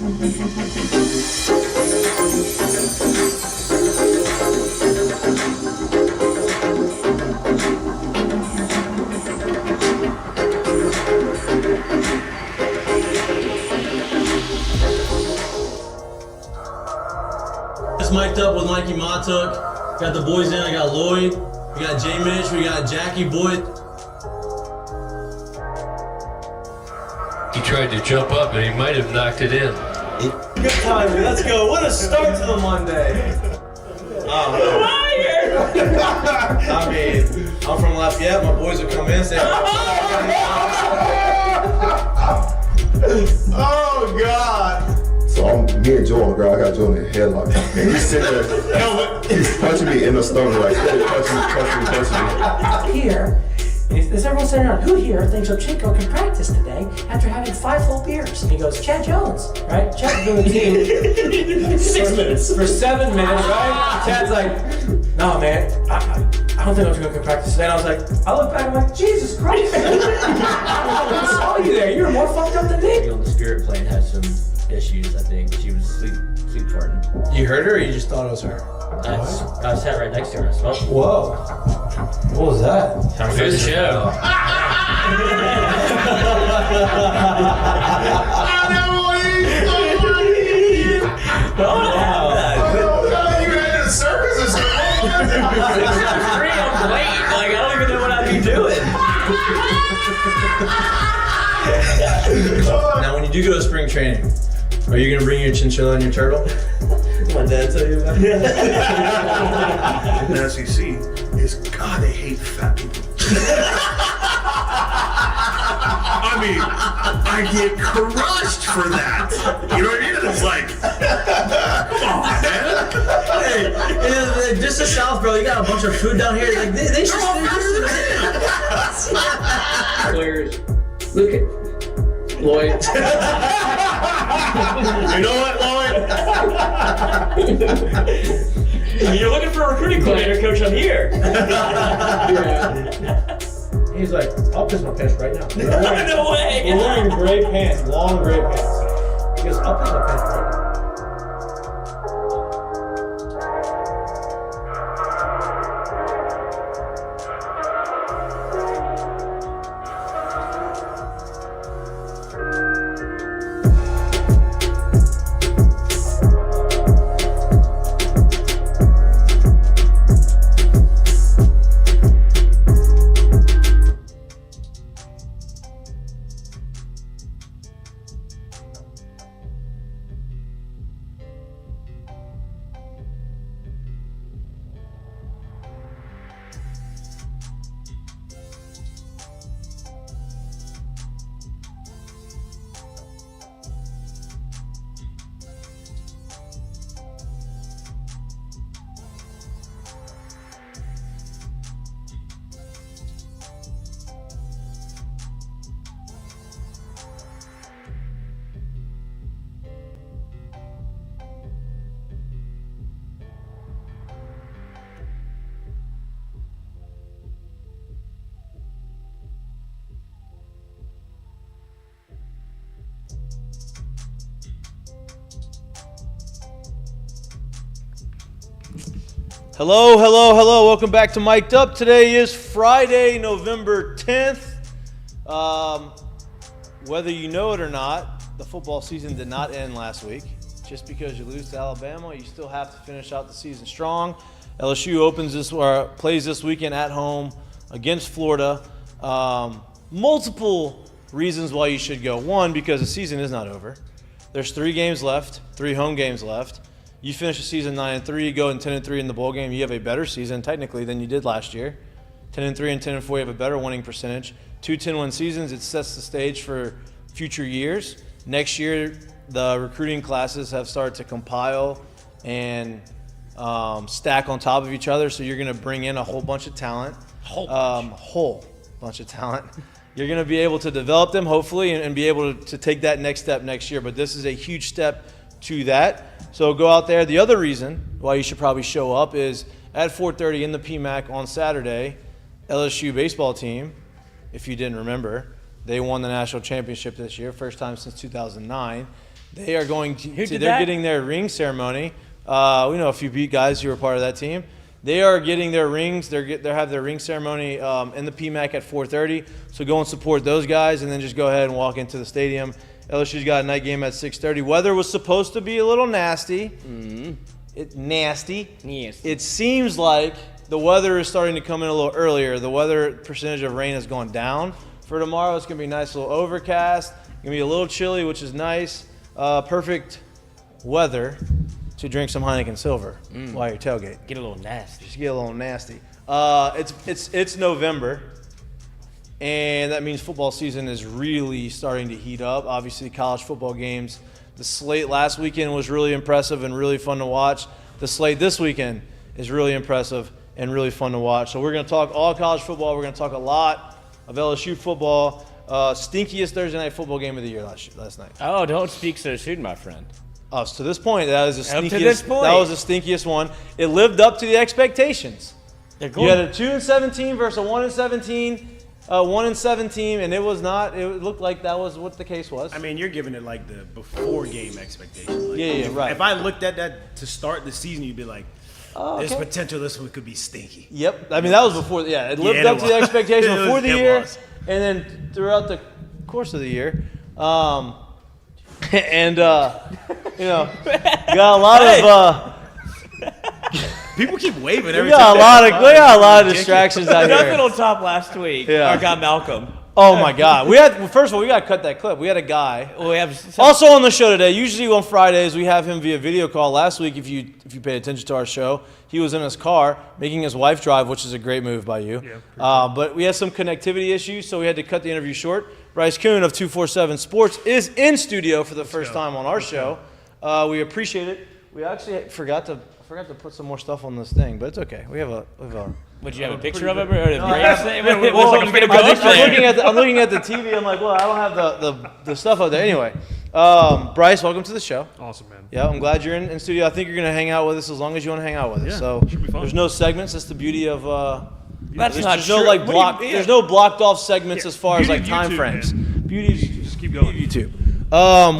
It's mic'd up with Mikie Mahtook. Got the boys in. I got Lloyd. We got J Mitch. We got Jackie Boyd. He tried to jump up and he might have knocked it in. Good timing. Let's go. What a start to the Monday. I mean, I'm from Lafayette. My boys will come in and say, oh, God. So me and Joe on the ground, I got Joe in the headlock. And he's sitting there, he's punching me in the stomach, like, punching me. Here, is everyone sitting around, who here thinks Ochinko can practice today after having 5 full beers? And he goes, Chad Jones, right? Chad's been with the team 6 minutes. For 7 minutes, right? Chad's like, no, man, I don't think Ochinko can practice today. And I was like, I look back, I'm like, Jesus Christ. I saw you there. You were more fucked up than me. On the spirit plane had some issues, I think. She was sleep farting. You heard her or you just thought it was her? I sat right next to her. I smelled. Whoa. What was that? Time for the show. I'm late. Like, I don't even know what I'd be doing. Now, when you do go to spring training, are you going to bring your chinchilla and your turtle? My dad tell you about it? The SEC is, God, they hate fat people. I mean, I get crushed for that. You know what I mean? It's like, come on, man. Hey, just the South, bro. You got a bunch of food down here. Like they should. Players, look at Lloyd. You know what, Lloyd? You're looking for a recruiting coordinator, coach. I'm here. He's like, I'll piss my pants right now. No way. We're wearing gray pants, long gray pants. He goes, I'll piss my pants right now. Hello, hello, hello. Welcome back to Mic'd Up. Today is Friday, November 10th. Whether you know it or not, the football season did not end last week. Just because you lose to Alabama, you still have to finish out the season strong. LSU plays this weekend at home against Florida. Multiple reasons why you should go. One, because the season is not over. There's 3 games left, 3 home games left. You finish the season 9-3, go in 10-3 in the bowl game. You have a better season technically than you did last year. 10-3 and 10-4, you have a better winning percentage. 2 10-win seasons, it sets the stage for future years. Next year, the recruiting classes have started to compile and stack on top of each other. So you're going to bring in a whole bunch of talent, whole bunch of talent. You're going to be able to develop them, hopefully, and be able to take that next step next year. But this is a huge step to that. So go out there. The other reason why you should probably show up is at 4:30 in the PMAC on Saturday, LSU baseball team, if you didn't remember, they won the national championship this year, first time since 2009. They are going to. Who did They're that? getting their ring ceremony. We know a few guys who are part of that team. They are getting their rings. They have their ring ceremony in the PMAC at 4:30. So go and support those guys, and then just go ahead and walk into the stadium. LSU's got a night game at 6:30. Weather was supposed to be a little nasty. Nasty. Yes. It seems like the weather is starting to come in a little earlier. The weather percentage of rain has gone down for tomorrow. It's going to be a nice little overcast. It's going to be a little chilly, which is nice. Perfect weather to drink some Heineken Silver while you're tailgating. Get a little nasty. Just get a little nasty. It's November, and that means football season is really starting to heat up. Obviously, college football games. The slate last weekend was really impressive and really fun to watch. The slate this weekend is really impressive and really fun to watch. So we're going to talk all college football. We're going to talk a lot of LSU football. Stinkiest Thursday night football game of the year last night. Oh, don't speak so soon, my friend. To this point, that was the Up to stinkiest. this point. That was the stinkiest one. It lived up to the expectations. They're You going. had a 2-17 versus a 1-17, 1-7 team, and it was not. It looked like that was what the case was. I mean, you're giving it like the before game expectation. Like, Yeah, right. If I looked at that to start the season, you'd be like, Oh, there's okay. potential this one could be stinky. Yep. I mean, that was before. Yeah, it lived Yeah, up it to the was. expectation It before was- the it year, was. and then throughout the course of the year. And got a lot of. People keep waving We every got time. we got a lot of distractions out Nothing here. on top last week. Yeah. Our guy Malcolm. Oh my God! First of all, we got to cut that clip. We had a guy. Well, we have Also on the show today, usually on Fridays, we have him via video call. Last week, if you paid attention to our show, he was in his car making his wife drive, which is a great move by you. But we had some connectivity issues, so we had to cut the interview short. Bryce Koon of 247 Sports is in studio for the first time on our show. We appreciate it. We actually forgot to put some more stuff on this thing, but it's okay. We have a Would you have a picture of him or a No, Braves I- thing? Well, Let's get a I'm picture there. looking at the TV. I'm like, well, I don't have the stuff up there. Anyway, Bryce, welcome to the show. Awesome, man. Yeah, I'm glad you're in studio. I think you're going to hang out with us as long as you want to hang out with us. Yeah, So should be fun. there's no segments. That's the beauty of. That's There's not no true. like What do block. you mean? There's no blocked off segments as far as Beauty like of time YouTube, frames. man. Beauty of Just keep going. YouTube.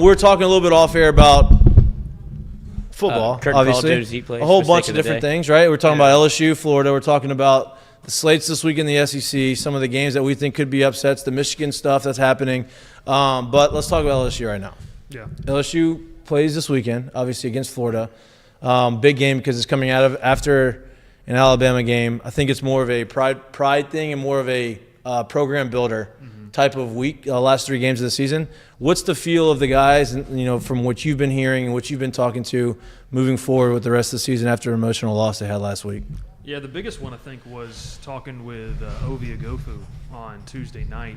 We're talking a little bit off air about football, Kurt obviously, Caldwell's Heat place a whole for bunch sake of of the different day. things, right? We're talking about LSU, Florida. We're talking about the slates this week in the SEC, some of the games that we think could be upsets, the Michigan stuff that's happening. But let's talk about LSU right now. Yeah. LSU plays this weekend, obviously against Florida. Big game because it's coming out of after an Alabama game. I think it's more of a pride thing and more of a program builder type of week. Last 3 games of the season. What's the feel of the guys? And from what you've been hearing and what you've been talking to, moving forward with the rest of the season after an emotional loss they had last week. Yeah, the biggest one I think was talking with Ovia Gofu on Tuesday night,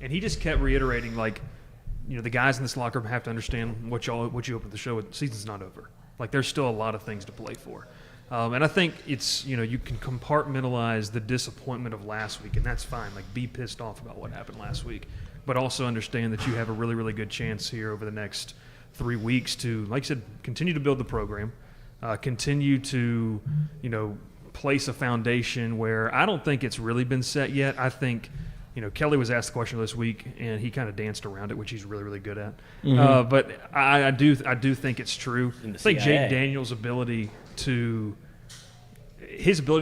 and he just kept reiterating the guys in this locker room have to understand what you opened the show with. The season's not over. Like there's still a lot of things to play for, and I think it's you can compartmentalize the disappointment of last week, and that's fine. Like be pissed off about what happened last week, but also understand that you have a really really good chance here over the next 3 weeks to, like I said, continue to build the program, continue to place a foundation where I don't think it's really been set yet. I think, Kelly was asked the question this week, and he kind of danced around it, which he's really, really good at. But I do think it's true. I think CIA. Jayden Daniels' ability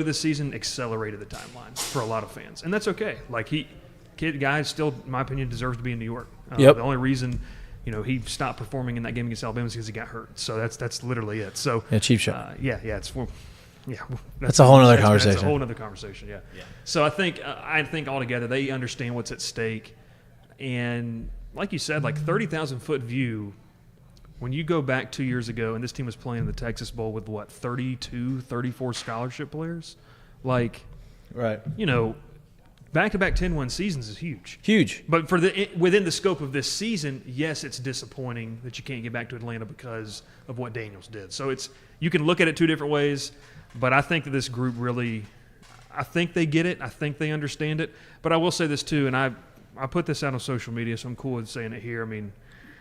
this season accelerated the timeline for a lot of fans, and that's okay. Like guy still, in my opinion, deserves to be in New York. Yep. The only reason he stopped performing in that game against Alabama is because he got hurt. So that's literally it. So Yeah, cheap shot. That's a whole nother That's conversation. a whole other conversation. Yeah. So I think altogether they understand what's at stake, and like you said, like 30,000 foot view. When you go back 2 years ago, and this team was playing in the Texas Bowl with 32, 34 scholarship players, Right. back-to-back 10-win seasons is huge. Huge. But within the scope of this season, yes, it's disappointing that you can't get back to Atlanta because of what Daniels did. So you can look at it 2 different ways, but I think that this group really, I think they get it. I think they understand it. But I will say this too, and I put this out on social media, so I'm cool with saying it here. I mean,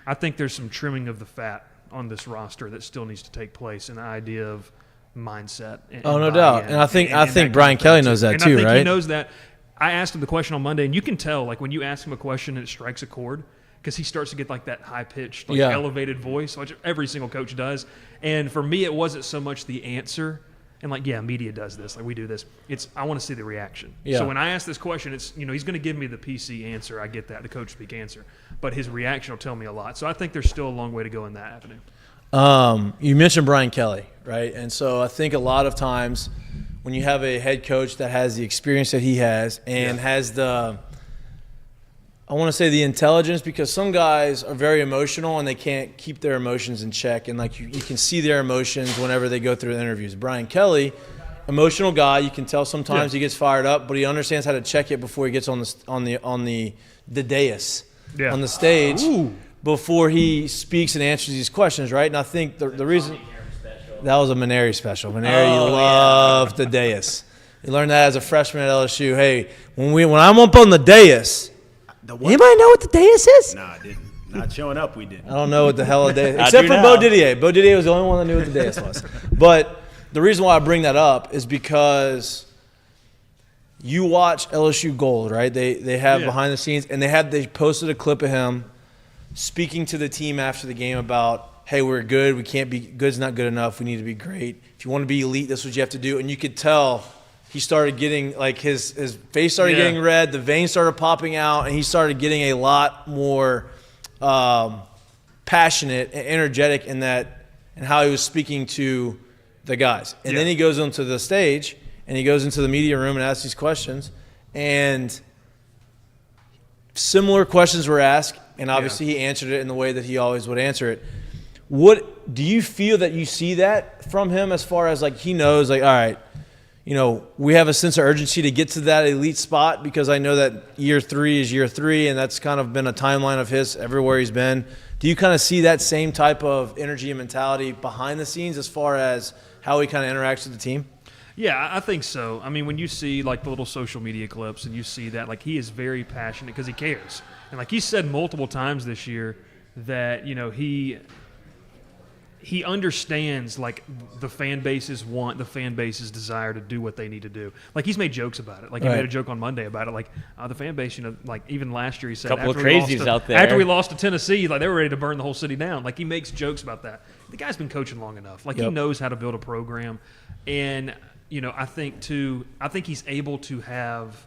I think there's some trimming of the fat on this roster that still needs to take place, and the idea of mindset. Oh, no doubt. And I think Brian Kelly knows that too, I think right? he knows that. I asked him the question on Monday, and you can tell, like when you ask him a question and it strikes a chord, because he starts to get like that high-pitched, Yeah. elevated voice, which every single coach does. And for me, it wasn't so much the answer. And media does this, like we do this. It's I want to see the reaction. Yeah. So when I ask this question, it's he's going to give me the PC answer. I get that, the coach speak answer, but his reaction will tell me a lot. So I think there's still a long way to go in that avenue. You mentioned Brian Kelly, right? And so I think a lot of times when you have a head coach that has the experience that he has and has the intelligence, because some guys are very emotional and they can't keep their emotions in check. And you can see their emotions whenever they go through the interviews. Brian Kelly, emotional guy, you can tell sometimes he gets fired up, but he understands how to check it before he gets on the dais, on the stage, before he speaks and answers these questions, right? And I think the reason that was a Maneri special. Maneri loved the dais. He learned that as a freshman at LSU. Hey, when I'm up on the dais. Anybody know what the dais is? Nah, I didn't. Not showing up, we didn't. I don't know what the hell a dais is. Except for Bo Didier. Bo Didier was the only one that knew what the dais was. But the reason why I bring that up is because you watch LSU Gold, right? They have behind the scenes, and they posted a clip of him speaking to the team after the game about, hey, we're good. We can't be – good's not good enough. We need to be great. If you want to be elite, that's what you have to do. And you could tell – he started getting his face started getting red, the veins started popping out, and he started getting a lot more passionate and energetic in that and how he was speaking to the guys. And then he goes onto the stage and he goes into the media room and asks these questions, and similar questions were asked, and obviously he answered it in the way that he always would answer it. What do you feel that you see that from him as far as he knows all right, we have a sense of urgency to get to that elite spot, because I know that year 3 is year 3, and that's kind of been a timeline of his everywhere he's been. Do you kind of see that same type of energy and mentality behind the scenes as far as how he kind of interacts with the team? Yeah, I think so. I mean, when you see the little social media clips and you see that, he is very passionate because he cares. And he said multiple times this year that, he understands the fan base's want, the fan base's desire to do what they need to do. He's made jokes about it. He made a joke on Monday about it. The fan base, even last year he said couple of crazies out there. After we lost to Tennessee, they were ready to burn the whole city down. He makes jokes about that. The guy's been coaching long enough. He knows how to build a program. And, I think he's able to have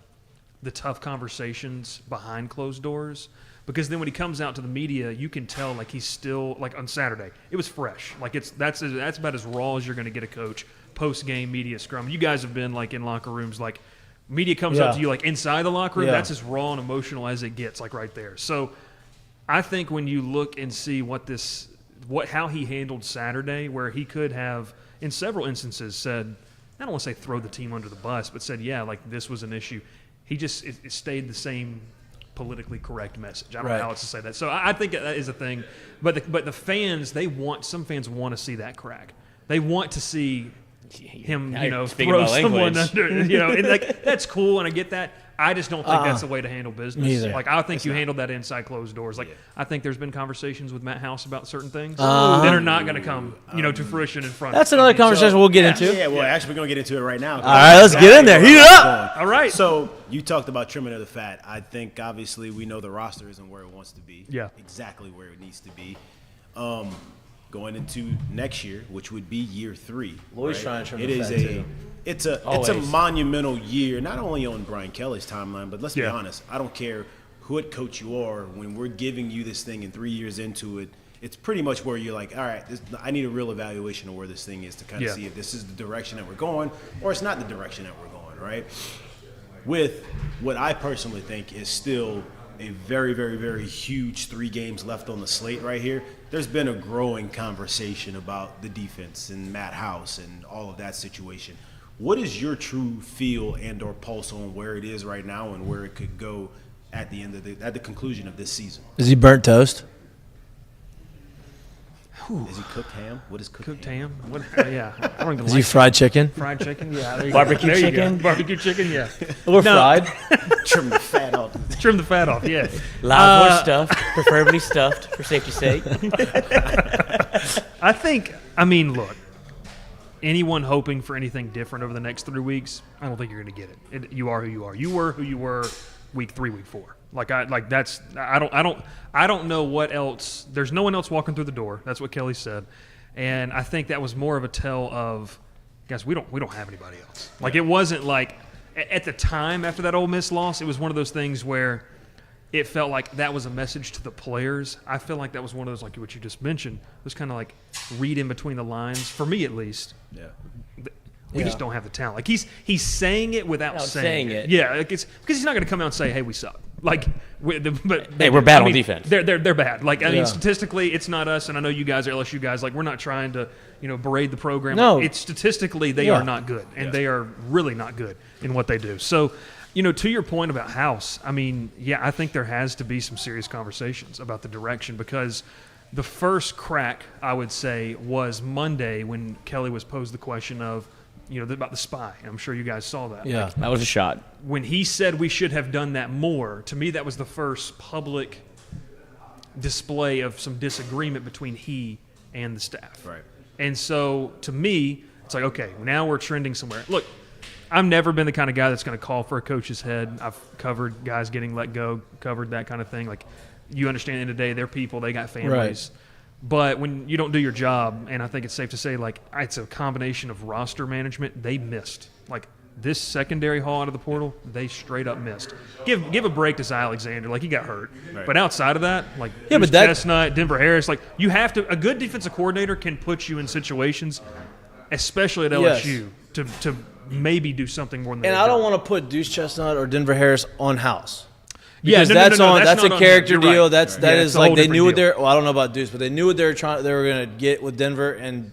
the tough conversations behind closed doors. Because then when he comes out to the media, you can tell he's still on Saturday. It was fresh. That's about as raw as you're going to get a coach post game media scrum. You guys have been in locker rooms media comes up to you inside the locker room. Yeah. That's as raw and emotional as it gets right there. So I think when you look and see how he handled Saturday, where he could have in several instances said, I don't want to say throw the team under the bus, but said this was an issue. He just it stayed the same politically correct message. I don't know how else to say that. So I think that is a thing. But the fans, some fans want to see that crack. They want to see him, throw someone under, and that's cool, and I get that. I just don't think that's the way to handle business. I think you handled that inside closed doors. I think there's been conversations with Matt House about certain things that are not going to come, to fruition in front. That's another conversation we'll get into. Yeah, well, actually, we're going to get into it right now. All right, let's get in there. Heat it up. All right. So you talked about trimming of the fat. I think, obviously, we know the roster isn't where it wants to be. Yeah. Exactly where it needs to be. Going into next year, which would be year 3. Lloyd's trying to trim the fat, too. It's a monumental year, not only on Brian Kelly's timeline, but let's be honest. I don't care what coach you are. When we're giving you this thing and 3 years into it, it's pretty much where you're all right, I need a real evaluation of where this thing is to kind of see if this is the direction that we're going or it's not the direction that we're going, right? With what I personally think is still a very, very, very huge 3 games left on the slate right here, there's been a growing conversation about the defense and Matt House and all of that situation. What is your true feel and or pulse on where it is right now and where it could go at the end of at the conclusion of this season? Is he burnt toast? Is he cooked ham? What is cooked ham? What, yeah, I don't even Is he fried chicken? Fried chicken, yeah. There you Barbecue go. There you chicken? go. Barbecue chicken, yeah. Or fried? Trim the fat off. Trim the fat off, yeah. Live or stuffed, preferably stuffed for safety's sake. Look, anyone hoping for anything different over the next 3 weeks, I don't think you're going to get it. You are who you are. You were who you were week 3, week 4. I don't know what else. There's no one else walking through the door. That's what Kelly said, and I think that was more of a tell of, guys, we don't have anybody else. Like it wasn't like at the time after that Ole Miss loss, it was one of those things where it felt like that was a message to the players. I feel like that was one of those, like what you just mentioned, it was kind of like read in between the lines, for me at least. Yeah. We just don't have the talent. Like he's saying it without saying it. it. Yeah, like it's because he's not going to come out and say, "Hey, we suck." Like, Hey, we're bad on defense. They're bad. Like, I mean, statistically, it's not us, and I know you guys are LSU guys. Like, we're not trying to, berate the program. No. It's statistically they are not good, and they are really not good in what they do. So, to your point about House, I mean, yeah, I think there has to be some serious conversations about the direction, because the first crack, I would say, was Monday when Kelly was posed the question of, about the spy. I'm sure you guys saw that. Yeah. Like, That was a shot. when he said we should have done that more, to me that was the first public display of some disagreement between he and the staff. Right. And so to me, it's like, okay, now we're trending somewhere. Look, I've never been the kind of guy that's going to call for a coach's head. I've covered guys getting let go, covered that kind of thing. Like, you understand, at the end of the day, they're people, they got families. Right. But when you don't do your job, and I think it's safe to say, like, it's a combination of roster management, they missed. Like, this secondary haul out of the portal, they straight up missed. Give a break to Zy Alexander. Like, he got hurt. Right. But outside of that, like, but Deuce that- Chestnut, Denver Harris, like, you have to – a good defensive coordinator can put you in situations, especially at LSU, to maybe do something more than And they've I don't done. want to put Deuce Chestnut or Denver Harris on House. Yeah, Because no, no, that's no, no, on. that's That's not a on character him. You're deal. right. That Yeah, is it's a like whole they different knew what deal. they're. Well, I don't know about Deuce, but they knew what they were trying. They were going to get with Denver, and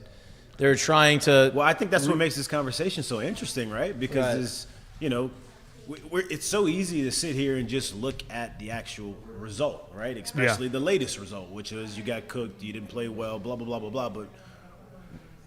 they were trying to. Well, I think that's what makes this conversation so interesting, right? Because, it's so easy to sit here and just look at the actual result, right? Especially the latest result, which was you got cooked, you didn't play well, blah, blah, blah, blah, blah. But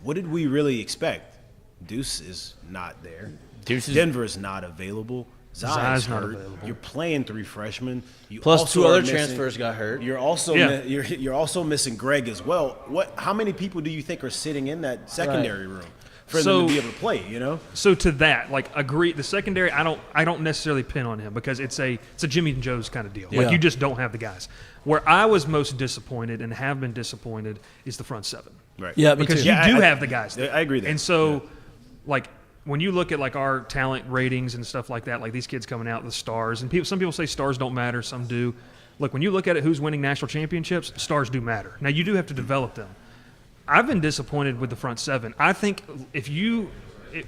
what did we really expect? Deuce is not there. Denver is not available. Zai's not hurt. available. You're playing 3 freshmen. You Plus, also 2 other are missing- transfers got hurt. You're also Yeah. you're also missing Greg as well. How many people do you think are sitting in that secondary room for them to be able to play? So to that, like, agree. The secondary, I don't necessarily pin on him, because it's a Jimmy and Joe's kind of deal. Like, Yeah. you just don't have the guys. Where I was most disappointed and have been disappointed is the front seven. Right. Yeah, me Because too. you Yeah, do I- have the guys there. I agree there. And so, like, when you look at, like, our talent ratings and stuff like that, like these kids coming out, the stars, and some people say stars don't matter, some do. Look, when you look at it, who's winning national championships, stars do matter. Now, you do have to develop them. I've been disappointed with the front seven. I think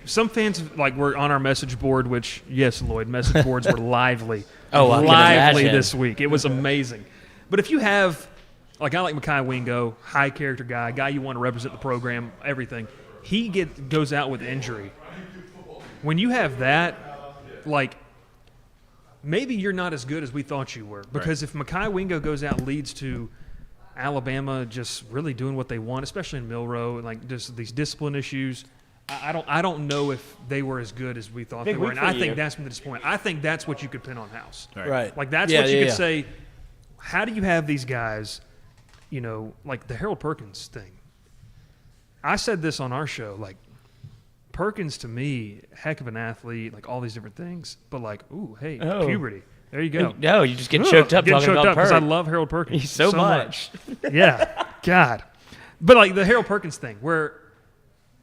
some fans, like, were on our message board, which, yes, Lloyd, message boards were lively. Oh, I can lively imagine. this week. It was amazing. But if you have, like, I like Mikie Wingo, high character guy you want to represent the program, everything. He goes out with injury. When you have that, like, maybe you're not as good as we thought you were. Because if Mikie Wingo goes out and leads to Alabama just really doing what they want, especially in Milroe, and, like, just these discipline issues, I don't know if they were as good as we thought Big they were. week And for I think you. that's been the disappointment. I think that's what you could pin on House. Right. Like, that's what you could say. How do you have these guys, like the Harold Perkins thing? I said this on our show, like, Perkins, to me, heck of an athlete, like all these different things, but like, ooh, hey, puberty. There you go. No, you just get choked up talking about because I Perk. love Harold Perkins He's so much. Yeah, God. But like the Harold Perkins thing, where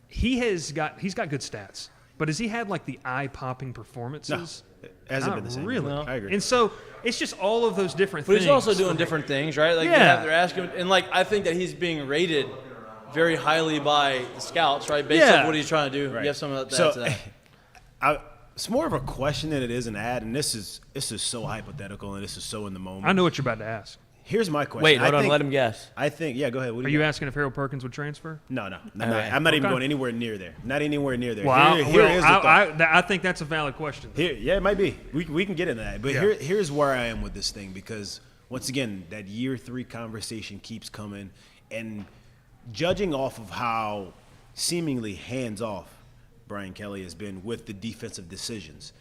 he's got good stats, but has he had like the eye-popping performances? No, it hasn't Not been the same. really. No. I agree. And so it's just all of those different But things. he's also doing different things, right? Like, Yeah. they're asking, and like I think that he's being rated very highly by the scouts, right? Based Yeah. on what he's trying to do. Right. You have some of that. So, to that. it's more of a question than it is an ad, and this is so hypothetical, and this is so in the moment. I know what you're about to ask. Here's my question. Wait, I hold on, think- let him guess. I think, yeah, go ahead. What do Are you got? asking if Harold Perkins would transfer? No. right. I'm not even Okay. going anywhere near there. Not anywhere near there. Well, Here is the thought. I think that's a valid question. Yeah, it might be. We can get into that. But Yeah. here's where I am with this thing, because, once again, that year 3 conversation keeps coming. And judging off of how seemingly hands-off Brian Kelly has been with the defensive decisions,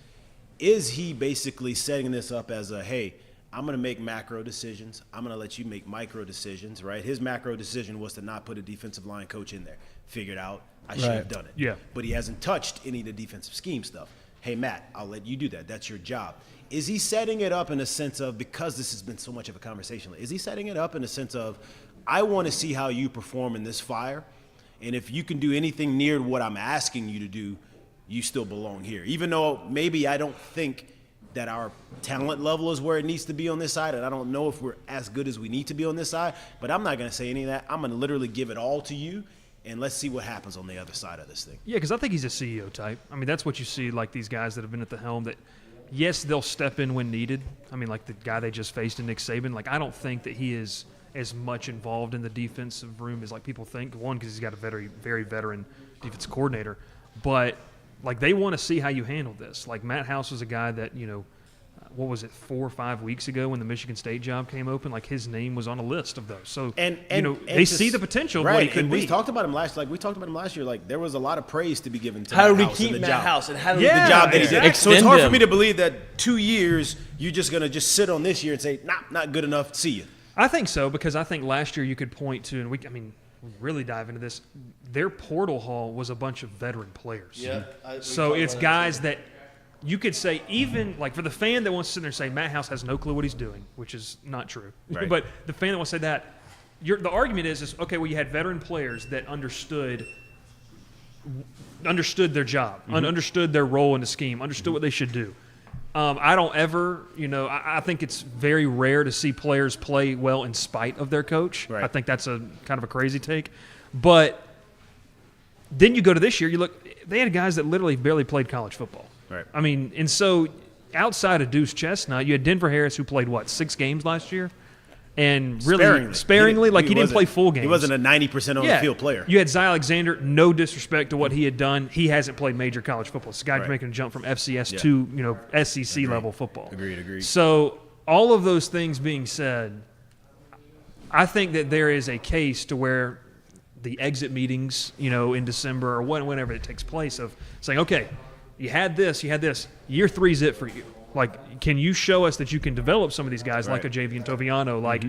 is he basically setting this up as a, hey, I'm going to make macro decisions. I'm going to let you make micro decisions, right? His macro decision was to not put a defensive line coach in there. Figured out I should have done it. Yeah. But he hasn't touched any of the defensive scheme stuff. hey, Matt, I'll let you do that. That's your job. Is he setting it up in a sense of, because this has been so much of a conversation, is he setting it up in a sense of, I want to see how you perform in this fire, and if you can do anything near what I'm asking you to do, you still belong here. Even though maybe I don't think that our talent level is where it needs to be on this side, and I don't know if we're as good as we need to be on this side, but I'm not going to say any of that. I'm going to literally give it all to you, and let's see what happens on the other side of this thing. Yeah, because I think he's a CEO type. I mean, that's what you see, like these guys that have been at the helm that – yes, they'll step in when needed. I mean, like the guy they just faced in Nick Saban. Like, I don't think that he is as much involved in the defensive room as like people think. One, because he's got a very, very veteran defensive coordinator. But, like, they want to see how you handle this. Like, Matt House was a guy that, what was it, 4 or 5 weeks ago when the Michigan State job came open? Like, his name was on a list of those. So, they see the potential of what he could be. We talked about him last year. Like, there was a lot of praise to be given to how Matt do we House keep and Matt job. House? And how do we the job that he did. So it's hard for me to believe that 2 years you're just going to just sit on this year and say, nah, not good enough, see you. I think so, because I think last year you could point to, and we really dive into this, their portal haul was a bunch of veteran players. Yeah. So it's guys that you could say, even like for the fan that wants to sit there and say Matt House has no clue what he's doing, which is not true. Right. But the fan that wants to say that, the argument is okay, well, you had veteran players that understood their job, understood their role in the scheme, understood what they should do. I don't ever, I think it's very rare to see players play well in spite of their coach. Right. I think that's a kind of a crazy take. But then you go to this year, you look, they had guys that literally barely played college football. Right. I mean, and so outside of Deuce Chestnut, you had Denver Harris who played, 6 games last year? And really sparingly, he didn't play full games. He wasn't a 90% on the field player. You had Zy Alexander, no disrespect to what he had done. He hasn't played major college football. It's a guy making a jump from FCS to, SEC level football. Agreed. So all of those things being said, I think that there is a case to where the exit meetings, in December or whenever it takes place of saying, okay, you had this. Year 3's it for you. Like, can you show us that you can develop some of these guys like a Javian Toviano, like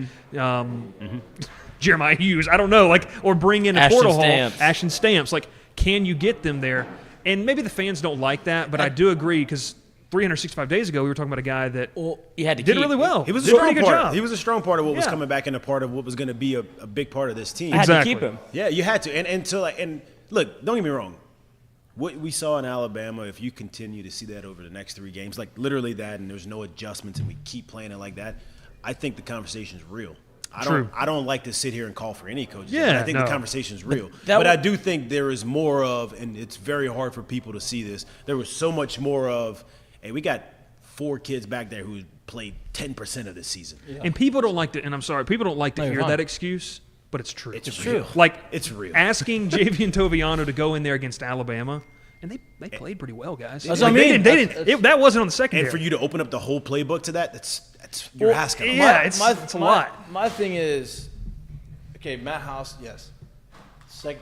Jeremiah Hughes? I don't know, or bring in a portal haul, Ashton Stamps. Like, can you get them there? And maybe the fans don't like that, but I do agree because 365 days ago we were talking about a guy that you had to did keep. really well. He was did a pretty good job. He was a strong part of what was coming back and a part of what was going to be a big part of this team. I had to keep him. Yeah, you had to. And look, don't get me wrong. What we saw in Alabama, if you continue to see that over the next 3 games, like literally that, and there's no adjustments, and we keep playing it like that, I think the conversation's real. I don't like to sit here and call for any coaches. Yeah, I think the conversation's real. But I do think there is more of, and it's very hard for people to see this, there was so much more of, hey, we got 4 kids back there who played 10% of this season. Yeah. And people don't like to, and I'm sorry, people don't like to hear that excuse. But it's true. It's true. It's real. Asking Javian Toviano to go in there against Alabama, and they played pretty well, guys. That's what I mean. That wasn't on the secondary. And for you to open up the whole playbook to that, that's you're asking a lot. Yeah, it's a lot. My thing is, okay, Matt House, yes. You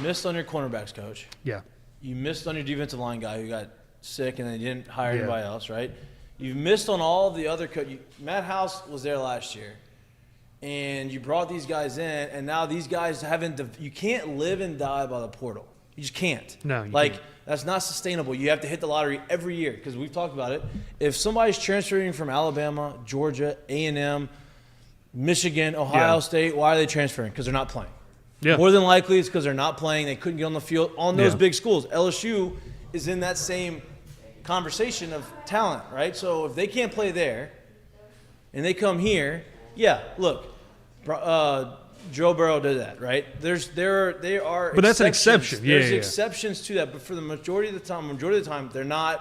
missed on your cornerbacks coach. Yeah. You missed on your defensive line guy who got sick and then you didn't hire anybody else, right? You've missed on all the other Matt House was there last year. And you brought these guys in, and now these guys you can't live and die by the portal. You just can't. No, you can't. That's not sustainable. You have to hit the lottery every year because we've talked about it. If somebody's transferring from Alabama, Georgia, A&M, Michigan, Ohio State, why are they transferring? Because they're not playing. Yeah. More than likely it's because they're not playing. They couldn't get on the field on those big schools. LSU is in that same conversation of talent, right? So if they can't play there and they come here, look, Joe Burrow did that, right? There are but that's an exception. There's exceptions to that, but for the majority of the time, they're not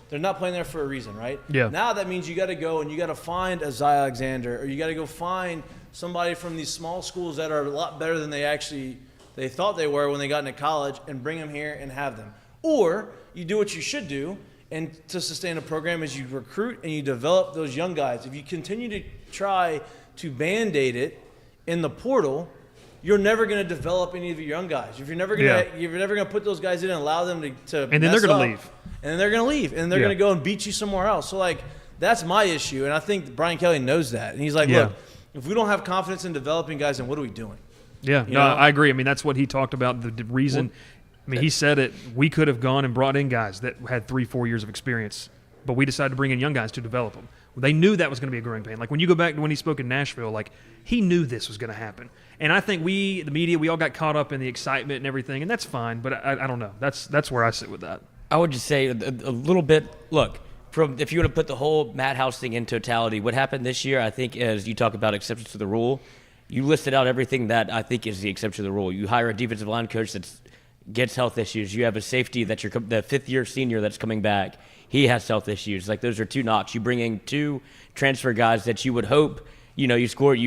playing there for a reason, right? Yeah. Now that means you got to go and you got to find a Zy Alexander, or you got to go find somebody from these small schools that are a lot better than they thought they were when they got into college, and bring them here and have them. Or you do what you should do, and to sustain a program is you recruit and you develop those young guys. If you continue to try to Band-Aid it in the portal, you're never going to develop any of your young guys. If you're never going to put those guys in and allow them to and then they're going to leave. And then they're going to leave, and they're going to go and beat you somewhere else. So that's my issue, and I think Brian Kelly knows that. And he's like, look, if we don't have confidence in developing guys, then what are we doing? Yeah, I agree. I mean, that's what he talked about. The reason I mean, he said it. We could have gone and brought in guys that had 3-4 years of experience, but we decided to bring in young guys to develop them. They knew that was going to be a growing pain. Like when you go back to when he spoke in Nashville, like he knew this was going to happen. And I think the media, we all got caught up in the excitement and everything, and that's fine. But I don't know. That's where I sit with that. I would just say a little bit. Look, if you were to put the whole Matt House thing in totality, what happened this year, I think, is you talk about exceptions to the rule. You listed out everything that I think is the exception to the rule. You hire a defensive line coach that gets health issues. You have a safety that's the fifth-year senior that's coming back. He has health issues. Like, those are two knocks. You bring in 2 transfer guys that you would hope, you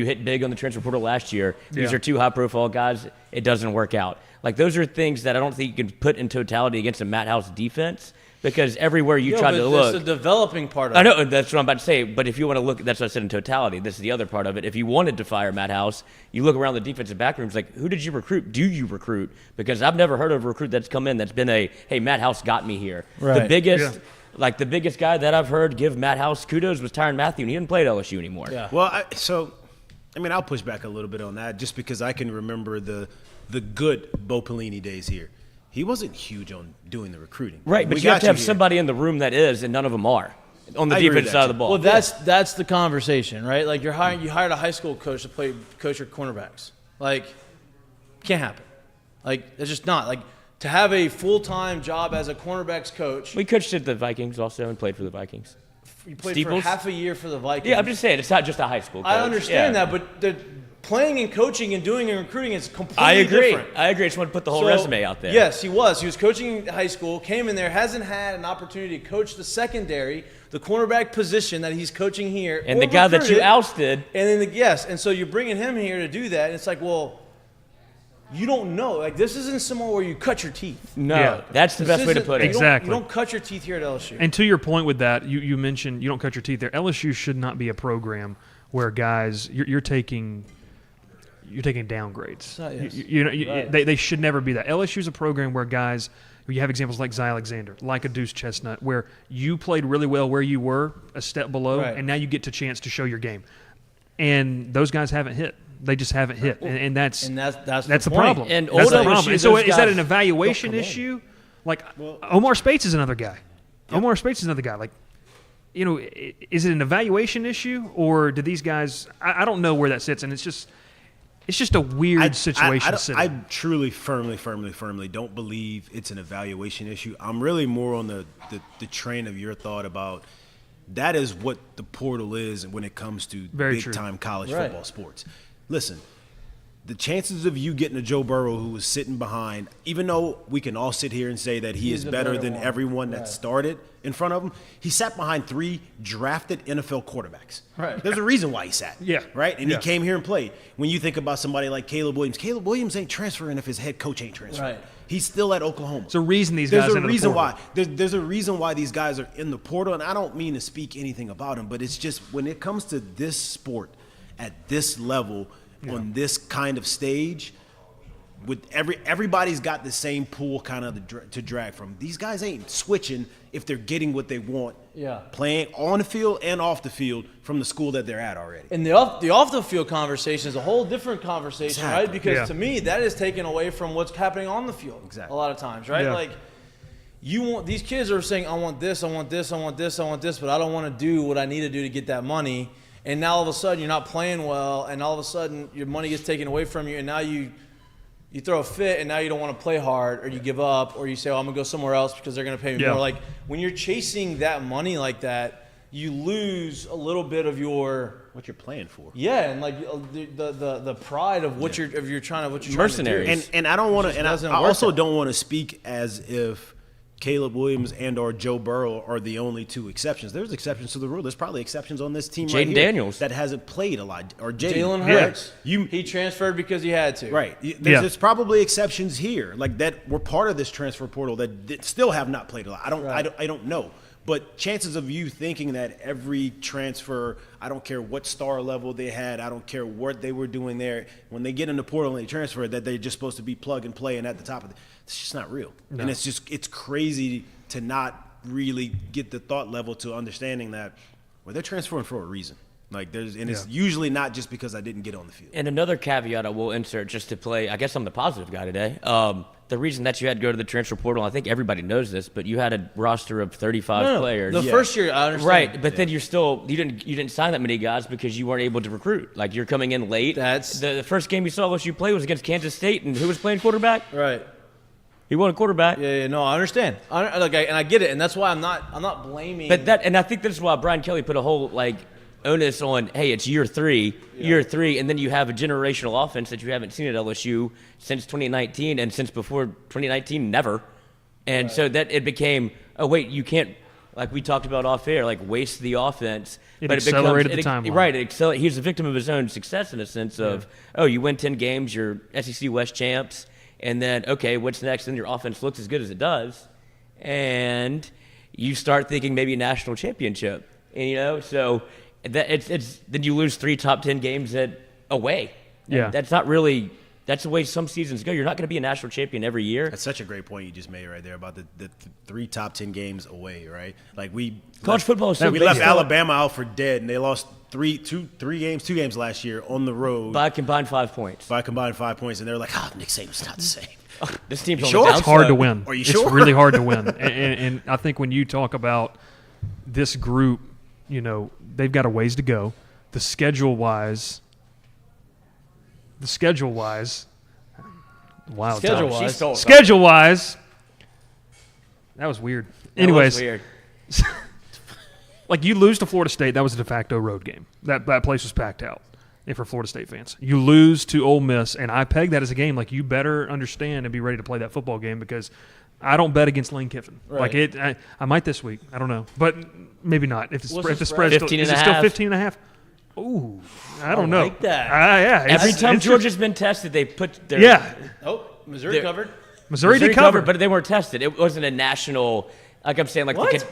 hit big on the transfer portal last year. These are 2 high-profile guys. It doesn't work out. Like, those are things that I don't think you can put in totality against a Matt House defense, because everywhere you try to look. That's the developing part of it. I know, that's what I'm about to say. But if you want to look, that's what I said in totality. This is the other part of it. If you wanted to fire Matt House, you look around the defensive back rooms, like, who did you recruit? Do you recruit? Because I've never heard of a recruit that's come in that's been hey, Matt House got me here. Right. The biggest guy that I've heard give Matt House kudos was Tyrann Mathieu, and he didn't play at LSU anymore. Yeah. Well, I'll push back a little bit on that, just because I can remember the good Bo Pelini days here. He wasn't huge on doing the recruiting. Right, but you have to have somebody in the room that is, and none of them are on the defensive side of the ball. Well, that's the conversation, right? Like you hired a high school coach to coach your cornerbacks. Like, can't happen. Like, it's just not. Like, to have a full-time job as a cornerbacks coach. We coached at the Vikings also and played for the Vikings. You played for half a year for the Vikings. Yeah, I'm just saying, it's not just a high school coach. I understand that, but the playing and coaching and doing and recruiting is completely different. I agree. I just want to put the whole resume out there. Yes, he was. He was coaching in high school, came in there, hasn't had an opportunity to coach the secondary, the cornerback position that he's coaching here. And the guy that you ousted. And then and so you're bringing him here to do that. And it's like, well, you don't know. Like, this isn't somewhere where you cut your teeth. No, that's the best way to put it. Exactly. You don't cut your teeth here at LSU. And to your point with that, you mentioned you don't cut your teeth there. LSU should not be a program where guys you're taking downgrades. Right. They should never be that. LSU is a program where guys, you have examples like Zy Alexander, like a Deuce Chestnut, where you played really well where you were, a step below, and now you get a chance to show your game. And those guys haven't hit. They just haven't hit, and that's the problem. And that's the problem. LSU, And so is that an evaluation issue? Like, Omar Spates is another guy. Yep. Omar Spates is another guy. Like, is it an evaluation issue, or do these guys? I don't know where that sits, and it's just a weird situation. I truly, firmly don't believe it's an evaluation issue. I'm really more on the train of your thought about that is what the portal is when it comes to big-time college football sports. Listen, the chances of you getting a Joe Burrow who was sitting behind, even though we can all sit here and say that he is better than everyone that started in front of him, he sat behind 3 drafted NFL quarterbacks. Right. There's a reason why he sat. Yeah. Right? And he came here and played. When you think about somebody like Caleb Williams ain't transferring if his head coach ain't transferring. Right. He's still at Oklahoma. There's a reason these guys enter the portal. There's a reason why these guys are in the portal, and I don't mean to speak anything about them, but it's just when it comes to this sport at this level, on this kind of stage, with everybody's got the same pool kind of to drag from. These guys ain't switching if they're getting what they want, playing on the field and off the field from the school that they're at already. And the off the field conversation is a whole different conversation, right? Because to me, that is taken away from what's happening on the field a lot of times, right? Like, these kids are saying, I want this, I want this, I want this, I want this, but I don't want to do what I need to do to get that money. And now all of a sudden you're not playing well, and all of a sudden your money gets taken away from you, and now you throw a fit, and now you don't want to play hard, or you give up, or you say, I'm going to go somewhere else because they're going to pay me more. Like, when you're chasing that money like that, you lose a little bit of what you're playing for. Yeah, and like the pride of what you're trying to mercenaries. do. And I don't want to, and I also don't want to speak as if Caleb Williams and or Joe Burrow are the only 2 exceptions. There's exceptions to the rule. There's probably exceptions on this team right here. Jayden Daniels that hasn't played a lot. Or Jalen Hurts. He transferred because he had to. Right. There's probably exceptions here, like that were part of this transfer portal that still have not played a lot. I don't know. But chances of you thinking that every transfer, I don't care what star level they had, I don't care what they were doing there, when they get in the portal and they transfer, that they're just supposed to be plug and play and at the top of it. It's just not real. No. And it's crazy to not really get the thought level to understanding that, well, they're transferring for a reason. Like it's usually not just because I didn't get on the field. And another caveat I will insert just to play, I guess I'm the positive guy today. the reason that you had to go to the transfer portal, I think everybody knows this, but you had a roster of 35 No, players. the first year, I understand. Right, but then you didn't sign that many guys because you weren't able to recruit. Like you're coming in late. The first game you saw LSU play was against Kansas State, and who was playing quarterback? Right. He won a quarterback. Yeah, no, I understand. And I get it, and that's why I'm not blaming. But I think that's why Brian Kelly put a whole onus on, hey, it's year three, and then you have a generational offense that you haven't seen at LSU since 2019, and since before 2019, never. And so that it became, oh wait, you can't, like we talked about off air, waste the offense. It accelerated the timeline. Right, he's a victim of his own success in a sense of, oh, you win 10 games, you're SEC West champs, and then, okay, what's next? Then your offense looks as good as it does, and you start thinking maybe a national championship. And, so that it's then you lose 3 top 10 games away. Yeah. That's the way some seasons go. You're not going to be a national champion every year. That's such a great point you just made right there about the 3 top 10 games away, right? College football is so we big. left Alabama out for dead, and they lost two games last year on the road by a combined 5 points. And they're like, Nick Saban's not the same. This team's on sure? the It's downside. hard to win. Are you It's sure? really hard to win. And I think when you talk about this group, they've got a ways to go. The schedule-wise, wow. Schedule-wise, that was weird. Anyways, That was weird. you lose to Florida State, that was a de facto road game. That place was packed out. And for Florida State fans, you lose to Ole Miss, and I peg that as a game. You better understand and be ready to play that football game because I don't bet against Lane Kiffin. Right. I might this week. I don't know, but maybe not. If the spread's 15 is and it a still half? 15 and a half? Ooh, I don't know. like that. Yeah. Every it's- time it's- Georgia's been tested, they put their Oh, Missouri covered. Missouri did cover, but they weren't tested. It wasn't a national. I'm saying, What?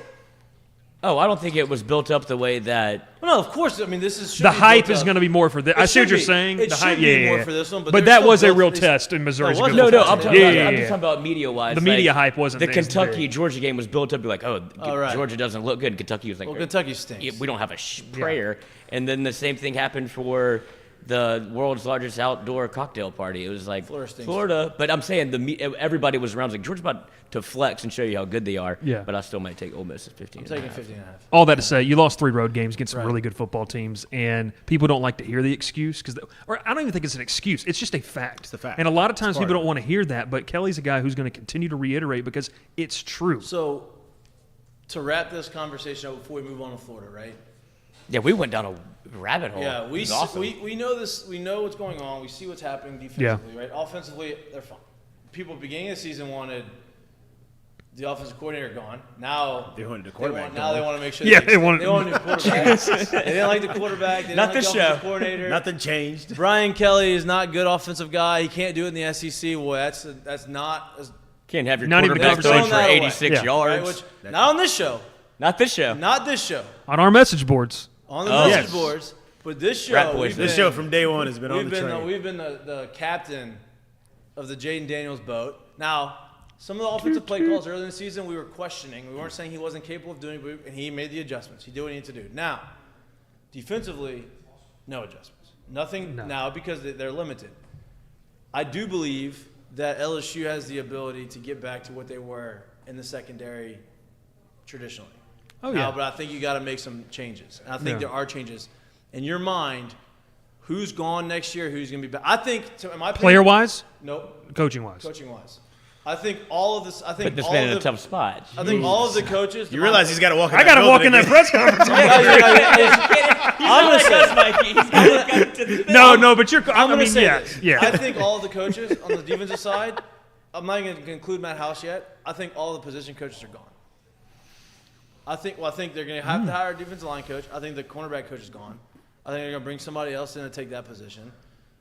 I don't think it was built up the way that. Well, no, of course. I mean, this is the hype is going to be more for this. I see what you're saying. It The should hype, be more yeah. for this one, but But they're that still was a built- real they- test in Missouri's. No, it good wasn't. No, football I'm team. talking, Yeah, I'm just talking about media-wise. The media hype wasn't the as Kentucky big. Georgia game was built up to be like, right. Georgia doesn't look good. Kentucky was like, Well, Kentucky stinks. yeah, we don't have a prayer. And then the same thing happened for the world's largest outdoor cocktail party. It was like Florida stinks. Florida, but I'm saying everybody was around like Georgia's about to flex and show you how good they are. Yeah. But I still might take Ole Miss at 15. I'm taking 15 and a half. All that to say, you lost 3 road games against some Right. really good football teams, and people don't like to hear the excuse or I don't even think it's an excuse. It's just a fact. It's a fact. And a lot of times It's part people of don't want to hear that, but Kelly's a guy who's going to continue to reiterate because it's true. So, to wrap this conversation up before we move on to Florida, right? Yeah, we went down a rabbit hole. Yeah, It was awesome. we know this. We know what's going on. We see what's happening defensively, right? Offensively, they're fine. People at the beginning of the season wanted the offensive coordinator gone. Now They wanted the quarterback Now they want to make sure. Yeah, they they want- a new quarterback. They didn't like the quarterback. They didn't Not like this the offensive show. coordinator. Nothing changed. Brian Kelly is not a good offensive guy. He can't do it in the SEC. Well, that's not Can't have your Not even quarterback conversation. throwing for Thrown that away. 86 Yeah. yards. right. Not on this show. Not this show. Not this show. On our message boards. On the Oh. message Yes. boards. But this show, Rat Boys. we've This been- show from day one has been on We've the been train. we've been the captain of the Jayden Daniels boat. Now, some of the offensive play calls early in the season we were questioning. We weren't saying he wasn't capable of doing it, and he made the adjustments. He did what he needed to do. Now, defensively, no adjustments. Nothing now because they're limited. I do believe that LSU has the ability to get back to what they were in the secondary traditionally. Oh, Now, yeah. but I think you got to make some changes. And I think Yeah. there are changes. In your mind, who's gone next year, who's going to be back? I think, in my opinion, Player-wise, nope, coaching-wise. coaching-wise. I think all of this, I think Put this all man of in a the, tough spot. I think all of the coaches. You realize he's got to walk in I that got to walk in building that again. press conference. I'm going to say, No, but you're. I'm going to say yeah, this. yeah. I think all of the coaches on the defensive side, I'm not going to include Matt House yet. I think all the position coaches are gone. I think they're going to have to hire a defensive line coach. I think the cornerback coach is gone. I think they're going to bring somebody else in to take that position.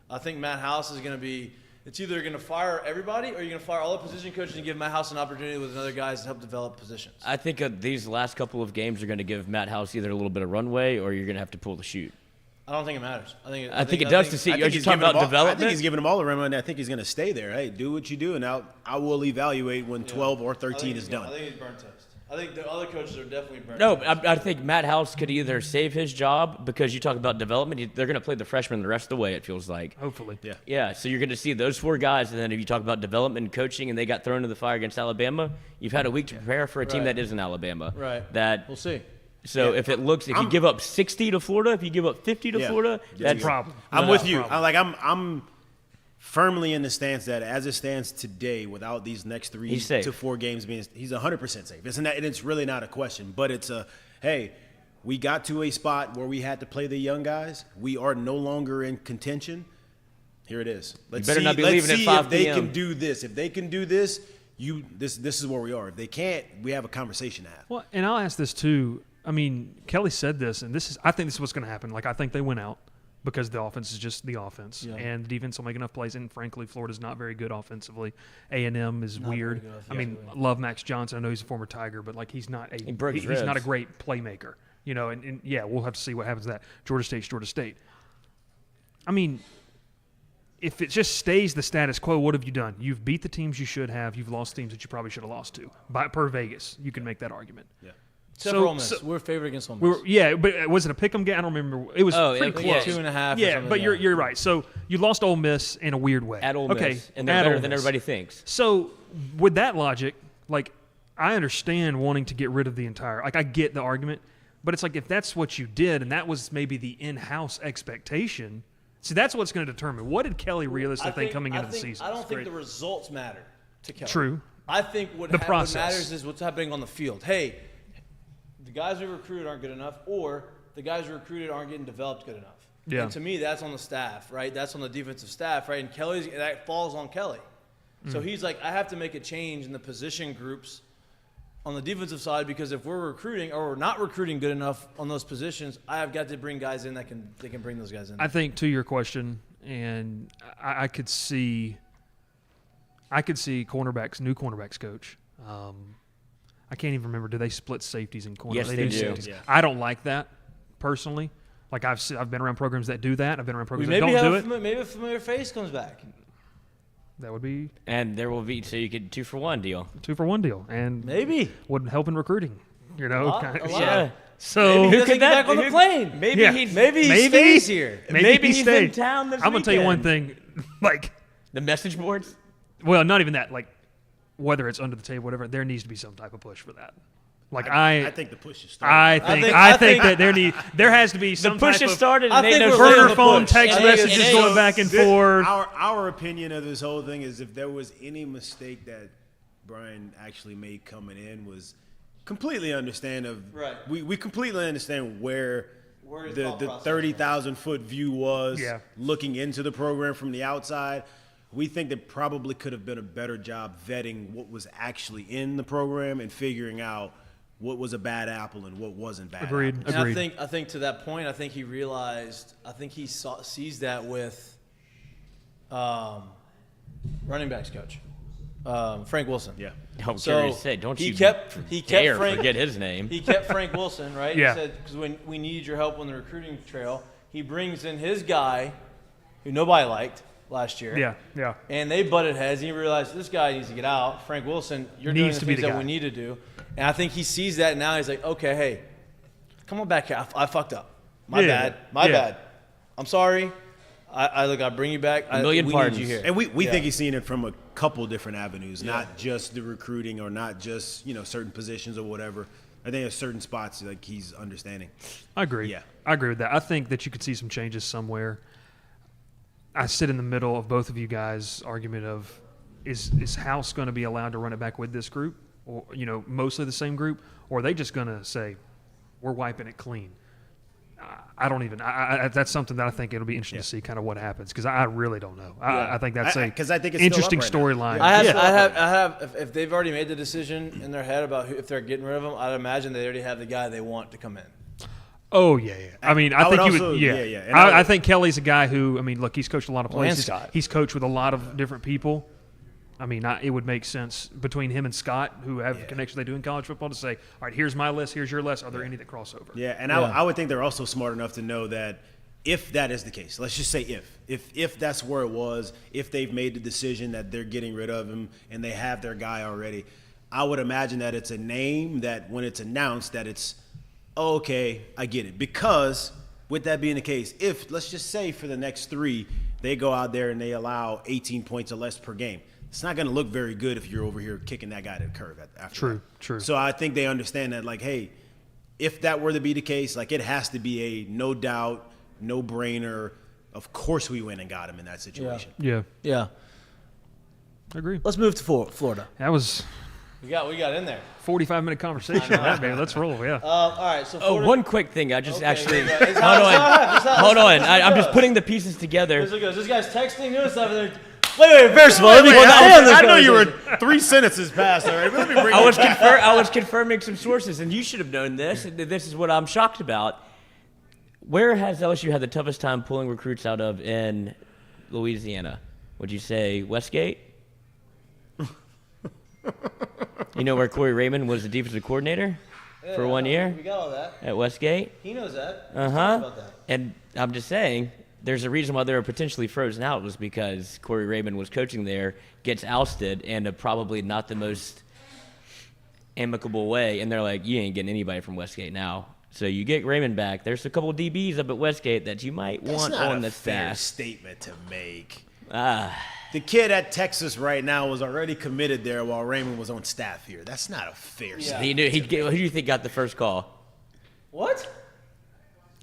I think Matt House is going to be – it's either going to fire everybody or you're going to fire all the position coaches and give Matt House an opportunity with other guys to help develop positions. I think these last couple of games are going to give Matt House either a little bit of runway or you're going to have to pull the chute. I don't think it matters. I think it does to see. I Are think you he's talking giving about them all- I think development? he's giving them all a run, and I think he's going to stay there. Hey, do what you do, and I will evaluate when 12 or 13 is I done. think he's burnt toast. I think the other coaches are definitely burnt. No, I think Matt House could either save his job because you talk about development. They're going to play the freshmen the rest of the way, it feels like. Hopefully. Yeah. Yeah, so you're going to see those 4 guys, and then if you talk about development and coaching and they got thrown to the fire against Alabama, you've had a week to prepare for a team Right. that isn't Alabama. Right. That We'll see. So if you give up 60 to Florida, if you give up 50 to Florida, that's a problem. I'm No with you. problem. I'm firmly in the stance that as it stands today, without these next 3 He's safe. to 4 games being, he's 100% safe. It's really not a question. But it's hey, we got to a spot where we had to play the young guys. We are no longer in contention. Here it is. Let's better see, not be let's leaving at see 5 if they p.m. can do this. If they can do this, this is where we are. If they can't, we have a conversation to have. Well, and I'll ask this too. I mean, Kelly said this, and I think this is what's going to happen. Like, I think they went out because the offense is just the offense, and the defense will make enough plays. And frankly, Florida's not very good offensively. A&M is weird. I mean, love Max Johnson. I know he's a former Tiger, but like he's not He broke his he's not a ribs. great playmaker. You know, and yeah, we'll have to see what happens to that. Georgia State's Georgia State. I mean, if it just stays the status quo, what have you done? You've beat the teams you should have. You've lost teams that you probably should have lost to. Per Vegas, you can make that argument. Yeah. Except for Ole Miss. We're favored against Ole Miss. But was it a pick 'em game? I don't remember. It was pretty close. yeah. 2.5. Yeah, but you're right. So you lost Ole Miss in a weird way. at Ole Miss. Okay, And they're at better Ole than Miss. everybody thinks. So with that logic, like I understand wanting to get rid of the entire. Like I get the argument, but it's like if that's what you did, and that was maybe the in-house expectation. See, that's what's going to determine what did Kelly realistically think coming into the season. I don't think the results matter to Kelly. True. I think what process. matters is what's happening on the field. Hey, the guys we recruited aren't good enough, or the guys we recruited aren't getting developed good enough. Yeah. And to me, that's on the staff, right? That's on the defensive staff, right? And that falls on Kelly. So he's like, I have to make a change in the position groups on the defensive side because if we're recruiting or we're not recruiting good enough on those positions, I have got to bring guys in that can bring those guys in. I think to your question, and I could see new cornerbacks coach. I can't even remember. Do they split safeties and corners? Yes, they do. Safeties. Yeah. I don't like that personally. Like I've been around programs that do that. I've been around programs that maybe don't do have it. maybe a familiar face comes back. That would be And there will be, so you could 2-for-1 deal. 2-for-1 deal, and Maybe. would help in recruiting. You know, A lot. Yeah. So Maybe he doesn't get back on the plane. Maybe Yeah. he Maybe he stays here. maybe he's he in stayed. town this I'm gonna tell you one weekend. thing. Like, The message boards? well, not even that. Like, whether it's under the table, whatever, there needs to be some type of push for that. Like I think the push is started. I think that there has to be some The push type has of started I and think ain't no we're burner the phone push. text I think messages it's- going back and forth. Our opinion of this whole thing is if there was any mistake that Brian actually made coming in was completely understand of Right. we completely understand where his the thought process 30,000 foot view was Yeah. looking into the program from the outside. We think there probably could have been a better job vetting what was actually in the program and figuring out what was a bad apple and what wasn't bad. Agreed. apples. And I think to that point, I think he realized. I think he sees that with running backs coach Frank Wilson. Yeah. I'm So curious to say, don't he you kept dare Frank, forget his name. He kept Frank Wilson, right? Yeah. He said because when we need your help on the recruiting trail, he brings in his guy, who nobody liked last year. Yeah. And they butted heads. And he realized this guy needs to get out. Frank Wilson, you're Needs doing to the be things the that guy. we need to do. And I think he sees that now. He's like, okay, hey, come on back here. I fucked up. My Yeah. bad. My bad. I'm sorry. I bring you back. A million we pardons. need you here. And we think he's seen it from a couple different avenues, not just the recruiting or not just, certain positions or whatever. I think there's certain spots like he's understanding. I agree. Yeah. I agree with that. I think that you could see some changes somewhere. I sit in the middle of both of you guys' argument of is House going to be allowed to run it back with this group, or mostly the same group, or are they just going to say we're wiping it clean? I don't even. That's something that I think it'll be interesting to see kind of what happens because I really don't know. I think that's a 'cause I think it's interesting still up right now. storyline. I have. If they've already made the decision in their head about if they're getting rid of him, I'd imagine they already have the guy they want to come in. Oh yeah. I mean, I think would he also- would. yeah. Yeah. And I I think Kelly's a guy who. I mean, look, he's coached a lot of Well, and places. Scott. He's coached with a lot of different people. I mean, it would make sense between him and Scott, who have the connection they do in college football, to say, all right, here's my list, here's your list. Are there any that cross over? Yeah, and I would think they're also smart enough to know that if that is the case, let's just say if that's where it was, if they've made the decision that they're getting rid of him and they have their guy already, I would imagine that it's a name that when it's announced that it's, oh, okay, I get it. Because with that being the case, if, let's just say for the next 3, they go out there and they allow 18 points or less per game, it's not going to look very good if you're over here kicking that guy to the curb after True. So I think they understand that, like, hey, if that were to be the case, like, it has to be a no doubt, no brainer. Of course we went and got him in that situation. Yeah. Yeah. I agree. Let's move to Florida. That was We got in there. 45-minute conversation on that, man. Let's roll, yeah. All right. So Oh, Florida, one quick thing. I just actually yeah. hold on. I'm just putting the pieces together. This guy's texting doing stuff. And wait. First of all, let me I know you were 3 sentences past already, but let me bring I it back. was confirming some sources, and you should have known this. This is what I'm shocked about. Where has LSU had the toughest time pulling recruits out of in Louisiana? Would you say Westgate? You know where Corey Raymond was the defensive coordinator for 1 year? We got all that. At Westgate? He knows that. Uh-huh. And I'm just saying, there's a reason why they were potentially frozen out was because Corey Raymond was coaching there, gets ousted, and probably not the most amicable way. And they're like, you ain't getting anybody from Westgate now. So you get Raymond back. There's a couple of DBs up at Westgate that you might want on the fair staff. statement to make. Ah. The kid at Texas right now was already committed there while Raymond was on staff here. That's not a fair statement. Who do you think got the first call? What?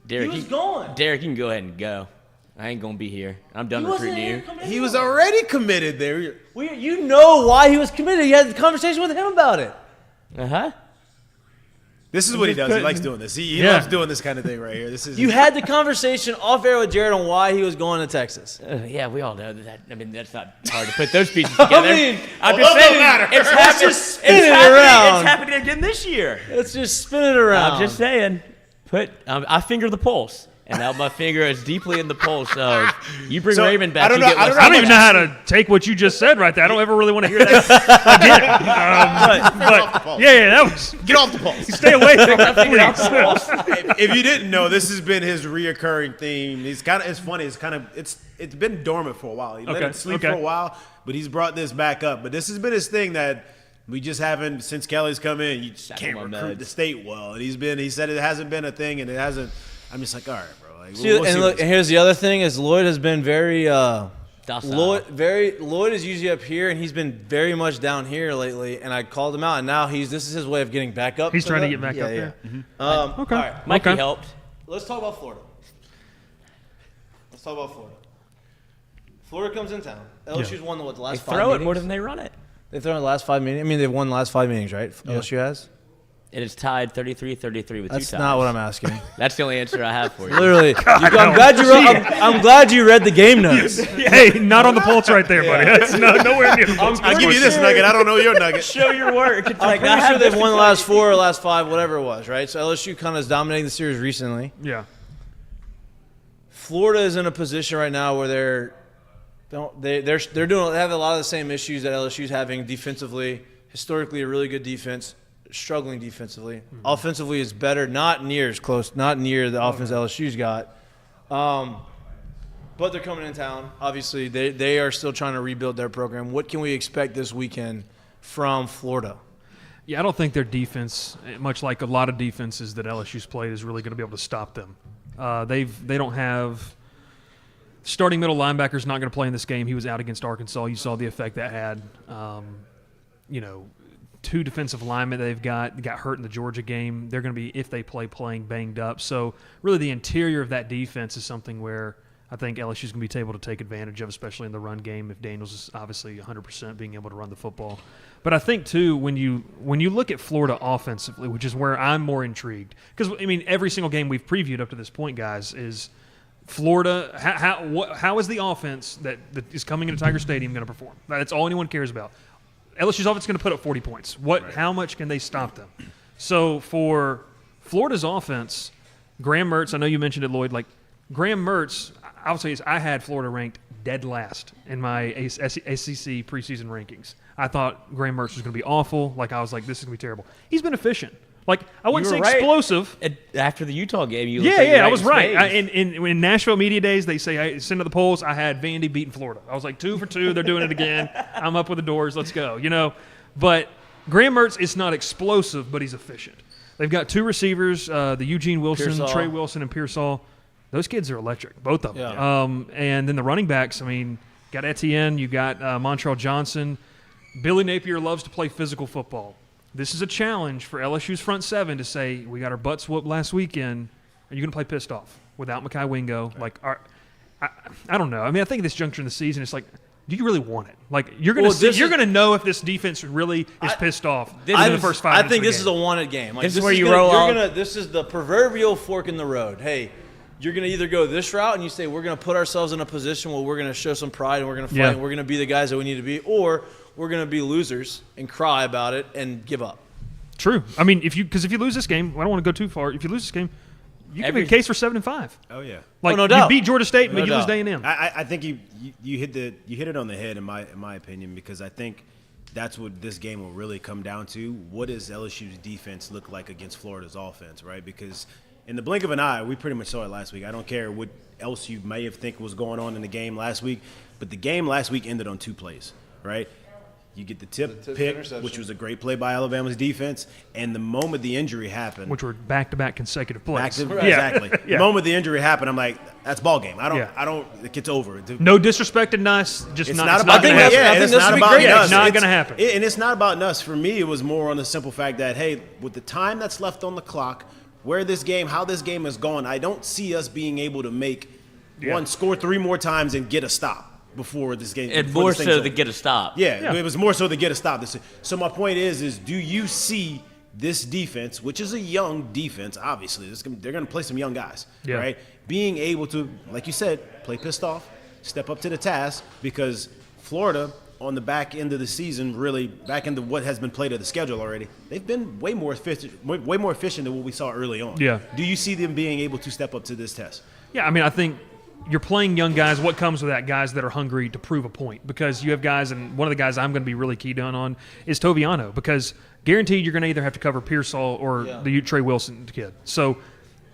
Derek, He was going. Derek, you can go ahead and go. I ain't going to be here. I'm done recruiting you. He was already committed there. You know why he was committed. You had a conversation with him about it. Uh-huh. This is what he does. He likes doing this. He loves doing this kind of thing right here. This is You had the conversation off air with Jared on why he was going to Texas. Yeah, we all know that. I mean, that's not hard to put those pieces together. I'm just saying, it's just spin it around. It's happening again this year. Let's just spin it around. I'm just saying. I finger the pulse. And now my finger is deeply in the pulse of you bring Raymond back. I don't even know how to take what you just said right there. I don't ever really want to hear that again. But yeah, that was. Get off the pulse. Stay away from that, please. If you didn't know, this has been his reoccurring theme. It's funny. It's been dormant for a while. He let it sleep for a while, but he's brought this back up. But this has been his thing that we just haven't since Kelly's come in. You just can't recruit the state well, and he said it hasn't been a thing, and it hasn't. I'm just like, all right, bro. Like, and here's the other thing: is Lloyd has been very docile. Lloyd is usually up here, and he's been very much down here lately. And I called him out, and now this is his way of getting back up. He's trying to get back up there. Okay. All right. Mikey helped. Let's talk about Florida. Florida comes in town. LSU's won the last 5 meetings. They throw it more than they run it. They've thrown the last 5 meetings. I mean, they've won the last 5 meetings, right? LSU has. It is tied 33-33 with That's 2 ties. not what I'm asking. That's the only answer I have for you. Literally, I'm glad you read the game notes. Hey, not on the pulse right there, buddy. That's nowhere near the pulse. I'll give you this nugget. I don't know your nugget. Show your work. It's I'm pretty sure they've won the last 4 or last 5, whatever it was, right? So LSU kind of is dominating the series recently. Yeah. Florida is in a position right now where they have a lot of the same issues that LSU's having defensively. Historically, a really good defense. Struggling defensively. Offensively is better, not near as close, not near the offense LSU's got. But they're coming in town. Obviously, they are still trying to rebuild their program. What can we expect this weekend from Florida? Yeah, I don't think their defense, much like a lot of defenses that LSU's played, is really going to be able to stop them. They don't have starting middle linebacker's not going to play in this game. He was out against Arkansas. You saw the effect that had. 2 defensive linemen they've got hurt in the Georgia game. They're going to be, if they play, playing banged up. So really the interior of that defense is something where I think LSU's going to be able to take advantage of, especially in the run game if Daniels is obviously 100% being able to run the football. But I think, too, when you look at Florida offensively, which is where I'm more intrigued, because, I mean, every single game we've previewed up to this point, guys, is Florida, how is the offense that is coming into Tiger Stadium going to perform? That's all anyone cares about. LSU's offense is going to put up 40 points. How much can they stop them? So for Florida's offense, Graham Mertz, I know you mentioned it, Lloyd. Like Graham Mertz, I would say I had Florida ranked dead last in my SEC preseason rankings. I thought Graham Mertz was going to be awful. Like I was like, this is going to be terrible. He's been efficient. Like I wouldn't say explosive. After the Utah game, I was right. In Nashville media days, they say I send to the polls. I had Vandy beating Florida. I was like 2 for 2. They're doing it again. I'm up with the doors. Let's go. But Graham Mertz is not explosive, but he's efficient. They've got 2 receivers, the Eugene Wilson, Pearsall. Trey Wilson, and Pearsall. Those kids are electric, both of them. Yeah. And then the running backs, I mean, got Etienne, you got Montrell Johnson. Billy Napier loves to play physical football. This is a challenge for LSU's front 7 to say, we got our butts whooped last weekend. Are you going to play pissed off without Mekhi Wingo? Like, I don't know. I mean, I think at this juncture in the season, it's like, do you really want it? Like, you're going to know if this defense really is pissed off in the first 5 minutes I think of the this is a wanted game. Like, This is where you roll out. This is the proverbial fork in the road. Hey, you're going to either go this route and you say we're going to put ourselves in a position where we're going to show some pride and we're going to fight and we're going to be the guys that we need to be, or we're going to be losers and cry about it and give up. True. I mean, if you lose this game, I don't want to go too far. If you lose this game, you can make a case for 7-5. Oh yeah. Like, no doubt. you beat Georgia State, No but you lose doubt. A&M. I think you hit it on the head in my opinion, because I think that's what this game will really come down to. What does LSU's defense look like against Florida's offense, right? Because in the blink of an eye, we pretty much saw it last week. I don't care what else you may have think was going on in the game last week, but the game last week ended on 2 plays, right? You get the tip pick, interception. which was a great play by Alabama's defense, and the moment the injury happened, Which were back-to-back consecutive plays. exactly. Yeah. The moment the injury happened, I'm like, that's ball game. I Yeah. don't. It gets over. No disrespect to Nuss, just It's not. not It's about not going to Nuss. happen. I think It's this not would be about great. Nuss. It's not going to happen. And it's not about Nuss. For me, it was more on the simple fact that, hey, with the time that's left on the clock, how this game has gone, I don't see us being able to make score 3 more times and get a stop before this game. And before more this thing's so over. to get a stop. Yeah, it was more so to get a stop. So my point is do you see this defense, which is a young defense, obviously, they're going to play some young guys, right? Being able to, like you said, play pissed off, step up to the task, because Florida on the back end of the season, really back into what has been played of the schedule already, they've been way more efficient than what we saw early on. Yeah. Do you see them being able to step up to this test? Yeah, I mean, I think you're playing young guys. What comes with that? Guys that are hungry to prove a point, because you have guys, and one of the guys I'm going to be really keyed on is Toviano, because guaranteed you're going to either have to cover Pearsall or the Trey Wilson kid. So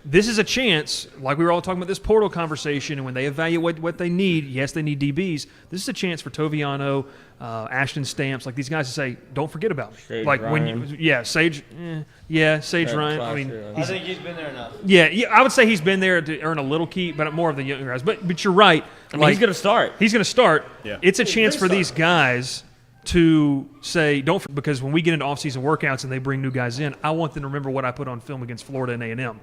this is a chance, like we were all talking about this portal conversation, and when they evaluate what they need, yes, they need DBs. This is a chance for Toviano, Ashton Stamps, like these guys to say, don't forget about me. Sage like Ryan. Sage Ryan. I mean, I think he's been there enough. yeah, I would say he's been there to earn a little keep, but more of the younger guys. But you're right. I mean, he's going to start. He's going to start. Yeah. It's a chance for these guys to say, because when we get into offseason workouts and they bring new guys in, I want them to remember what I put on film against Florida and A&M.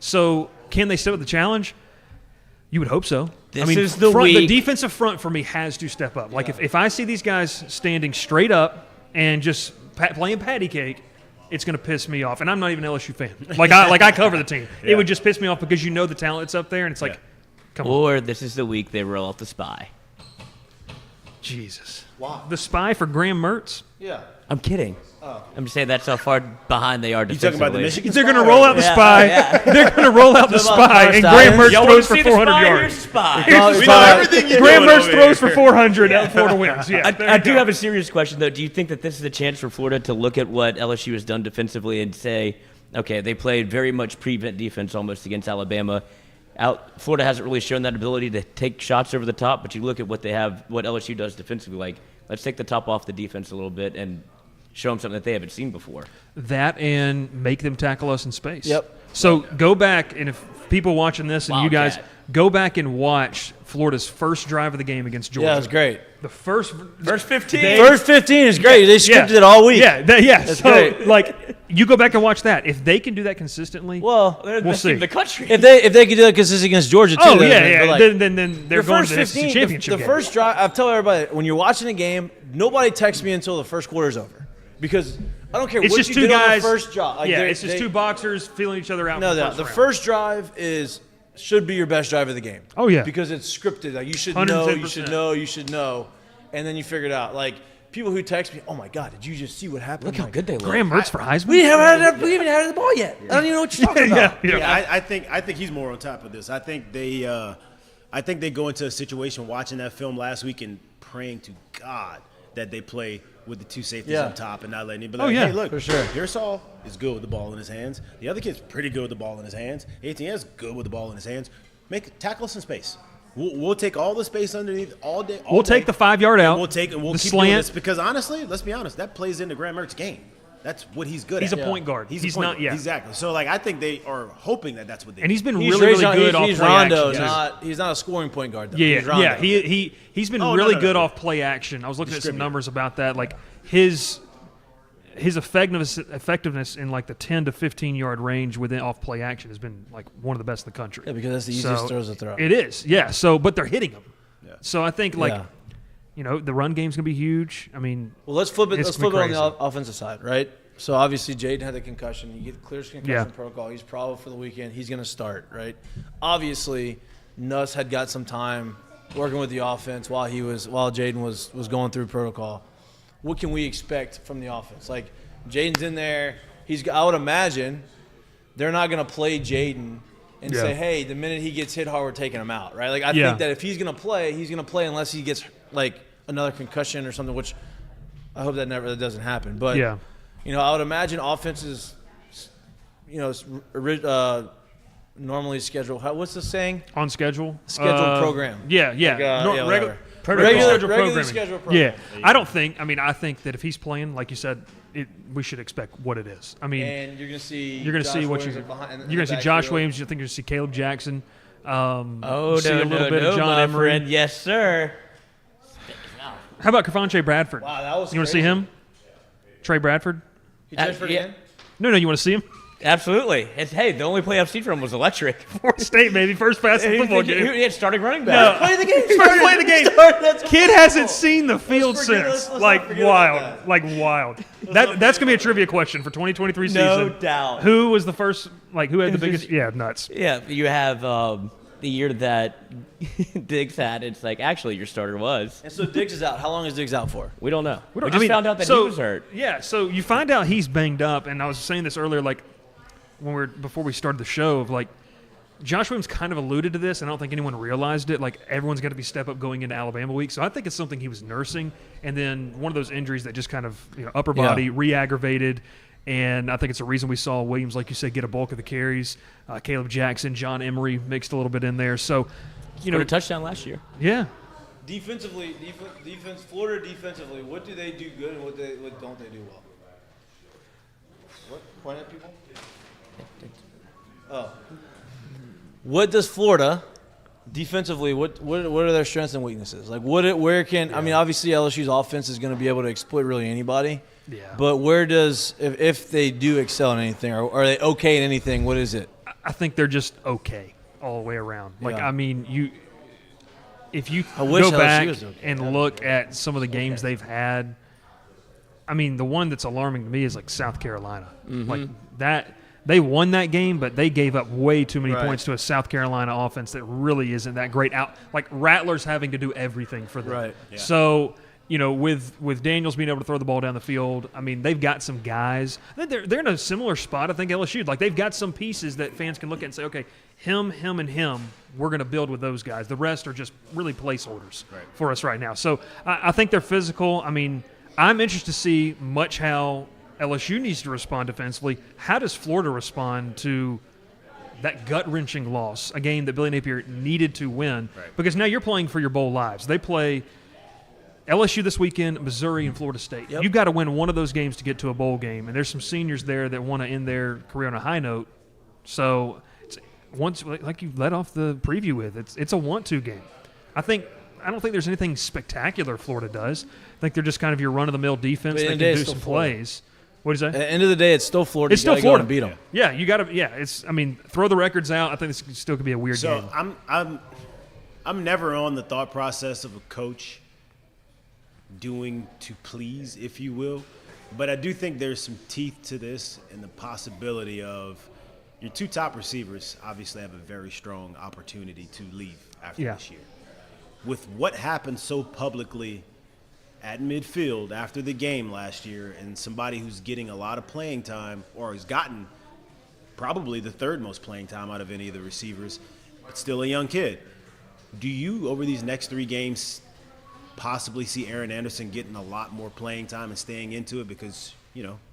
So can they step up the challenge? You would hope so. This is the the week. defensive front for me has to step up. Like if I see these guys standing straight up and just playing patty cake, it's going to piss me off. And I'm not even an LSU fan. I cover the team. It would just piss me off because you know the talent that's up there, and it's like, come on. Or this is the week they roll out the spy. Jesus. Wow. The spy for Graham Mertz? Yeah. I'm kidding. I'm just saying that's how far behind they are You defensively. talking about the Michigan? They're going to roll out the Yeah, spy. yeah. They're going to roll out the spy, and Graham Mertz Y'all want throws to for see the 400 spy? yards. Here's the spy. We know everything you're Graham doing Mertz over throws here. for 400 and Florida wins. Yeah, I do have a serious question, though. Do you think that this is a chance for Florida to look at what LSU has done defensively and say, okay, they played very much prevent defense almost against Alabama. Florida hasn't really shown that ability to take shots over the top, but you look at what they have, what LSU does defensively, like, let's take the top off the defense a little bit and show them something that they haven't seen before. That and make them tackle us in space. Yep. So go back, and if people watching this and you guys Wildcat. go back and watch Florida's first drive of the game against Georgia. Yeah, it was great. The first 15. First 15 is great. They scripted it all week. Yeah, That's so great. like you go back and watch that. If they can do that consistently, Well, They're the we'll best team see. in the country. if they could do that consistently against Georgia too, then, but like, then they're the going first to the SEC 15, championship the game. first drive. I tell everybody when you're watching a game, nobody texts me until the first quarter's over, because I don't care It's what just you two did guys. on the first drive. Like, yeah, they- it's just they- two boxers feeling each other out. No, in the no. first The round. first drive should be your best drive of the game. Oh, yeah. because it's scripted. Like you should know, you 110%. should know, you should know, and then you figure it out. Like people who text me, "Oh my God, did you just see what happened?" Look how good they look. Graham Mertz for Heisman. We haven't had the ball yet. I don't even know what you're talking about. Yeah, I think he's more on top of this. I think they go into a situation watching that film last week and praying to God that they play with the two safeties Yeah. on top and not letting him be Oh, like, yeah, hey, look, for sure. Pearsall is good with the ball in his hands. The other kid's pretty good with the ball in his hands. Etienne's good with the ball in his hands. Tackle us in space. We'll take all the space underneath all day. We'll take the 5 yard out. We'll take and we'll the keep slant. doing this because honestly, let's be honest, that plays into Graham Mertz's game. That's what he's good He's at. a point guard. He's He's a point not. guard. Yeah. Exactly. So like I think they are hoping that that's what they. And he's been He's really good off he's play Rondo, action. he's not a scoring point guard, though. Yeah, He's Rondo. yeah. He's been Oh, really no. good off play action. I was looking at some numbers about that. Like his effectiveness in like the 10 to 15 yard range within off play action has been like one of the best in the country. Yeah, because that's the easiest throws to throw. It is. Yeah. So, but they're hitting him. Yeah. So I think like, Yeah. the run game's gonna be huge. I mean, Well, let's flip it. It's Let's flip it on the crazy. offensive side, right? So obviously, Jayden had the concussion. You get clear concussion Yeah. protocol. He's probable for the weekend. He's going to start, right? Obviously, Nuss had got some time working with the offense while Jayden was going through protocol. What can we expect from the offense? Like Jayden's in there. I would imagine they're not going to play Jayden and say, hey, the minute he gets hit hard, we're taking him out, right? Like I think that if he's going to play unless he gets like another concussion or something, which I hope that doesn't happen. But yeah. I would imagine offenses, normally scheduled. What's the saying? On schedule. Scheduled program. Yeah, yeah. Like, Regular regularly programming. scheduled program. Yeah. I think that if he's playing, like you said, we should expect what it is. I mean, And you're going to see. you're going to see what you're going to see Josh Williams. You think you're going to see Caleb Jackson. See a little bit of John my Emery. friend. Yes, sir. How about Kavonche Bradford? Wow, that was. You want to see him? Trey Bradford? He transferred yeah. again. No, you want to see him? Absolutely. Hey, the only play I've seen from him was electric. Florida State, baby. First pass in the football game. He had starting running back. Play the game. First play of the game. That's Kid hasn't seen the field forget- since. let's not Like forget wild. about that. Like wild. That's gonna be a trivia question for 2023 season. No doubt. Who was the first? Like who had the It was biggest? just- Yeah, nuts. Yeah, you have the year that Diggs had. It's like actually your starter was. And so Diggs is out. How long is Diggs out for? We don't know. We I just mean, found out that so- he was hurt. Yeah, so you find out he's banged up, and I was saying this earlier, like before we started the show, of like Josh Williams kind of alluded to this. I don't think anyone realized it. Like everyone's got to be step up going into Alabama week, so I think it's something he was nursing, and then one of those injuries that just kind of upper body re-aggravated. And I think it's a reason we saw Williams, like you said, get a bulk of the carries. Caleb Jackson, John Emery mixed a little bit in there. So, Scored a touchdown last year. Yeah. Defensively, Florida defensively, what do they do good and what don't they do well? What? Point at people? Oh. What does Florida defensively? What are their strengths and weaknesses? Like where can I mean? Obviously, LSU's offense is going to be able to exploit really anybody. Yeah. But where does if they do excel in anything, or are they okay in anything? What is it? I think they're just okay all the way around. Like Yeah. I mean, if you wish go LSU back was okay. and look at some of the games they've had, I mean, the one that's alarming to me is like South Carolina. Like that, they won that game, but they gave up way too many points to a South Carolina offense that really isn't that great. Like Rattler's having to do everything for them. Right. Yeah. So, with Daniels being able to throw the ball down the field, I mean, they've got some guys. They're in a similar spot, I think, LSU. Like, they've got some pieces that fans can look at and say, okay, him, and him, we're going to build with those guys. The rest are just really placeholders for us right now. So I think they're physical. I mean, I'm interested to see much how LSU needs to respond defensively. How does Florida respond to that gut-wrenching loss, a game that Billy Napier needed to win? Because now you're playing for your bowl lives. They play LSU this weekend, Missouri, and Florida State. You've got to win one of those games to get to a bowl game, and there's some seniors there that want to end their career on a high note. So once, like you led off the preview with, it's a want-to game. I don't think there's anything spectacular Florida does. I think they're just kind of your run-of-the-mill defense that can do some plays. What is that? At the end of the day, it's still Florida. It's still Florida. Go and beat them. Yeah, you got to. Yeah, it's. I mean, throw the records out. I think this still could be a weird game. So I'm never on the thought process of a coach doing to please, if you will, but I do think there's some teeth to this and the possibility of your two top receivers obviously have a very strong opportunity to leave after this year. With what happened so publicly at midfield after the game last year, and somebody who's getting a lot of playing time, or has gotten probably the third most playing time out of any of the receivers, but still a young kid. Do you, over these next 3 games, possibly see Aaron Anderson getting a lot more playing time and staying into it because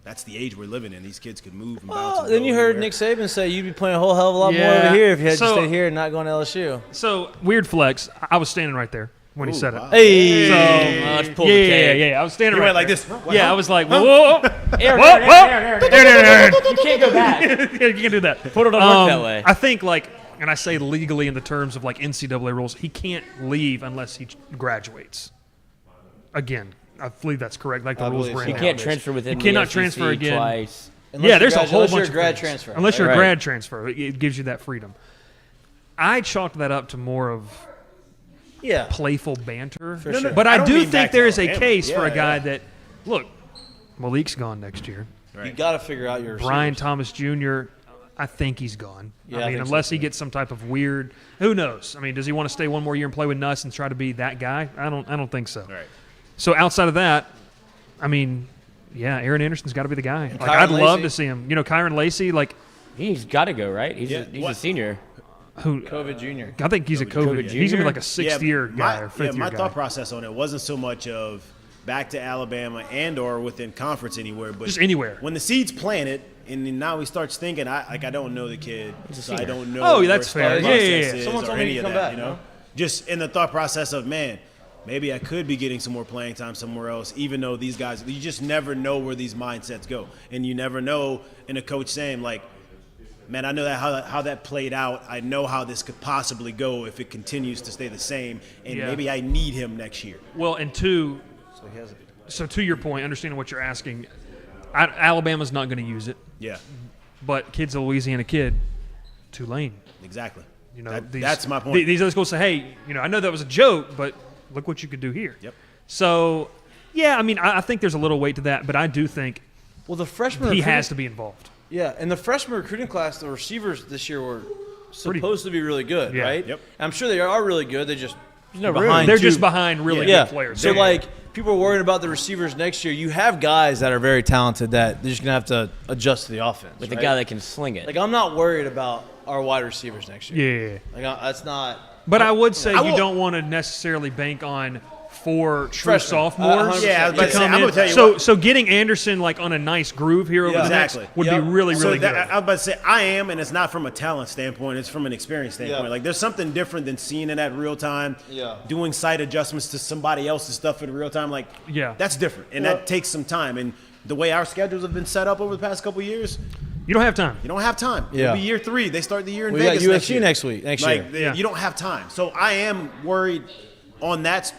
that's the age we're living in. These kids could move and bounce. Oh, and then go you heard anywhere. Nick Saban say you'd be playing a whole hell of a lot more Yeah. over here if you had So- to stay here and not going to LSU. So weird flex. I was standing right there when he said wow. it. Hey. So Let's pull yeah, the yeah, tape. yeah. I was standing You right went like there. this. Yeah, I was like, whoa, whoa, whoa. Aaron, Whoa, Aaron, whoa. Aaron, Aaron, Aaron. You can't go back. You can't do that. Put it on work that way. I think and I say legally in the terms of like NCAA rules, he can't leave unless he graduates. Again, I believe that's correct. Like the I rules believe were so. in You can't nowadays. transfer within You cannot the transfer SEC again. twice. Unless There's you're a whole unless bunch you're of a grad things. transfer. Unless you're Right. a grad transfer, it gives you that freedom. I chalked that up to more of Yeah. playful banter. For sure. But I I don't do mean think back to there is a Alabama. case for a Yeah, guy yeah. that, look, Malik's gone next year. You got to figure out your Brian receivers. Thomas Jr., I think he's gone. Yeah, I I mean, think so, unless he too. gets some type of weird, who knows? I mean, does he want to stay one more year and play with Nuss and try to be that guy? I don't think so. Right. So outside of that, I mean, yeah, Aaron Anderson's got to be the guy. Like, Kyron I'd love Lacey. to see him. Kyron Lacey, like He's got to go, right? He's a What? senior. who? COVID Junior. I think he's a COVID. COVID He's gonna be Jr.? like a sixth year guy or fifth year my guy. thought process on it wasn't so much of back to Alabama and or within conference anywhere, but Just anywhere. When the seed's planted, and then now he starts thinking, I don't know the kid, so I don't know. Oh, where that's his fair. thought Yeah, yeah, process yeah. is Someone or told me any to of come that, back, you know? no? Just in the thought process of, man, maybe I could be getting some more playing time somewhere else, even though these guys, you just never know where these mindsets go. And you never know in a coach saying, like, man, I know that how that played out. I know how this could possibly go if it continues to stay the same, and Yeah. maybe I need him next year. Well, and two, so to your point, understanding what you're asking, Alabama's not going to use it, Yeah, but kid's a Louisiana kid, Tulane. exactly. That's my point. These other schools say, hey, I know that was a joke, but look what you could do here. Yep. So, yeah, I mean, I think there's a little weight to that, but I do think Well, the freshman he recruiting- has to be involved. Yeah, in the freshman recruiting class, the receivers this year were supposed to be really good, Yeah. right? Yep. I'm sure they are really good. They just no behind They're two- just behind really Yeah. good players. So They're- people are worried about the receivers next year. You have guys that are very talented that they're just gonna have to adjust to the offense. With right? a guy that can sling it. Like I'm not worried about our wide receivers next year. yeah. Like that's not. But I would say I you will- don't want to necessarily bank on 4 true Freshmen. sophomores 100%. Yeah, I was about to to say, come I'm in. gonna tell you So, what. so getting Anderson like on a nice groove here over Yeah. the next Exactly. would Yep. be really, So really that, good. I was about to say I am, and it's not from a talent standpoint; it's from an experience standpoint. Yeah. Like there's something different than seeing it at real time. Yeah. Doing site adjustments to somebody else's stuff in real time, like Yeah. that's different, and Yeah. that takes some time. And the way our schedules have been set up over the past couple of years, You don't have time. you don't have time. Yeah. It'll be year 3. They start the year in We got Vegas USC next year. next Like year. Yeah. you don't have time. So I am worried on that.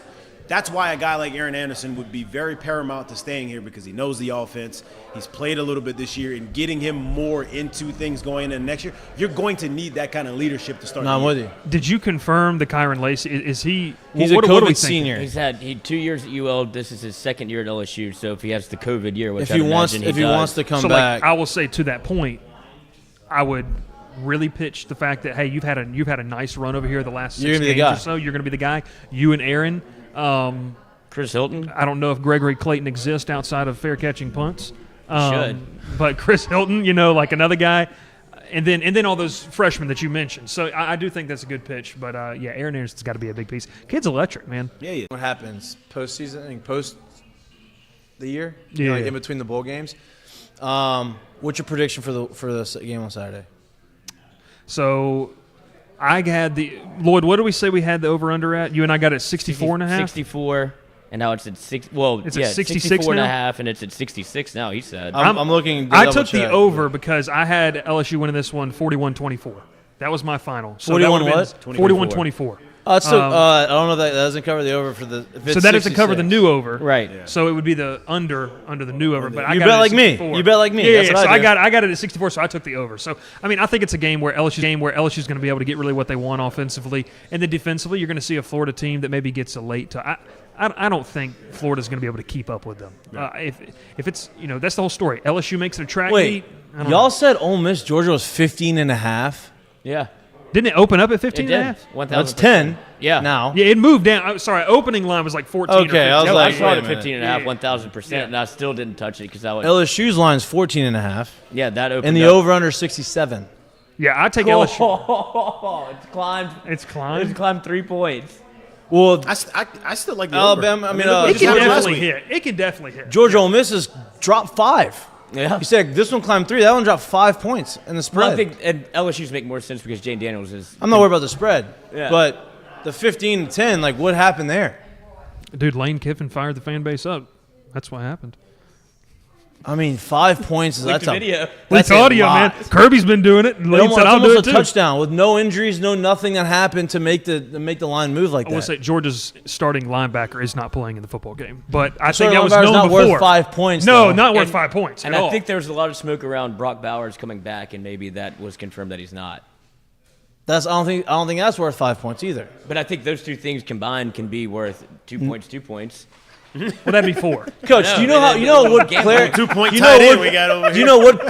That's why a guy like Aaron Anderson would be very paramount to staying here because he knows the offense. He's played a little bit this year, and getting him more into things going in next year, you're going to need that kind of leadership to start. No, I'm the with year. you. Did you confirm the Kyron Lacey? Is he? He's what a are we COVID thinking? senior. He's had 2 years at UL. This is his second year at LSU. So if he has the COVID year, which If I'd he wants, imagine if he does, wants to come So, back, like, I will say to that point, I would really pitch the fact that hey, you've had a nice run over here the last 6 You're gonna be the games guy. or so. You're going to be the guy. You and Aaron. Chris Hilton. I don't know if Gregory Clayton exists outside of fair catching punts. Should. But Chris Hilton, like another guy, and then all those freshmen that you mentioned. So I do think that's a good pitch. But yeah, Aaron Anderson's got to be a big piece. Kid's electric, man. Yeah. what happens postseason and post the year? Yeah. Like in between the bowl games. What's your prediction for the game on Saturday? So I had Lloyd. What do we say we had the over under at? You and I got it 64 and a half. 64, and now it's at 6. Well, It's at yeah, 66 64 and a now? half, and it's at 66 now. He said. I'm looking. To I double took the check. over because I had LSU winning this one 41-24. That was my final. So 41 that would've been what? 41-24. It's still, I don't know if that doesn't cover the over for the. If it's So that doesn't cover the 66. new over. Right. So it would be the under the new over. But I You got bet it at like me. 64. You bet like me. Yeah, That's yeah. what So I do. I got it at 64. So I took the over. So I mean, I think it's a game where LSU's going to be able to get really what they want offensively, and then defensively, you're going to see a Florida team that maybe gets a late. I don't think Florida's going to be able to keep up with them. If it's that's the whole story. LSU makes it a track Wait, meet. I don't y'all know. said Ole Miss Georgia was 15.5. Yeah. Didn't it open up at It 15 did. and a half? 1,000%. That's 10. Yeah. Now. Yeah, it moved down. I'm sorry, opening line was like 14 or 15. Okay, I was I like, saw wait it a at minute. 15 and a half, Yeah. 1,000%, Yeah. and I still didn't touch it because I would. LSU's line's 14.5, Yeah, that opened and the up. over under 67. Yeah, I take LSU. Oh, it's climbed. It's It's climbed. climbed 3 points. Well, I still like the Alabama. over. I mean, It can happened last definitely week. hit. It can definitely hit. Georgia Ole Miss has dropped 5. Yeah. You said this one climbed 3. That one dropped 5 points in the spread. Well, I think and LSU's make more sense because Jayden Daniels is. I'm not worried about the spread, Yeah. but the 15-10, like what happened there? Dude, Lane Kiffin fired the fan base up. That's what happened. I mean, 5 points is Leaked that's the a video. that's Leaked a audio, lot. man. Kirby's been doing it. And It Lane almost, said, it's I'll do almost it a too. touchdown with no injuries, no nothing that happened to make the line move like I will that. say Georgia's starting linebacker is not playing in the football game, but I So think that was linebacker's known not before. worth 5 points. No, though. not worth And- 5 points. And at I all. think there was a lot of smoke around Brock Bowers coming back, and maybe that was confirmed that he's not. I don't think that's worth 5 points either. But I think those two things combined can be worth 2 points. 2 points. well, that'd be 4. Coach, No, do you know man, how you know the what game- player 2-point you tight know end what, we got over do you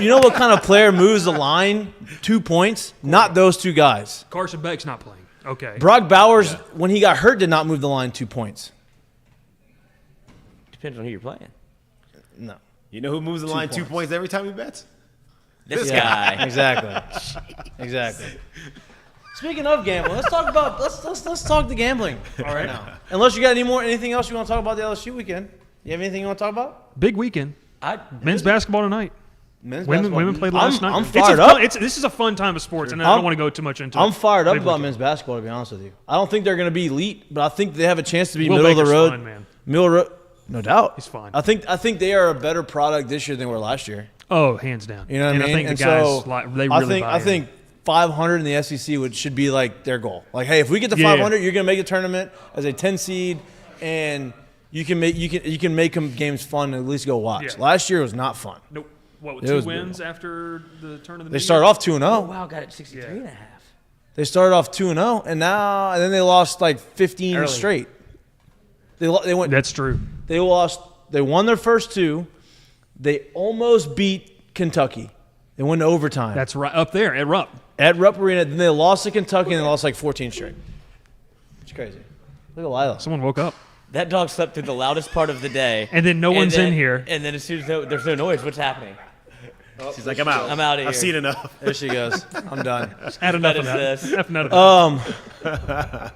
know what kind of player moves the line 2 points? Not those two guys. Carson Beck's not playing. Okay. Brock Bowers, when he got hurt, did not move the line 2 points. Depends on who you're playing. No. You know who moves the line 2 points every time he bets? This Yeah, guy. exactly. Speaking of gambling, let's talk about let's talk the gambling. All right now. Unless you got anything else you want to talk about the LSU weekend? You have anything you want to talk about? Big weekend. I, Men's basketball tonight. Men's Women basketball. played last night. I'm It's fired a fun- up. This is a fun time of sports, and I I'm- don't want to go too much into it. I'm fired up Big about weekend. men's basketball, to be honest with you. I don't think they're going to be elite, but I think they have a chance to be Will middle of Baker's the road. fine, man. No doubt. He's fine. I think they are a better product this year than they were last year. Oh, hands down. You know what and I mean? I think And the guys, so, they really buy I in. think 500 in the SEC should be like their goal. Like, hey, if we get to Yeah. 500, you're going to make the tournament as a 10 seed, and you can make them games fun and at least go watch. Yeah. Last year was not fun. Nope. What, It 2 was wins after the turn of the They media? started off 2-0. oh, wow, got it 63 and a half. They started off 2-0, and then they lost like 15 Early. straight. They went. That's true. They lost. They won their first 2. They almost beat Kentucky. They went to overtime. That's right up there at Rupp. At Rupp Arena. Then they lost to Kentucky, and they lost like 14 straight. It's crazy. Look at Lila. Someone woke up. That dog slept through the loudest part of the day. And then no one's then- in here. And then as soon as there's no noise, what's happening? She's like, I'm out. I'm outta I've here. seen enough. There she goes. I'm done. Had enough What of that. is this? Enough of that.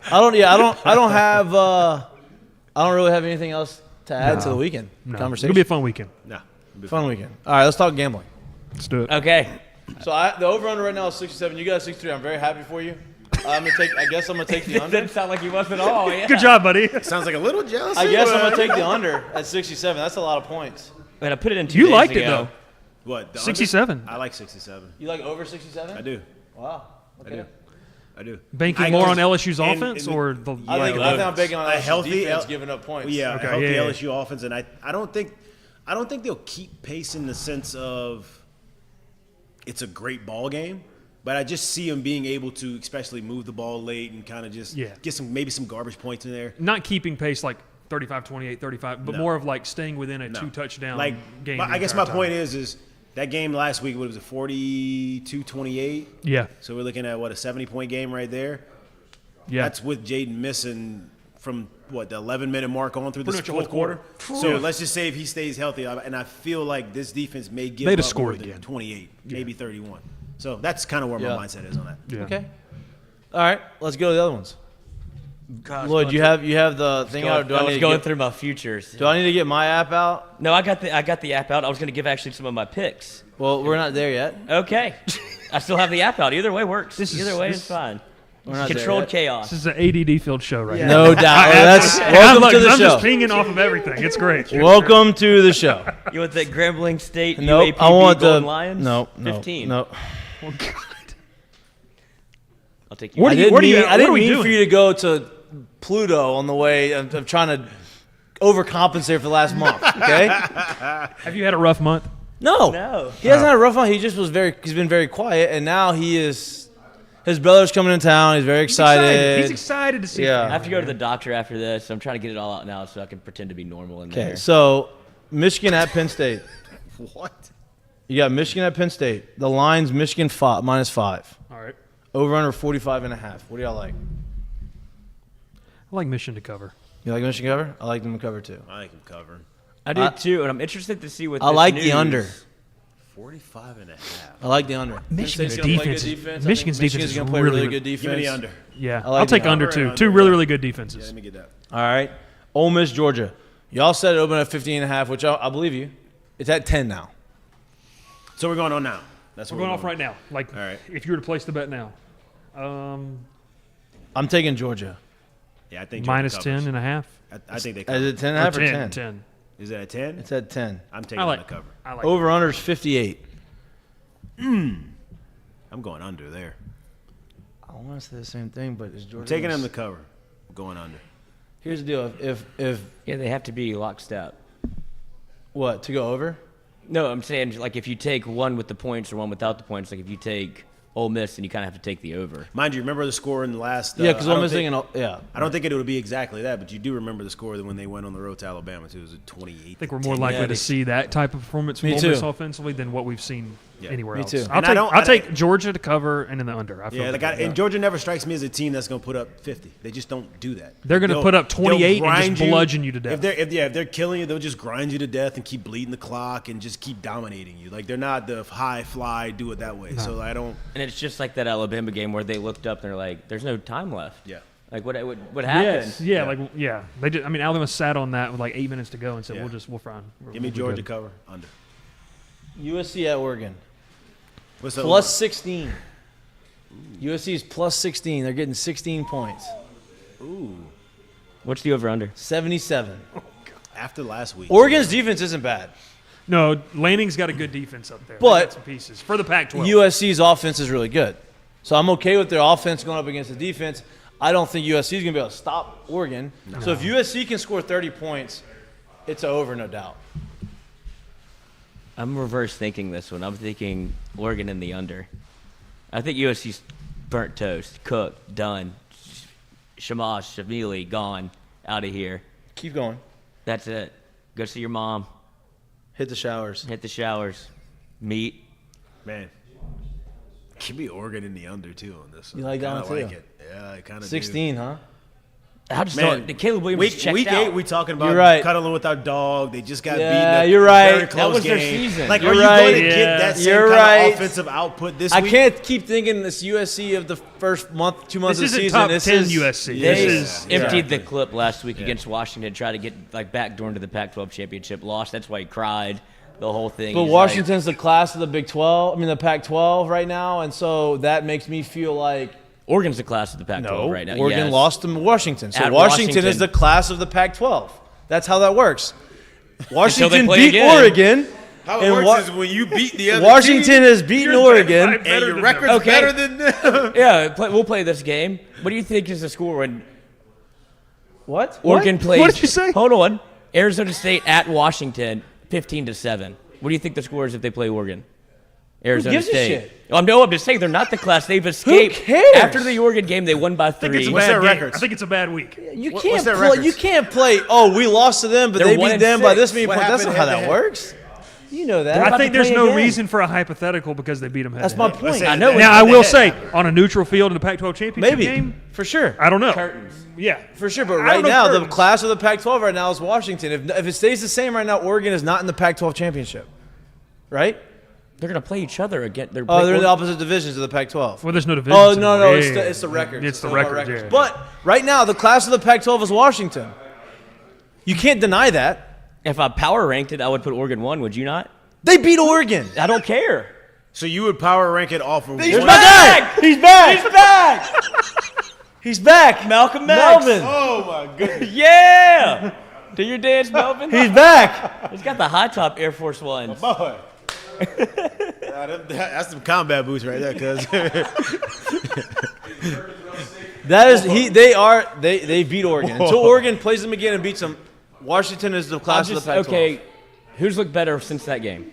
I don't really have anything else to add to the weekend No. conversation. It'll be a fun weekend. Nah. fun weekend. All right, let's talk gambling. Let's do it. Okay. So the over/under right now is 67. You got 63. I'm very happy for you. I guess I'm gonna take the It under. didn't sound like he was at all. Yeah. Good job, buddy. Sounds like a little jealous. I guess I'm gonna take the under at 67. That's a lot of points. Man, I put it in 2 You days liked ago. it, though. What? the 67. under? I like 67. You like over 67? I do. Wow. Okay. I do. Banking I more just- on LSU's and- offense and- or the I think I'm banking on A LSU's healthy defense L- giving up points. Yeah, Okay, I hope the yeah. LSU offense, and I don't think they'll keep pace in the sense of it's a great ball game, but I just see them being able to, especially move the ball late and kind of just get maybe some garbage points in there. not keeping pace like 35, 28, 35, but No. more of like staying within a No. 2-touchdown Like, game. I guess my point is that game last week, what was it, 42-28? Yeah. So we're looking at, what, a 70-point game right there? Yeah. That's with Jayden missing from, what, the 11-minute mark on through Pretty the much the fourth whole quarter? So let's just say if he stays healthy, and I feel like this defense may give They'd have up scored more than again. 28, maybe 31. So that's kind of where my Yeah. mindset is on that. Yeah. Okay. All right, let's go to the other ones. Lloyd, you have the thing out. Or do I I was need to going get, through my futures. Do I need to get my app out? No, I got the app out. I was going to give actually some of my picks. Well, we're not there yet. Okay. I still have the app out. Either way works. This is- Either way this- is fine. We're not there Controlled yet. chaos. This is an ADD filled show right now. No doubt. That's welcome to the I'm show. just pinging off of everything. It's great. Welcome to the show. You want that Grambling State Nope, UAPB I want the Golden Lions? no, 15. No. Oh, God. I'll take you. What I are you- didn't what are you- mean, I what are didn't we mean doing? for you to go to Pluto on the way of trying to overcompensate for the last month. Okay? Have you had a rough month? No. No. He hasn't had a rough month. He just he's been very quiet, and now his brother's coming in town. He's very excited. He's excited to see Yeah. I have to go to the doctor after this. I'm trying to get it all out now so I can pretend to be normal in Okay, there. so Michigan at Penn State. What? You got Michigan at Penn State. The line's Michigan -5. All right. Over under 45.5. What do y'all like? I like Mission to cover. You like Michigan cover? I like them to cover too. I like him covering. I do too, and I'm interested to see what I this like news, the under. 45.5. I like the under. Michigan's Penn State's gonna play defense. good defense. I Michigan's think defense Michigan's is gonna play really really good. good defense. Give me the under. Yeah, I like I'll take the under over. too. Under, Two yeah. really, really good Yeah, defenses. let me get that. All right. Ole Miss, Georgia. Y'all said it opened at 15.5, which I believe you. It's at 10 now. So we're going on now. That's We're what going off right now. Like, All right. if you were to place the bet now, I'm taking Georgia. Yeah, I think minus Georgia covers. 10.5. I think they Is cover. it 10.5 or 10? 10. Is it at 10? It's at 10. I'm taking I on like the cover. I like Over under is 58. I'm going under there. I want to say the same thing, but is Georgia I'm taking gonna them the cover. I'm going under. Here's the deal. If Yeah, they have to be lockstep. what, to go over? No, I'm saying like if you take one with the points or one without the points, like if you take Ole Miss, then you kind of have to take the over. Mind you, remember the score in the last? Yeah, because I Ole don't Miss think- thinking, yeah. I don't think it would be exactly that, but you do remember the score when they went on the road to Alabama too. It was a 28. I think we're more likely to see that type of performance from Me Ole too. Miss offensively than what we've seen Yeah, anywhere me else. too. I'll take Georgia to cover and in the under. I feel Yeah, like and Georgia never strikes me as a team that's going to put up 50. They just don't do that. They're gonna They'll- put up they'll 28 and grind just bludgeon you to death. If they're killing you, they'll just grind you to death and keep bleeding the clock and just keep dominating you. Like they're not the high fly, do it that way. So I don't. And it's just like that Alabama game where they looked up and they're like, "There's no time left." Yeah. Like what happened? Yes, yeah. They did. I mean, Alabama sat on that with like 8 minutes to go and said, Yeah. we'll find. Give me we'll be Georgia good." cover under. USC at Oregon. What's up? Plus 16. USC is plus 16. They're getting 16 points. Ooh. What's the over under? 77. After last week. Oregon's defense isn't bad. No, Lanning's got a good defense up there. They But- got some pieces for the Pac-12. USC's offense is really good. So I'm okay with their offense going up against the defense. I don't think USC is going to be able to stop Oregon. So if USC can score 30 points, it's over, no doubt. I'm reverse thinking this one. I'm thinking Oregon in the under. I think USC's burnt toast, cooked, done. Shamash, Shamili, gone, out of here. Keep going. That's it. Go see your mom. Hit the showers. Hit the showers. Meet. Man. Give me Oregon in the under too on this. You like that Kinda one, too? like it. Yeah, I kind of 16, huh? I just Man, don't. Caleb Williams week checked 8, out. we talking about You're right. cuddling with our dog. They just got Yeah, beaten. you're a right. Very That close was their game. season. Like, You're are you right. going to Yeah. get that same You're kind right. of offensive output this I week? can't keep thinking this USC of the first month, 2 months This of the isn't season. top This 10 is USC. They This is emptied the clip last week against Washington, tried to get like backdoor into the Pac-12 championship, lost. That's why he cried. The whole thing. But He's Washington's the class of the Big 12. I mean, the Pac-12 right now, and so that makes me feel like Oregon's the class of the Pac-12 right now. Oregon yes. lost to Washington. So At Washington is Washington. the class of the Pac-12. That's how that works. they Washington play beat again. Oregon. How it And works Wa- is when you beat the other Washington team, has beaten You're Oregon. better and your than record's them. Okay. better than them. Yeah, we'll play this game. What do you think is the score when What? Oregon plays? What did you say? Hold on. Arizona State at Washington, 15-7. What do you think the score is if they play Oregon? Arizona gives a State. shit? I'm just saying they're not the class. They've escaped. cares? After the Oregon game, they won by I think it's 3. a What's bad their game. records? I think it's a bad week. You What's can't their play. records? You can't play. Oh, we lost to them, but They're they 1 beat and them by 6. this many What points. That's not happened how that head-to-head? works. You know that. They're I about think to there's play no again. reason for a hypothetical because they beat them head That's to my head. point. say I know. Now, I will head-to-head. say, on a neutral field in the Pac-12 championship Maybe game, for sure. I don't know. Curtains. Yeah. For sure, but I right don't know now, the curtains. class of the Pac-12 right now is Washington. If it stays the same right now, Oregon is not in the Pac-12 championship, right? They're going to play each other again. Oh, they're in the opposite divisions of the Pac-12. Well, there's no division. Oh no, it's the record. It's the Still about record. Yeah. But right now, the class of the Pac-12 is Washington. You can't deny that. If I power ranked it, I would put Oregon 1. Would you not? They beat Oregon. I don't care. So you would power rank it off of He's one- back. He's back. He's back. He's back. Malcolm X. Melvin. Oh my goodness. Yeah. Do your dance, Melvin. He's back. He's got the high top Air Force Ones. Boy. That's some combat boots right there, cuz. That is they beat Oregon. Until Oregon plays them again and beats them, Washington is the class of the Pac-12. Okay, who's looked better since that game?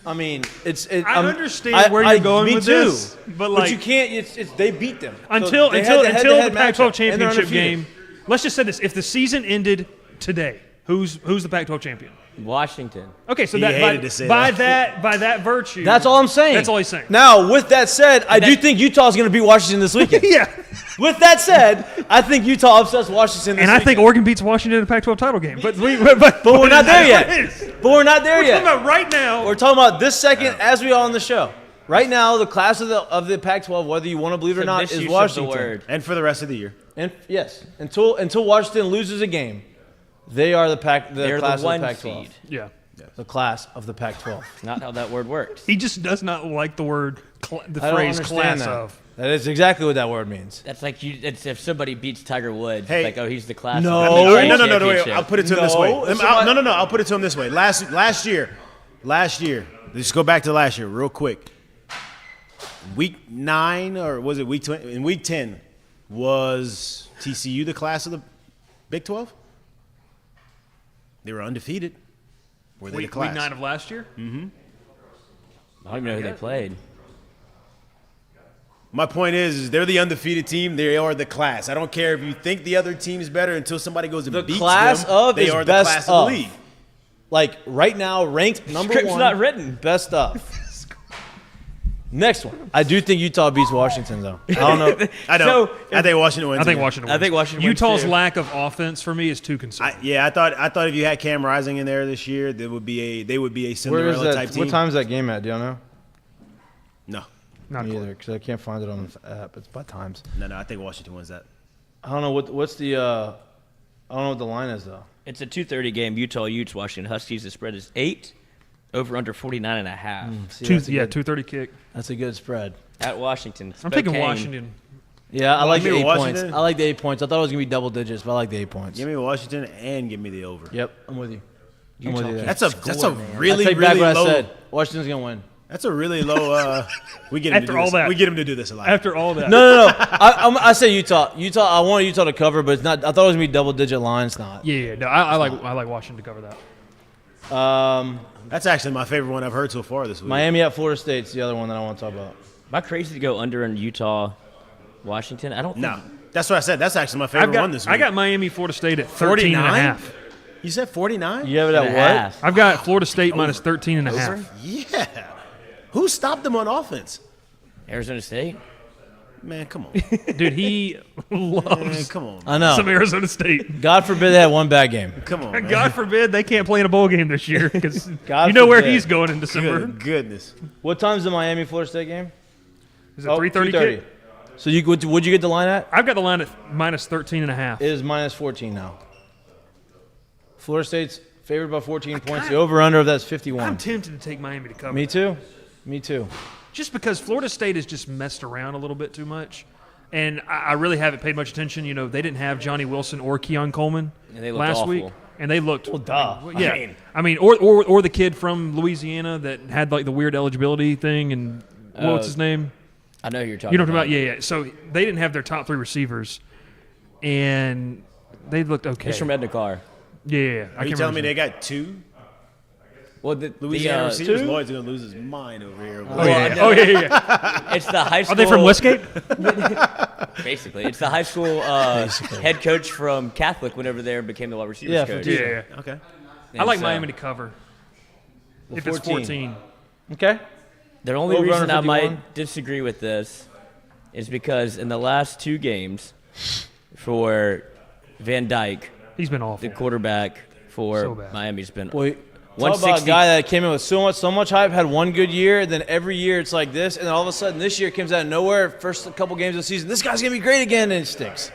I mean, I understand where you're going me with too. this, but, like- you can't. It's they beat them So Until they had the head-to-head Pac-12 matchup, and they're championship undefeated. game. Let's just say this: if the season ended today, who's the Pac-12 champion? Washington. Okay, so He that hated to say by that. that virtue. That's all I'm saying. That's all he's saying. Now, with that said, I do think Utah's going to beat Washington this weekend. Yeah. With that said, I think Utah upsets Washington this And I weekend. think Oregon beats Washington in the Pac-12 title game. But we're not there yet. But we're not there We're yet. talking about right now. We're talking about this second as we are on the show. Right now, the class of the Pac-12, whether you want to believe it or not, is Washington. And for the rest of the year. And yes, until Washington loses a game, they are the They're class the one of the Pac-12. seed. Yeah. The class of the Pac-12. Not how that word works. He just does not like the word, the I don't phrase understand class that. of. That is exactly what that word means. That's like it's if somebody beats Tiger Woods, Hey. it's like, oh, he's the class. No. of I mean, the All right, no. championship. I'll put it to him this No. way. If somebody- No. I'll put it to him this way. Last year. Let's go back to last year real quick. Week 9 or was it week 20? In week 10, was TCU the class of the Big 12? They were undefeated. Were they the Week class? 9 of last year? I don't even know who they played. My point is they're the undefeated team. They are the class. I don't care if you think the other team's better until somebody goes and The beats class them. of they is are best the class of. of the league. Like right now, ranked number Script's one. not written. Best of. Next one. I do think Utah beats Washington though. I don't know. I don't. I think Washington wins. I think again. Washington I wins. think Washington wins, Utah's too. lack of offense for me is too concerning. I thought if you had Cam Rising in there this year, they would be a Where is Cinderella that? type team. What time is that game at? Do y'all know? No, Not Me a clue. either, because I can't find it on the app. It's by times. no. I think Washington wins that. I don't know what's the. I don't know what the line is though. It's a 2:30 game. Utah Utes, Washington Huskies. The spread is 8. Over under 49.5. See, that's a good- 2:30 kick. That's a good spread. At Washington. I'm taking Spokane. Washington. Yeah, I like the give me 8 Washington. points. I like the 8 points. I thought it was gonna be double digits, but I like the 8 points. Give me Washington and give me the over. Yep, I'm with you. I'm Utah with you there. That's a really I take back really what low. I said. Washington's gonna win. That's a really low. We get him After to do all this. that. We get him to do this a lot. After all that. No. I say Utah. I want Utah to cover, but it's not. I thought it was gonna be double digit line. It's not. Yeah. No, I like Washington to cover that. That's actually my favorite one I've heard so far this week. Miami at Florida State's the other one that I want to talk about. Am I crazy to go under in Utah, Washington? I don't think. No, that's what I said. That's actually my favorite one this week. I got Miami, Florida State at 13 and a 49? half. You said 49? You have it and at a what? half. I've got Florida State minus 13 and a half. Yeah. Who stopped them on offense? Arizona State. Man, come on. Dude, he Man, loves come on. I know. some Arizona State. God forbid they had one bad game. Come on, man. God forbid they can't play in a bowl game this year because God you know where forbid. he's going in December. Good goodness. What time's the Miami Florida State game? Is it 3:30 kick? So what'd you get the line at? I've got the line at minus 13 and a half. It is minus 14 now. Florida State's favored by 14 points. The over-under of that's 51. I'm tempted to take Miami to cover. Me too. Me too. Just because Florida State has just messed around a little bit too much. And I really haven't paid much attention. You know, they didn't have Johnny Wilson or Keon Coleman And they looked last awful. week. And they looked duh. Yeah. I mean, or the kid from Louisiana that had like the weird eligibility thing and what's his name? I know who you're talking You know what I'm talking about? Yeah. So they didn't have their top 3 receivers. And they looked okay. He's from Edna Carr. Yeah. Are you telling me they got 2 Well, the Louisiana the, receivers? Lloyd's going to lose his mind over here. Oh, yeah. It's the high school. Are they from Westgate? Basically, it's the high school head coach from Catholic. Whenever there became the wide receivers Yeah, coach. from Yeah. Okay. I like so- Miami to cover. If it's 14. Okay. The only Over reason under I 51? might disagree with this is because in the last 2 games for Van Dyke, He's been the awful. quarterback for So bad. Miami's been Boy, talk about a 160. guy that came in with so much hype, had one good year, then every year it's like this, and then all of a sudden this year it comes out of nowhere. First couple games of the season, this guy's gonna be great again, and it sticks.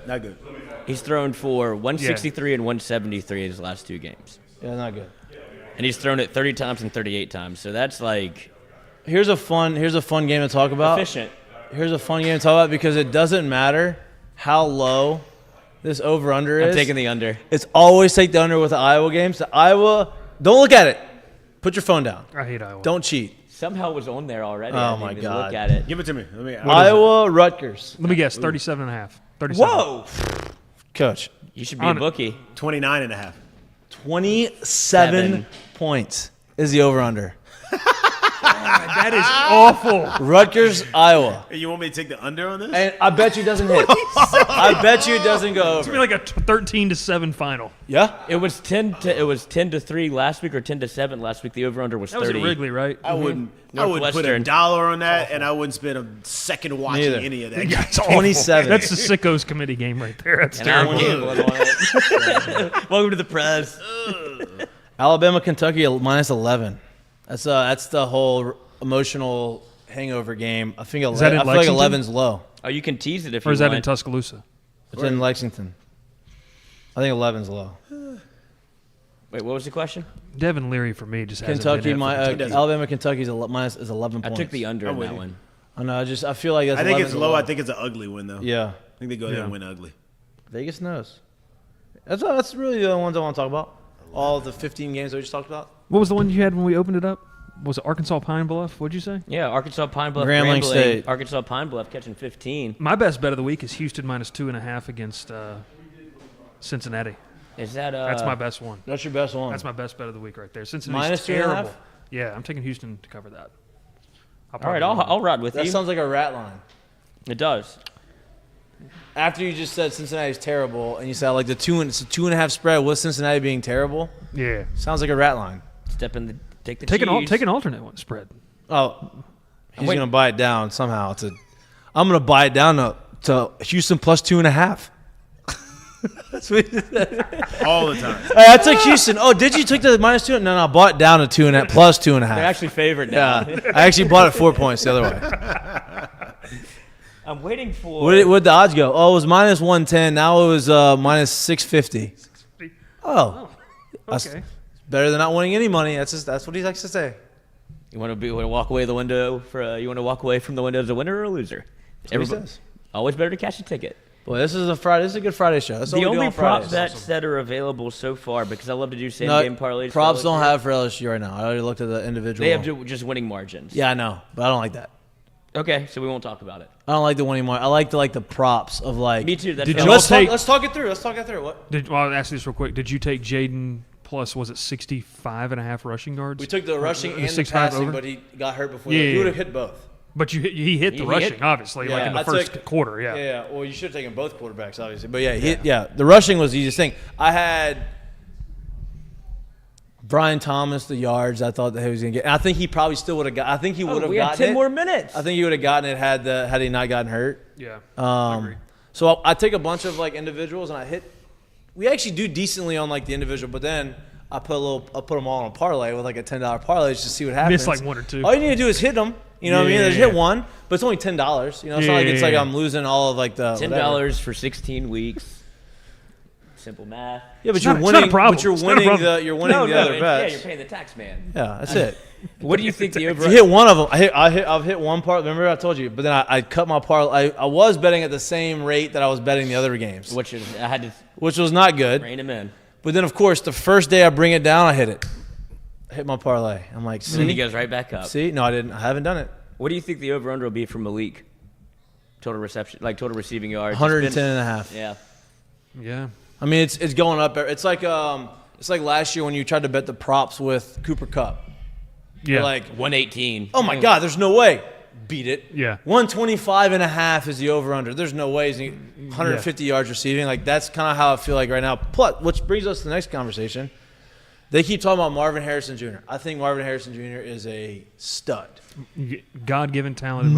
Not good. He's thrown for 163 and 173 in his last 2 games, Yeah, not good. and he's thrown it 30 times and 38 times. So that's like Here's a fun game to talk about. efficient. Here's a fun game to talk about because it doesn't matter how low this over-under is. I'm taking the under. It's always take the under with the Iowa games. The Iowa, don't look at it. Put your phone down. I hate Iowa. Don't cheat. Somehow it was on there already. Oh, I didn't my even God. Look at it. Give it to me. Let me. Iowa, Rutgers. Let me guess, 37 and a half. 37. Whoa! Coach, You should be On a it. bookie. 29 and a half. 27 points is the over-under. That is awful. Rutgers, Iowa. Hey, you want me to take the under on this? And I bet you it doesn't hit. I bet you it doesn't go It's over. gonna be like a 13-7 final. Yeah? It was 10-3 last week or 10-7 last week. The over/under was That was 30. at Wrigley, right? I wouldn't put a Northwestern. dollar on that, and I wouldn't spend a second watching Neither. any of that. That's awful. 27. That's the sickos committee game right there. That's And I'm terrible. gambling on it. Welcome to the press. Alabama, Kentucky, -11. That's the whole emotional hangover game. I think that in I feel like Lexington? 11's low. Oh, you can tease it if Or you is that want. in Tuscaloosa? It's in Lexington. I think 11's low. Wait, what was the question? Devin Leary for me just hasn't Kentucky, been it for Alabama, Kentucky is 11 I points. took the under in with that you. one. I know. I feel like that's. I think 11's it's a low. lot. I think it's an ugly win, though. Yeah. I think they go there and win ugly. Vegas knows. That's really the ones I want to talk about. All the 15 games that we just talked about. What was the one you had when we opened it up? Was it Arkansas Pine Bluff? What'd you say? Yeah, Arkansas Pine Bluff, Grambling State. Arkansas Pine Bluff catching 15. My best bet of the week is Houston -2.5 against Cincinnati. Is that That's my best one. That's your best one. That's my best bet of the week right there. Cincinnati's -2.5? terrible. Yeah, I'm taking Houston to cover that. All right, I'll ride with That you. sounds like a rat line. It does. After you just said Cincinnati's terrible, and you said like it's a 2.5 spread with Cincinnati being terrible, Yeah. sounds like a rat line. Step in the take the Take cheese. an alternate one spread. Oh, he's Wait. gonna buy it down somehow. I'm gonna buy it down to Houston +2.5. That's what he said. All the time. Hey, I took Houston. Oh, did you take the -2? No, I bought it down to 2.5 +2.5. They're actually favored now. Yeah, I actually bought it 4 points the other way. I'm waiting for. What'd the odds go? Oh, it was -110. Now it was -650. Oh, that's Okay. better than not winning any money. That's what he likes to say. You want to walk away the window for? You want to walk away from the window as a winner or a loser? That's what he says. Always better to cash a ticket. Well, this is a Friday. This is a good Friday show. That's all The we do only on prop Fridays. bets that are available so far, because I love to do same No, game parlays. for props don't LSU. have for LSU right now. I already looked at the individual. They have just winning margins. Yeah, I know, but I don't like that. Okay, so we won't talk about it. I don't like the winning margin. I like the props of like. Me too. That's Did fine. you Let's all take- talk it through. Let's talk it through. What? I'll ask you this real quick. Did you take Jayden plus, was it 65.5 rushing yards? We took the rushing and the 6.5 passing, over? but he got hurt before. Yeah, He yeah, would have yeah. hit both. But he hit the He rushing, hit- obviously, like Yeah, in the I first took- quarter, yeah. Yeah. Well, you should have taken both quarterbacks, obviously. But yeah, the rushing was the easiest thing. I had Brian Thomas, the yards. I thought that he was gonna get. And I think he probably still would have got. I think he would have we had gotten 10 it. more minutes. I think he would have gotten it had he not gotten hurt. Yeah, I agree. So I take a bunch of like individuals and I hit. We actually do decently on like the individual, but then I put them all on a parlay with like a $10 parlay just to see what happens. Miss like one or two. All you need to do is hit them. You know what I mean? Just Yeah. hit one, but it's only $10. You know, it's not like it's like Yeah. I'm losing all of like the whatever. $10 for 16 weeks. Simple math. Yeah, but It's you're not- it's not winning. a problem. But you're It's not a winning problem. the other Yeah, bets. you're paying the tax man. Yeah, that's it. What do you think the If over? you hit one of them, I've hit one part. Remember I told you, but then I cut my parlay. I was betting at the same rate that I was betting the other games, Which is I had to which was not good. rein him in. But then, of course, the first day I bring it down, I hit it. I hit my parlay. I'm like, And then he see? goes right back up. See? No, I didn't. I haven't done it. What do you think the over under will be for Malik? Total reception, like total receiving yards. 110 and a half. Yeah. Yeah. I mean, it's going up. It's like last year when you tried to bet the props with Cooper Kupp. Yeah. You're like, 118. oh my God, there's no way. Beat it. Yeah. 125 and a half is the over-under. There's no way he's 150 yards receiving. Like, that's kind of how I feel like right now. Plus, which brings us to the next conversation. They keep talking about Marvin Harrison Jr. I think Marvin Harrison Jr. is a stud. God-given talent.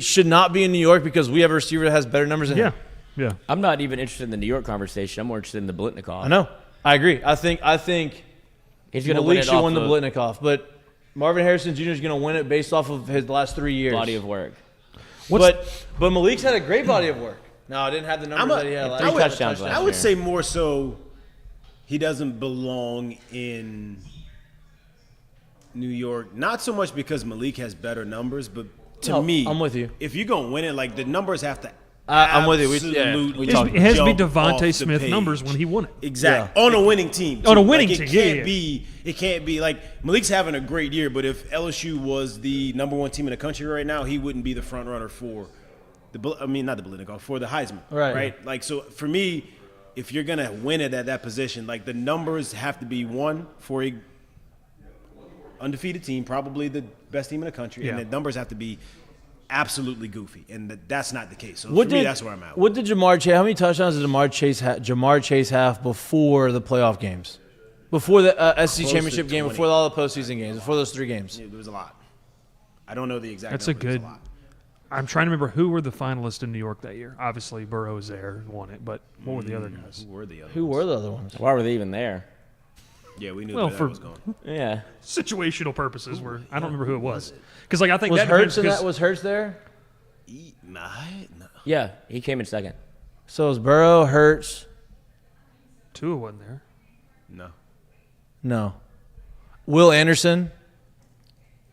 Should not be in New York because we have a receiver that has better numbers than Yeah. him. Yeah. I'm not even interested in the New York conversation. I'm more interested in the Blitnikoff. I know. I agree. I think He's going to win Malik it should off win the of Blitnikoff, but Marvin Harrison Jr. is going to win it based off of his last 3 years. body of work. But Malik's had a great body of work. No, I didn't have the numbers that he had last three year. touchdowns last I would year. say more so he doesn't belong in New York. Not so much because Malik has better numbers, but to No, me, I'm with you. If you're going to win it, like the numbers have to I'm with you. We absolutely talked It has to be jump off Devontae the Smith page. numbers when he won it. Exactly. On a winning team. On a too. winning Like, team, It yeah, can't yeah. be. It can't be like Malik's having a great year, but if LSU was the #1 team in the country right now, he wouldn't be the front runner for not the Blitnikoff, for the Heisman. Right. Right. Like, so for me, if you're gonna win it at that position, like the numbers have to be one for a undefeated team, probably the best team in the country, and the numbers have to be absolutely goofy, and that's not the case. So for me, that's where I'm at. What did Jamar Chase? How many touchdowns did Jamar Chase have before the playoff games, before the SEC championship game, before all the postseason games, before those 3 games? It was a lot. I don't know the exact. That's number, a good. but it was a lot. I'm trying to remember who were the finalists in New York that year. Obviously, Burrow was there and won it, but what were the other guys? Who were the other ones? Why were they even there? Yeah, we knew Well, where that was going. Yeah. Situational purposes were. I don't remember who it was. Because I think Was that Hurts depends, was Hurts there? No. Yeah, he came in second. So it was Burrow, Hurts. Tua wasn't there. No. Will Anderson.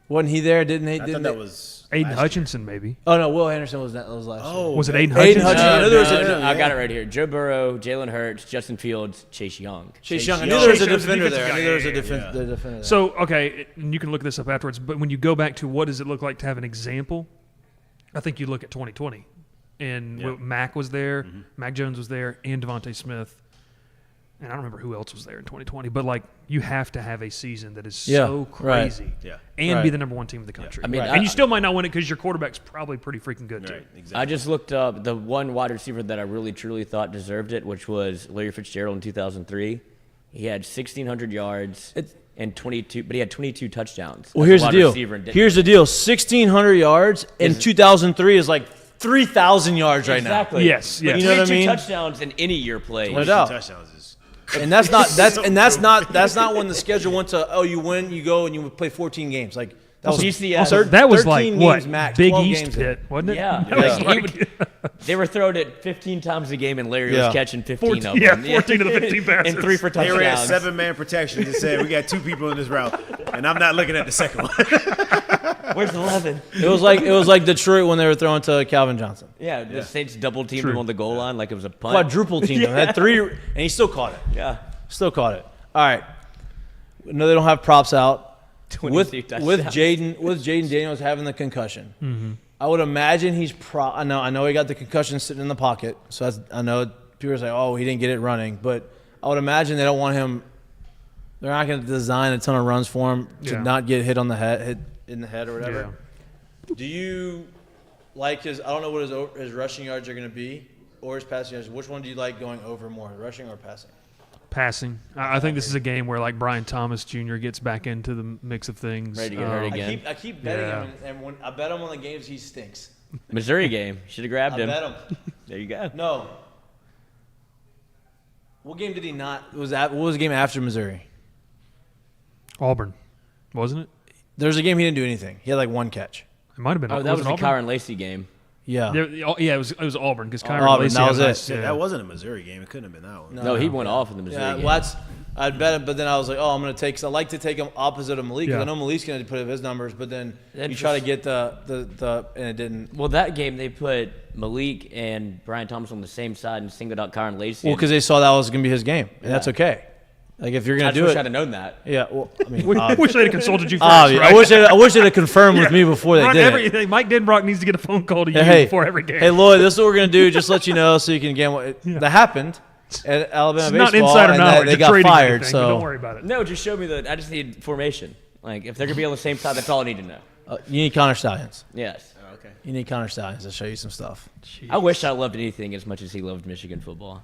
Wasn't he there? Didn't he? I thought that was Aiden last Hutchinson, maybe. Oh no, Will Anderson was last year. Was it Aiden Aiden Hutchinson? Hutchinson. I know there was a- I got it right here. Joe Burrow, Jalen Hurts, Justin Fields, Chase Young. Chase Young. I knew there was a Chase Young's defender defensive there. I guy. knew there was a Yeah, defender there. So, okay, and you can look this up afterwards, but when you go back to what does it look like to have an example, I think you look at 2020. And Mac was there, Mac Jones was there, and Devontae Smith. And I don't remember who else was there in 2020. But, like, you have to have a season that is so crazy and be the number 1 team in the country. I mean, and you still might not win it because your quarterback's probably pretty freaking good, too. Exactly. I just looked up the one wide receiver that I really, truly thought deserved it, which was Larry Fitzgerald in 2003. He had 1,600 yards and 22, but he had 22 touchdowns. Well, as a here's the wide deal. receiver and didn't- Here's the deal. 1,600 yards in 2003 is like 3,000 yards right now. Exactly. Yes, yes. You know what I 22 mean? touchdowns in any year played. No doubt. Touchdowns is And that's not when the schedule went to you win, you go and you play 14 games. Like that was GCS. Also, that was 13 like, what, games max, Big 12 East games pit, wasn't it? Yeah. That was Like, like- they were throwing it 15 times a game, and Larry Yeah. was catching 15 of yeah, them. 14 of the 15 passes. And 3 for they were at touchdowns. 7-man protection and said we got 2 people in this route, and I'm not looking at the second one. Where's 11? It was like Detroit when they were throwing to Calvin Johnson. Yeah, the Saints double teamed True. him on the goal line like it was a punt. Quadruple team. Them. Had 3, and he still caught it. Yeah. Still caught it. All right. No, they don't have props out. With 22 touchdowns. Jayden Daniels having the concussion, I would imagine he's I know he got the concussion sitting in the pocket, so I know people are saying, "Oh, he didn't get it running," but I would imagine they don't want him. They're not going to design a ton of runs for him to not get hit in the head or whatever. Yeah. Do you like his? I don't know what his rushing yards are going to be or his passing yards. Which one do you like going over more, rushing or passing? Passing. I think this is a game where, like, Brian Thomas Jr. gets back into the mix of things. Ready to get hurt again. I keep betting him, and when I bet him on the games, he stinks. Missouri game. Should have grabbed him. I bet him. There you go. No. What game did he not? What was the game after Missouri? Auburn, wasn't it? There was a game he didn't do anything. He had like 1 catch. It might have been. Oh, that was the Auburn? Kyron Lacey game. Yeah. Yeah, it was Auburn because Kyron Auburn, Lacey that was had a it. nice- Yeah, that wasn't a Missouri game. It couldn't have been that one. No, he went off in the Missouri Yeah, game. well, I'd bet him, but then I was like, oh, I'm going to take – because I like to take him opposite of Malik because I know Malik's going to put up his numbers, but then you try to get the – and it didn't. Well, that game they put Malik and Brian Thomas on the same side and singled out Kyron Lacey. Well, because they saw that was going to be his game, and that's okay. Like, if you're going to do wish it – I'd have known that. Yeah, well, I mean – I wish they'd have consulted you first. right? Right? I wish they'd have confirmed with me before they did it. Mike Denbrock needs to get a phone call to you Hey, before every game. Hey, Lloyd, this is what we're going to do. Just let you know so you can get what that happened at Alabama It's baseball. not insider and knowledge. They of got trading fired, anything, so but don't worry about it. No, just show me I just need formation. Like, if they're going to be on the same side, that's all I need to know. You need Connor Stallions. Yes. Okay. You need Connor Stallions to show you some stuff. I wish I loved anything as much as he loved Michigan football.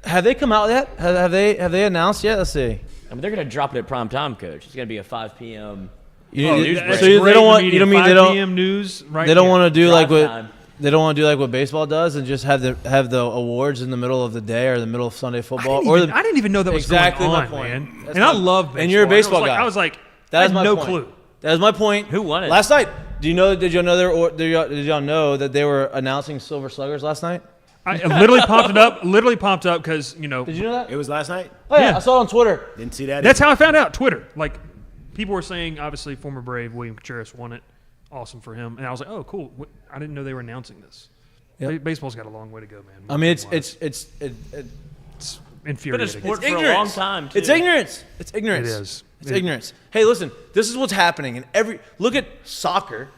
Have they come out yet? Have they announced yet? Let's see. I mean, they're going to drop it at prime time, coach. It's going to be a 5 p.m. That's so they great don't want media. you don't mean 5 they don't PM news right they don't here. want to do Drive like time. what they don't want to do like what baseball does and just have the awards in the middle of the day or the middle of Sunday football I didn't even know that was exactly going my on, point. man. That's And I my- love baseball. and you're a baseball guy. I was like, That I is had my no point. clue. That is my point. Who won it? Last night? Did y'all know did y'all know that they were announcing Silver Sluggers last night? I literally popped it up. Literally popped up because Did you know that? It was last night? Oh yeah, Yeah. I saw it on Twitter. Didn't see that. that's either. how I found out. Twitter. Like, people were saying, obviously, former Brave William Contreras won it. Awesome for him. And I was like, oh, cool. I didn't know they were announcing this. Yep. Baseball's got a long way to go, man. I mean, it's It's infuriating. sport It's for a ignorance. long time, too. It's ignorance. It's ignorance. It is. It's ignorance. Hey, listen. This is what's happening in look at soccer,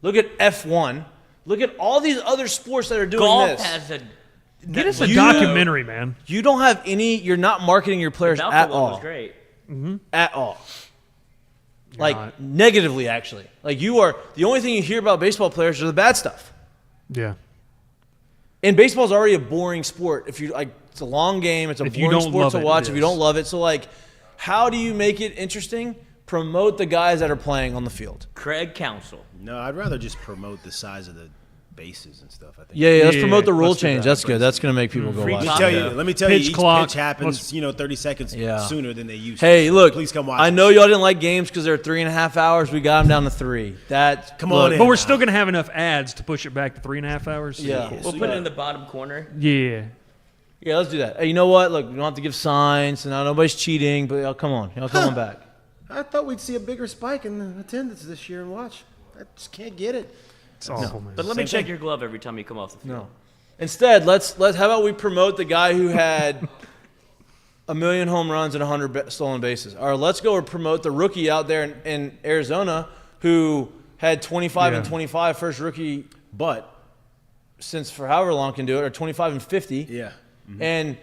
look at F1, look at all these other sports that are doing Golf this. has a Get us a You- documentary, man. You don't have any. You're not marketing your players Balco at one all. was great. At all. Like negatively, actually. Like you are the only thing you hear about baseball players are the bad stuff. Yeah. And baseball's already a boring sport. If you like, it's a long game. It's a boring sport to watch. If you don't love it, so like, how do you make it interesting? Promote the guys that are playing on the field. Craig Counsell. No, I'd rather just promote the size of the bases and stuff. I think. Yeah, let's promote the rule change. That's good. That's going to make people go watch. Let me tell you, each clock. pitch happens, 30 seconds sooner than they used to. Hey, look, please come watch. I know y'all didn't like games because they're 3.5 hours. We got them down to 3. Come on in. But we're still going to have enough ads to push it back to 3.5 hours. Yeah. We'll put it in the bottom corner. Yeah. Yeah, let's do that. Hey, you know what? Look, we don't have to give signs, and nobody's cheating, but come on. Come on back. I thought we'd see a bigger spike in the attendance this year and watch. I just can't get it. It's awful, man. But let me check your glove every time you come off the field. No. Instead, let's how about we promote the guy who had 1 million home runs and 100 stolen bases. Or let's go promote the rookie out there in Arizona who had 25 and 25 first rookie, but since for however long can do it, or 25 and 50. Yeah. Mm-hmm. And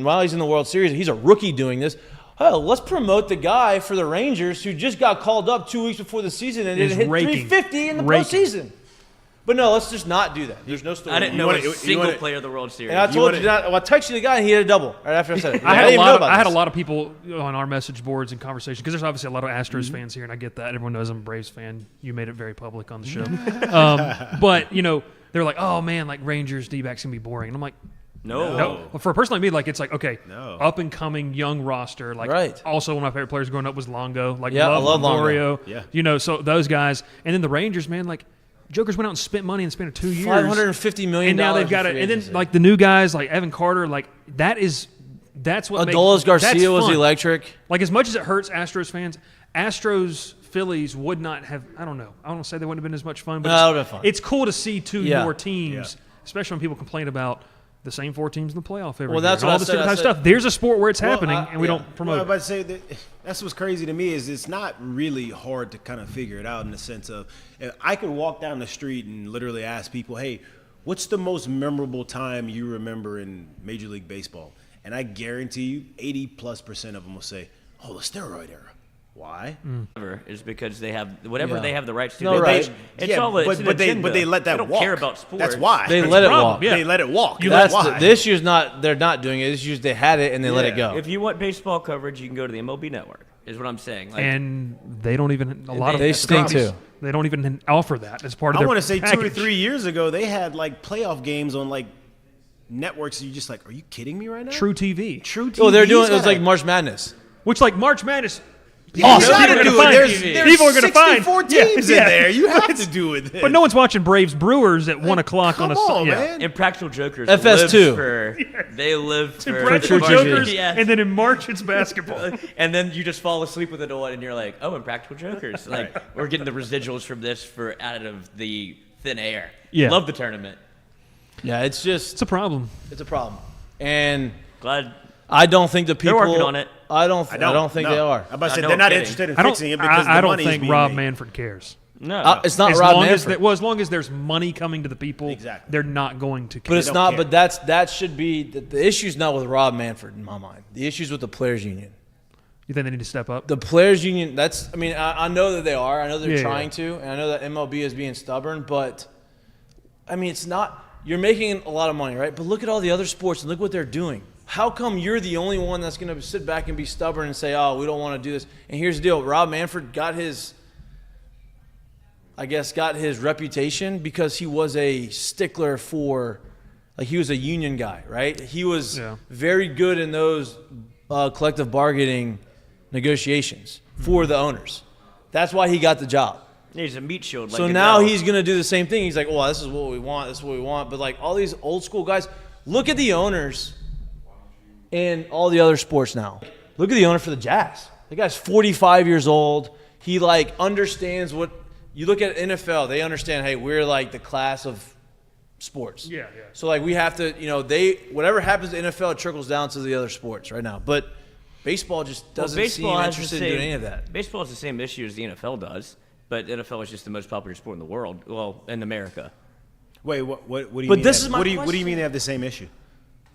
while he's in the World Series, he's a rookie doing this. Hell, let's promote the guy for the Rangers who just got called up 2 weeks before the season and hit 350 in the postseason. But no, let's just not do that. There's no story. I didn't know a single player of the World Series. And I told you that. I texted you the guy and he had a double right after I said it. I had a lot of people on our message boards and conversations because there's obviously a lot of Astros fans here, and I get that. Everyone knows I'm a Braves fan. You made it very public on the show. But, they're like, oh, man, like Rangers, D-backs going to be boring. And I'm like, no. Well, for a person like me, like it's like, okay, up and coming young roster. Like also one of my favorite players growing up was Longo. Like I love Longo. Yeah. So those guys. And then the Rangers, man, like Jokers went out and spent money in the span of 2 years. $550 million. And now they've got it. And then like the new guys like Evan Carter, like that's what Adolis Garcia was electric. Like as much as it hurts Astros fans, Phillies would not have, I don't want to say they wouldn't have been as much fun, but it's cool to see two more teams, especially when people complain about the same 4 teams in the playoff every year. That's all this different type of stuff. There's a sport where it's happening, and we don't promote it. I was about to say that's what's crazy to me is it's not really hard to kind of figure it out in the sense of I could walk down the street and literally ask people, hey, what's the most memorable time you remember in Major League Baseball? And I guarantee you 80+% of them will say, oh, the steroid era. Why? Is because they have whatever they have the rights to. No, right. But they let that they don't walk. care about sports. That's why they let it walk. Yeah. They let it walk. That's why. The issue's not they're not doing it. The issue's they had it and they let it go. If you want baseball coverage, you can go to the MLB Network. Is what I'm saying. Like, and they don't even a lot of they stink too. They don't even offer that as part of their I want to say package. 2 or 3 years ago they had like playoff games on like networks. And you're just like, are you kidding me right now? True TV. Oh, they're doing it was like March Madness. Which like March Madness. Awesome. People are going to find 64 teams in there. You have to do it. But no one's watching Braves Brewers at 1 o'clock on a Sunday. Man. Impractical Jokers. FS2. They live for Impractical Jokers, and then in March it's basketball. And then you just fall asleep with it all, and you're like, oh, Impractical Jokers. Like we're getting the residuals from this for out of the thin air. Yeah. Love the tournament. Yeah, it's a problem. It's a problem, and glad. I don't think the people they're working on it. I don't think they are. I'm about to say they're not interested in fixing it because I the don't money's think being Rob made. Manfred cares. No, it's not Rob Manfred. As long as there's money coming to the people, they're not going to care. But it's not. But that should be the issue's not with Rob Manfred in my mind. The issue's with the players' union. You think they need to step up? The players' union. I know that they are. I know they're trying to, and I know that MLB is being stubborn. But I mean, it's not. You're making a lot of money, right? But look at all the other sports and look what they're doing. How come you're the only one that's going to sit back and be stubborn and say, oh, we don't want to do this? And here's the deal. Rob Manfred got his reputation because he was a stickler for, like he was a union guy, right? He was very good in those collective bargaining negotiations for the owners. That's why he got the job. He's a meat shield. So now he's going to do the same thing. He's like, well, this is what we want. This is what we want. But like all these old school guys, look at the owners in all the other sports now. Look at the owner for the Jazz. The guy's 45 years old. He like understands what you look at NFL. They understand. Hey, we're like the class of sports. Yeah. So like we have to, whatever happens to NFL, it trickles down to the other sports right now. But baseball just doesn't seem interested in doing any of that. Baseball has the same issue as the NFL does, but the NFL is just the most popular sport in the world. Well, in America. Wait, what do you mean? But this is my question. What do you mean they have the same issue?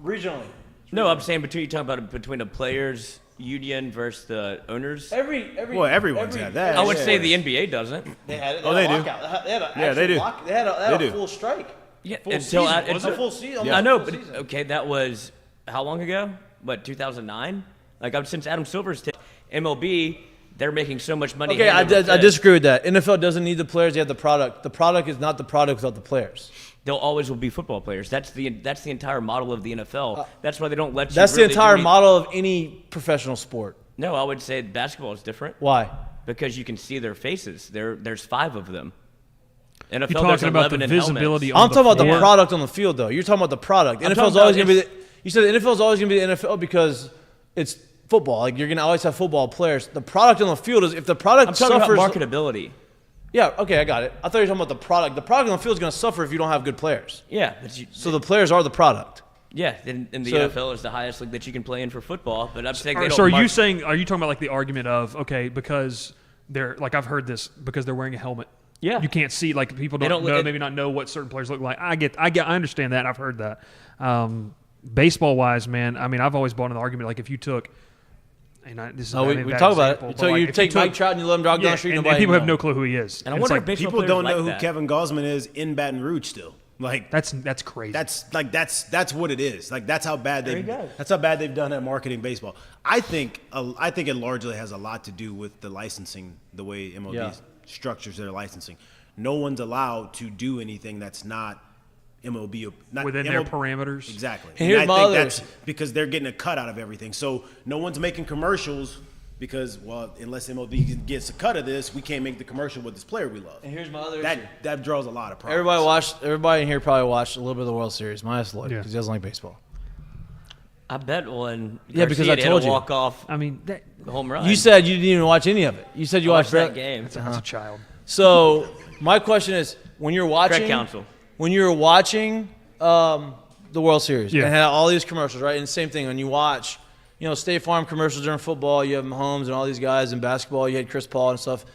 Regionally. No, I'm saying you're talking about between the players' union versus the owners. Well, everyone's had that. I would say the NBA doesn't. They had it. Oh, they do. They had a Yeah, they do. They had a They do. full strike. Yeah, Full until season. I, It was a full season. I know, Full but season. okay, that was how long ago? What, 2009? Like since Adam Silver's MLB, they're making so much money. Okay, I disagree with that. NFL doesn't need the players; they have the product. The product is not the product without the players. They'll always will be football players. That's the entire model of the NFL. That's why they don't let you. That's the really entire do model of any professional sport. No, I would say basketball is different Why? because you can see their faces. There's 5 of them. NFL You're there's talking about 11 the in visibility helmets. on I'm talking about the floor. product on the field, though. You're talking about the product. I'm NFL's talking always about going to be. You said the NFL's always going to be the NFL because it's football. Like you're going to always have football players. The product on the field is if the product I'm talking suffers. about marketability. Yeah, okay, I got it. I thought you were talking about the product. The product on the field is going to suffer if you don't have good players. Yeah, but So the players are the product. yeah, in the So- NFL is the highest league that you can play in for football. But I'm saying they Are, don't. so are you market- saying? Are you talking about like the argument of okay because they're like I've heard this because they're wearing a helmet. Yeah. You can't see like people They don't don't know look at- maybe not know what certain players look like. I understand that. I've heard that. Baseball wise, man. I mean, I've always bought an argument like if you took. This is No, a we bad talk about example, it. but, So like, you if take took- Mike Trout and you let him jog down yeah, the street. and Nobody people have know. no clue who he is. And I it's wonder like, if baseball People players don't like know who that. Kevin Gausman is in Baton Rouge still. Like that's crazy. that's what it is. Like that's how bad There you go. that's how bad they've done at marketing baseball. I think it largely has a lot to do with the licensing, the way MLB Yeah. structures their licensing. No one's allowed to do anything that's not MLB not within MLB their parameters. Exactly. And here's I my think other- that's because they're getting a cut out of everything. So no one's making commercials because, well, unless MLB gets a cut of this, we can't make the commercial with this player we love. And here's my other issue. That draws a lot of problems. Everybody in here probably watched a little bit of the World Series, minus Lloyd, Yeah. because he doesn't like baseball. I bet one. Yeah, because Garcia I told hit you. a walk off I mean, home run. You said you didn't even watch any of it. You said you I watched watched that game. that's a child. So my question is, when you're watching, counsel. when you're watching the World Series, Yeah. and had all these commercials, right? And the same thing when you watch, State Farm commercials during football. You have Mahomes and all these guys in basketball. You had Chris Paul and stuff.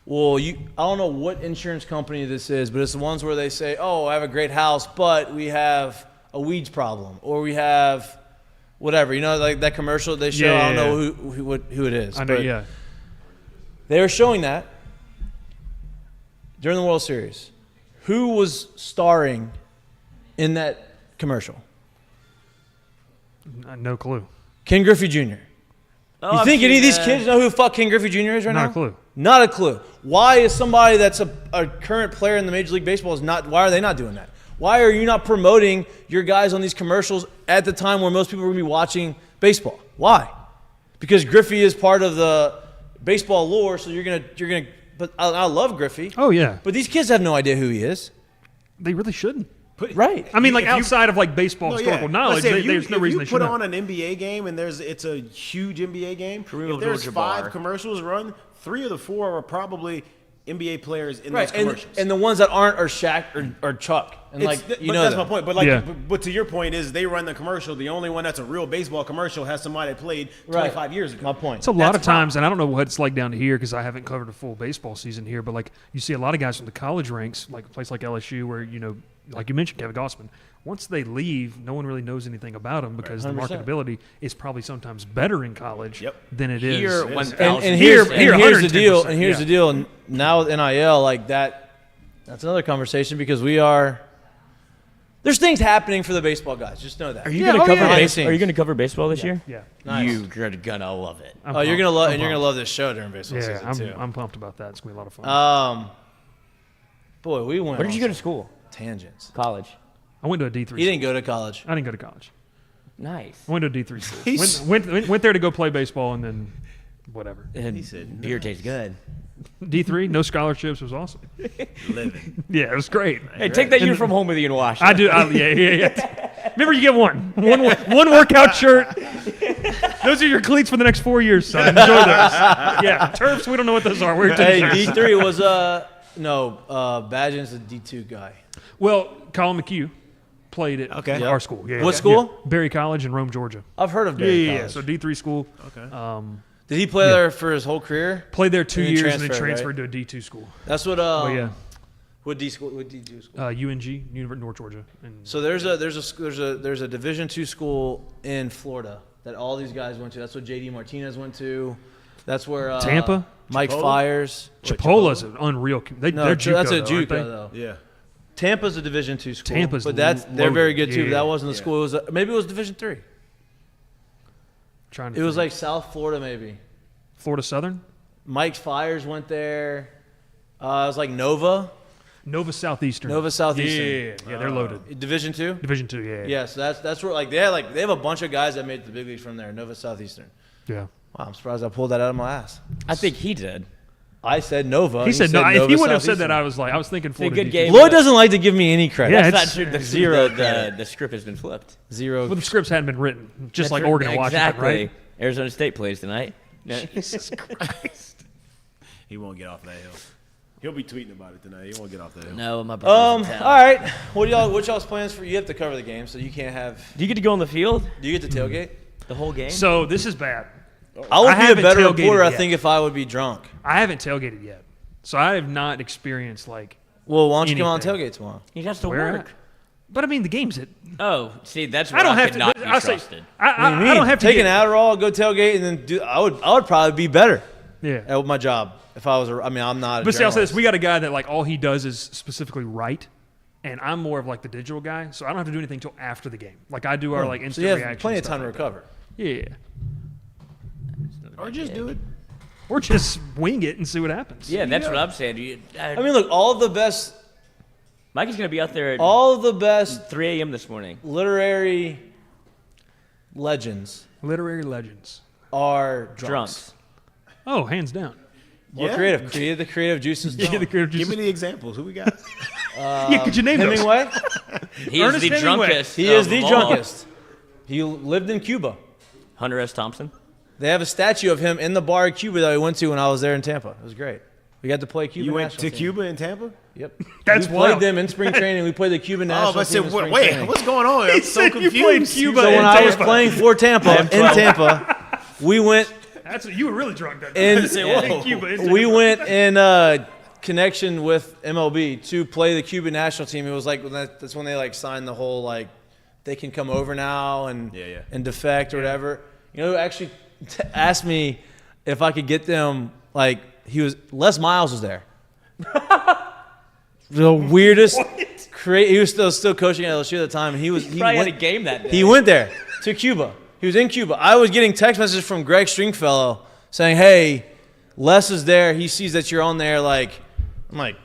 Well, I don't know what insurance company this is, but it's the ones where they say, "Oh, I have a great house, but we have a weeds problem, or we have whatever." Like that commercial they show. Yeah, I don't yeah, know who it is. I know. but Yeah. They were showing that during the World Series. Who was starring in that commercial? No clue. Ken Griffey Jr. Oh, You I've think any seen of these that. kids know who the fuck Ken Griffey Jr. is right now? Not a clue. Not a clue. Why is somebody that's a current player in the Major League Baseball why are they not doing that? Why are you not promoting your guys on these commercials at the time where most people are going to be watching baseball? Why? Because Griffey is part of the baseball lore, so you're gonna. But I love Griffey. Oh yeah. But these kids have no idea who he is. They really shouldn't. Right. I mean, like If you- outside of like baseball historical knowledge, Let's say there's no reason they if you should put on not. an NBA game and it's a huge NBA game. Kareem If there's Abdul-Jabbar. 5 commercials run, 3 of the 4 are probably NBA players in Right. those commercials. And the ones that aren't are Shaq or Chuck. And But that's that. my point. But but to your point is they run the commercial. The only one that's a real baseball commercial has somebody that played 25 years ago. My point. It's a lot of times, and I don't know what it's like down here because I haven't covered a full baseball season here, but like you see a lot of guys from the college ranks, like a place like LSU, where like you mentioned, Kevin Gausman. Once they leave, no one really knows anything about them because the 100%. marketability is probably sometimes better in college Yep. than it is. Here, Yes. 1,000. And here's Here, the deal. 110%, And here's yeah. the deal. And now with NIL, like that, that's another conversation because there's things happening for the baseball guys. Just know that. Are you Yeah, gonna oh, cover? yeah. Are you gonna cover baseball this year? Yeah. Nice. You're gonna love it. I'm Oh, you're pumped. gonna love, I'm and you're gonna pumped. love this show during baseball Yeah, season too. I'm pumped about that. It's gonna be a lot of fun. Boy, we went. Where did you go on to school? Tangents. College. I went to a D3. He didn't go to college. I didn't go to college. Nice. I went to a D3 school. Went there to go play baseball and then whatever. And said, beer tastes good. D3, no scholarships, was awesome. Living. Yeah, it was great. Hey, take that uniform home with you and wash it. I do. Yeah. Remember, you get one workout shirt. Those are your cleats for the next 4 years, son. Enjoy those. Yeah, turfs. We don't know what those are. We're Hey, t-shirts. D3 was Badgin's a D2 guy. Well, Colin McHugh played at Okay. our school. Yeah, What yeah. school? Yeah. Berry College in Rome, Georgia. I've heard of Yeah, Barry yeah. College. So D3 school. Okay. Did he play there for his whole career? Played there 2 And then years and then transferred, transferred to a D2 school. That's what. But yeah. What D school? What D2 school? UNG, University of North Georgia. And So there's a Division II school in Florida that all these guys went to. That's what J.D. Martinez went to. That's where Tampa? Mike Fires. Chipola's an unreal. They're JUCO, that's a though, aren't JUCO they? though. Yeah. Tampa's a Division II school. Tampa's but they're loaded. very good too. Yeah. But that wasn't the school. It was maybe it was Division III. Trying to It was think. like South Florida maybe. Florida Southern, Mike Fires went there. It was like Nova Southeastern. Southeastern. Yeah, they're loaded. Division II. Division II, yeah. Yeah, so that's where they have a bunch of guys that made the big leagues from there. Nova Southeastern. Yeah. Wow, I'm surprised I pulled that out of my ass. I think he did. I said Nova. He said no. If Nova he wouldn't have said that, Southeastern. I was thinking a Florida. good D2. game. Lloyd doesn't like to give me any credit. Yeah, That's it's not true. zero The script has been flipped. Zero. Well, the scripts hadn't been written, just That's like right. Oregon and Washington, Exactly. right? Arizona State plays tonight. No. Jesus Christ. He won't get off that hill. He'll be tweeting about it tonight. He won't get off that hill. No, my brother's in All town. right. What y'all's plans for? You have to cover the game, so you can't have. Do you get to go on the field Do you get to tailgate? the whole game? So this is bad. I would be a haven't better tailgated reporter, I yet. think, if I would be drunk. I haven't tailgated yet, so I have not experienced like. Well, why don't you come on Anything. tailgate tomorrow? he has to Where work. at? But I mean, the game's it. Oh, see, that's where I don't have could to. not be I say, trusted. I don't have to take get, an Adderall, go tailgate, and then do. I would probably be better Yeah. at my job if I was. I'm not. But see, I'll say this: journalist. we got a guy that like all he does is specifically write, and I'm more of like the digital guy, so I don't have to do anything until after the game. Like I do our like So instant you have reaction. plenty of stuff time to like that. recover. Yeah. Or just do it. Or just wing it and see what happens. Yeah, that's what I'm saying. I mean, look, all of the best Mikey's going to be out there at All of the best 3 a.m. this morning. literary legends Literary legends. are drunks. Drunks. Oh, hands down. Or Yeah. creative. The creative juices. Yeah, the creative Give juices. me the examples. Who we got? Yeah, could you name those? Hemingway. He is Ernest the Hemingway. drunkest. He is of the them all. drunkest. He lived in Cuba. Hunter S. Thompson. They have a statue of him in the bar in Cuba that we went to when I was there in Tampa. It was great. We got to play Cuba. You went national to team. Cuba and Tampa? Yep. That's we played wild. them in spring training. We played the Cuban national Oh, but I team said, in spring wait, training. what's going on? I'm so said you confused. played Cuba So in when I was Tampa. playing for Tampa in Tampa, we went You were really drunk that in, night. In Cuba. in we Tampa. went in connection with MLB to play the Cuban national team. It was like that's when they like signed the whole like they can come over now and Yeah. and defect or whatever. You know, who actually asked me if I could get them like Les Miles was there. The weirdest. He was still coaching at LSU at the time. And he Probably went, had a game that day. He went there to Cuba. He was in Cuba. I was getting text messages from Greg Stringfellow saying, "Hey, Les is there. He sees that you're on there." Like, I'm like,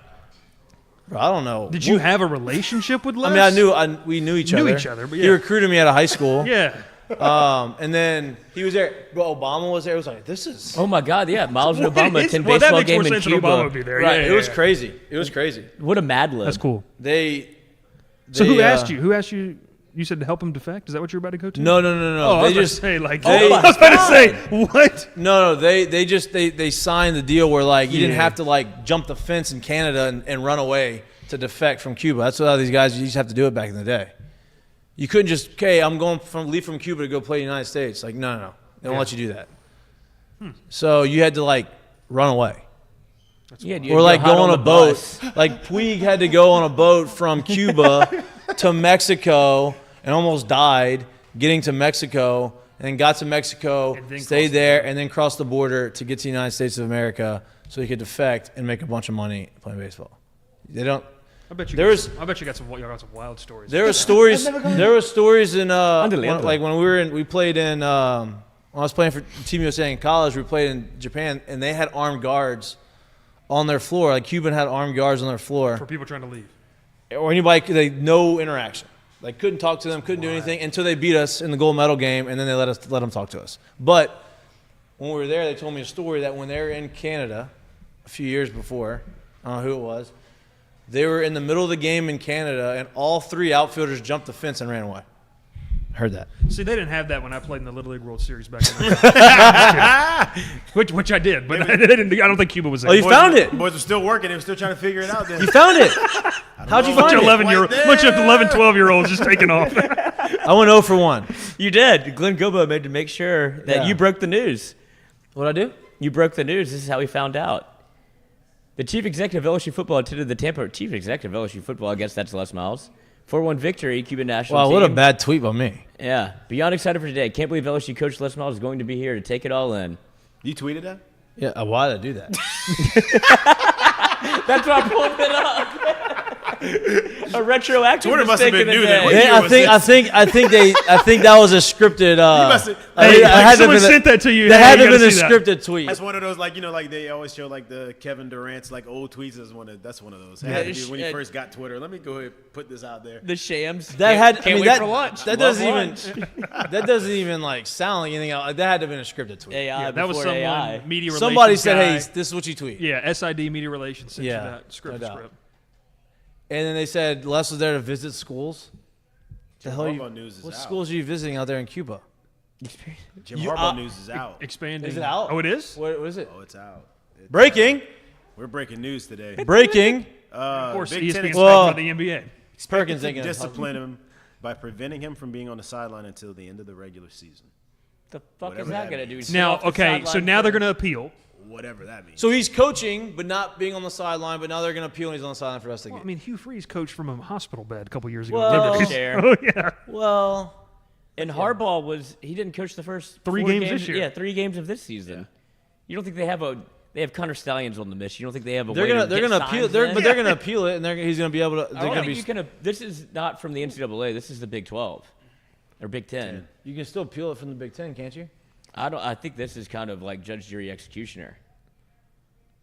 bro, I don't know. Did you have a relationship with Les? I mean, we knew each other. Knew each other, but He yeah. recruited me out of high school. Yeah. And then he was there. Bro, Obama was there. It was like, this is Oh, my God, yeah. Miles and Well, Obama it is- attend well, that baseball makes more game in sense than Cuba. Obama would be there. right. Yeah, It was yeah. crazy. It was crazy. What a Mad Lib. That's cool. They. So who they, asked you? Who asked you? You said to help him defect? Is that what you're about to go to? No. Oh, I They was just about to say, like, they- I was about to say, what? No. They signed the deal where like you didn't Yeah. have to like jump the fence in Canada and run away to defect from Cuba. That's what these guys used to have to do it back in the day. You couldn't just I'm going leave from Cuba to go play the United States. Like no. They won't let you do that. So you had to like run away. Yeah, Or like go on a boat. Like Puig had to go on a boat from Cuba to Mexico and almost died getting to Mexico, and then got to Mexico, And then stayed crossed the there, and then crossed the border to get to the United States of America so he could defect and make a bunch of money playing baseball. They don't. I bet you. There was- I bet you got some wild stories. There were stories. There were stories in Unbelievable. like when we played in when I was playing for Team USA in college. We played in Japan, and they had armed guards on their floor. Like Cuban had armed guards on their floor, for people trying to leave. or anybody. No interaction. Like couldn't talk to them, couldn't do anything until they beat us in the gold medal game, and then they let them talk to us. But when we were there, they told me a story that when they were in Canada a few years before, I don't know who it was. They were in the middle of the game in Canada, and all 3 outfielders jumped the fence and ran away. Heard that. See, they didn't have that when I played in the Little League World Series back then. which I did, but I don't think Cuba was there. Oh, you found it. Boys were still working. They were still trying to figure it out then. You found it. How'd you bunch find of it? 11-12-year-olds just taking off. I went 0 for 1. You did. Glenn Gobo made to make sure that Yeah. you broke the news. What'd I do? You broke the news. This is how we found out. The chief executive of LSU football attended the Tampa. Chief executive of LSU football, I guess that's Les Miles. 4-1 victory, Cuban national Wow, team. what a bad tweet by me. Yeah. Beyond excited for today. Can't believe LSU coach Les Miles is going to be here to take it all in. You tweeted that? Yeah, why did I do that? That's why I pulled it up. A retroactive Twitter must have mistake been of the new then. day. What They- year I was think this? I think that was a scripted. must have- I Hey, had to someone been a- sent that to you. That Hey, had you to have gotta been a see that. scripted tweet. That's one of those, like, like they always show, like, the Kevin Durant's, like, old tweets. That's one of those. It had to be when he first got Twitter. Let me go ahead and put this out there. The shams. That had. Can't I mean, wait that, for lunch. That Love doesn't lunch. even. That doesn't even like sound like anything else. Like, that had to have been a scripted tweet. AI Yeah, that was before someone AI. media relations Somebody said, guy. "Hey, this is what you tweet." Yeah, SID media relations sent Yeah, you that script. no doubt. And then they said Les was there to visit schools. The hell Harbaugh news is what out. schools are you visiting out there in Cuba? Jim You- Harbaugh news is out. Expanding. Is it out? Oh, it is? What is it? Oh, it's out. Breaking. We're breaking news today. Breaking. Of course, Big ESPN's Ten Well- for the NBA. Perkins to ain't gonna discipline him by preventing him from being on the sideline until the end of the regular season. The fuck Whatever is that that going to do? means. Sit Now, off the okay, so sideline now for- they're going to appeal. Whatever that means. So he's coaching, but not being on the sideline. But now they're going to appeal, and he's on the sideline for the rest of the Well, I game. mean, Hugh Freeze coached from a hospital bed a couple years ago. Well- Remember? Chair. Oh, yeah. Well, And Harbaugh he didn't coach the first 3 4 games this year. Yeah, 3 games of this season. You don't think they have Connor Stallions on the miss? You don't think they have a they're way gonna to they're get gonna appeal. signs They're, in? but they're gonna appeal it, and he's gonna be able to. I They're don't gonna think be. this is not from the NCAA. This is the Big 12 or Big 10. You can still appeal it from the Big Ten, can't you? I think this is kind of like judge, jury, executioner.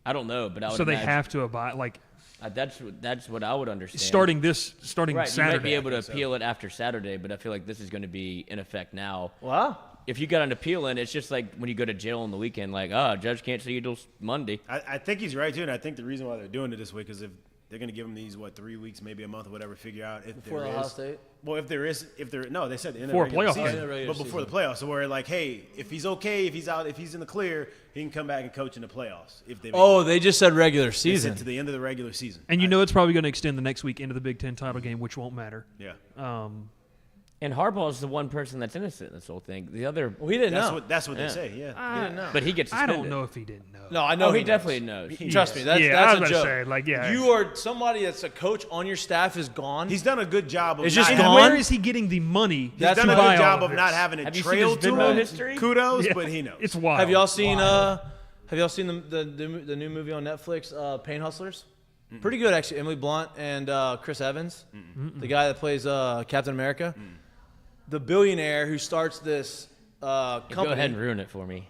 I don't know, but I would. So they imagine- have to abide, like, That's what I would understand. starting right, Saturday. you might be able to appeal it after Saturday, but I feel like this is going to be in effect now. Wow. If you got an appeal in, it's just like when you go to jail on the weekend, like, judge can't see you till Monday. I think he's right too, and I think the reason why they're doing it this way because if they're going to give him these 3 weeks, maybe a month or whatever, figure out if Before there Ohio is. State? Well, if there no, they said the end Before of the regular playoff season, time. but before the playoffs. So we're like, hey, if he's okay, if he's out, if he's in the clear, he can come back and coach in the playoffs. If they Oh, they just said regular they said season. to the end of the regular season, And you know it's probably going to extend the next week into the Big Ten title game, which won't matter. yeah, And Harbaugh is the one person that's innocent in this whole thing. The other, Well, he didn't know. that's what Yeah. they say. Yeah, He didn't know. but he gets I suspended. don't know if he didn't know. No, I know Oh, he knows. definitely knows. Trust me, that's Yeah, I that's was a about joke. to say, like, yeah. You are somebody that's a coach on your staff is gone. he's done a good job of It's not just And having- gone? where is he getting the money? He's That's done a why- good buy all job of of not this? having a Have you seen trail his to Venmo him. history? Kudos, Yeah. but he knows. It's wild. Have y'all seen the new movie on Netflix, Pain Hustlers? Pretty good actually. Emily Blunt and Chris Evans, the guy that plays Captain America, the billionaire who starts this company. Go ahead and ruin it for me.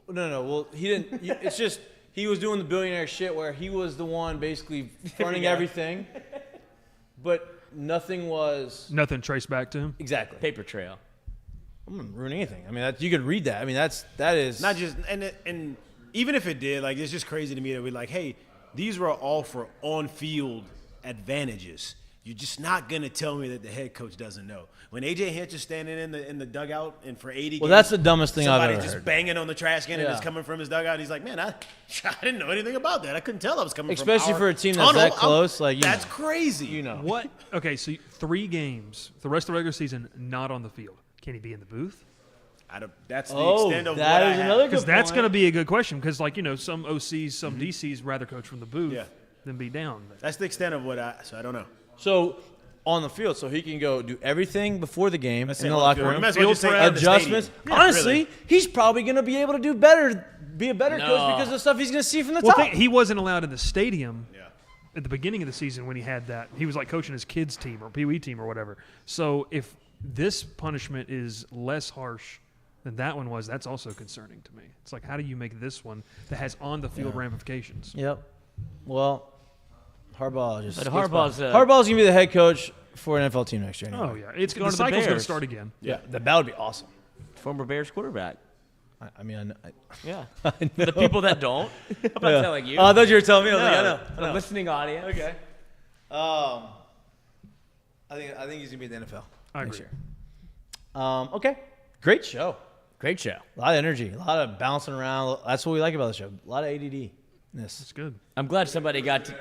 No. Well, he didn't. It's just he was doing the billionaire shit where he was the one basically funding everything, but nothing was Nothing traced back to him. exactly. Paper trail. I'm not ruining anything. I mean, you could read that. I mean, that is Not just and even if it did, like it's just crazy to me that we're like, hey, these were all for on-field advantages. You're just not gonna tell me that the head coach doesn't know. When AJ Hinch is standing in the dugout and for 80 Well, games, that's the dumbest thing I've somebody ever just heard. banging on the trash can and Yeah. it's coming from his dugout. He's like, man, I didn't know anything about that. I couldn't tell I was coming Especially from for our a team that's that tunnel. close, like, you that's know. crazy. you know. What? Okay, so 3 games, the rest of the regular season, not on the field. Can he be in the booth? That's the Oh, extent of that what is I another have. Because Good that's point. going to be a good question. Because, like, some OCs, some DCs rather coach from the booth Yeah. than be down. But That's the extent of what so I don't know. So on the field, so he can go do everything before the game Let's in say the on locker field. room. You might as well just say Field at the Adjustments. stadium. Honestly, Really. he's probably going to be able to do better, be a better No. coach because of the stuff he's going to see from the well, top. he wasn't allowed in the stadium Yeah. at the beginning of the season when he had that. He was like coaching his kids' team or Pee Wee team or whatever. So if this punishment is less harsh than that one was, that's also concerning to me. It's like, how do you make this one that has on the field ramifications? Yep. Well, Harbaugh just. But gets Harbaugh's, by. Harbaugh's going to be the head coach for an NFL team next year. Anyway. Oh yeah, it's Going the to the cycle's going to Bears. start again. Yeah, that would be awesome. Former Bears quarterback. I mean, Yeah. I know. The people that don't. I'm not Yeah. telling you. Oh, I thought you were telling me. I was No, like, I know. I the know. listening audience. Okay. I think he's gonna be in the NFL I next agree. year. Okay. Great show. Great show. A lot of energy. A lot of bouncing around. That's what we like about the show. A lot of ADD. It's good. I'm glad somebody got to.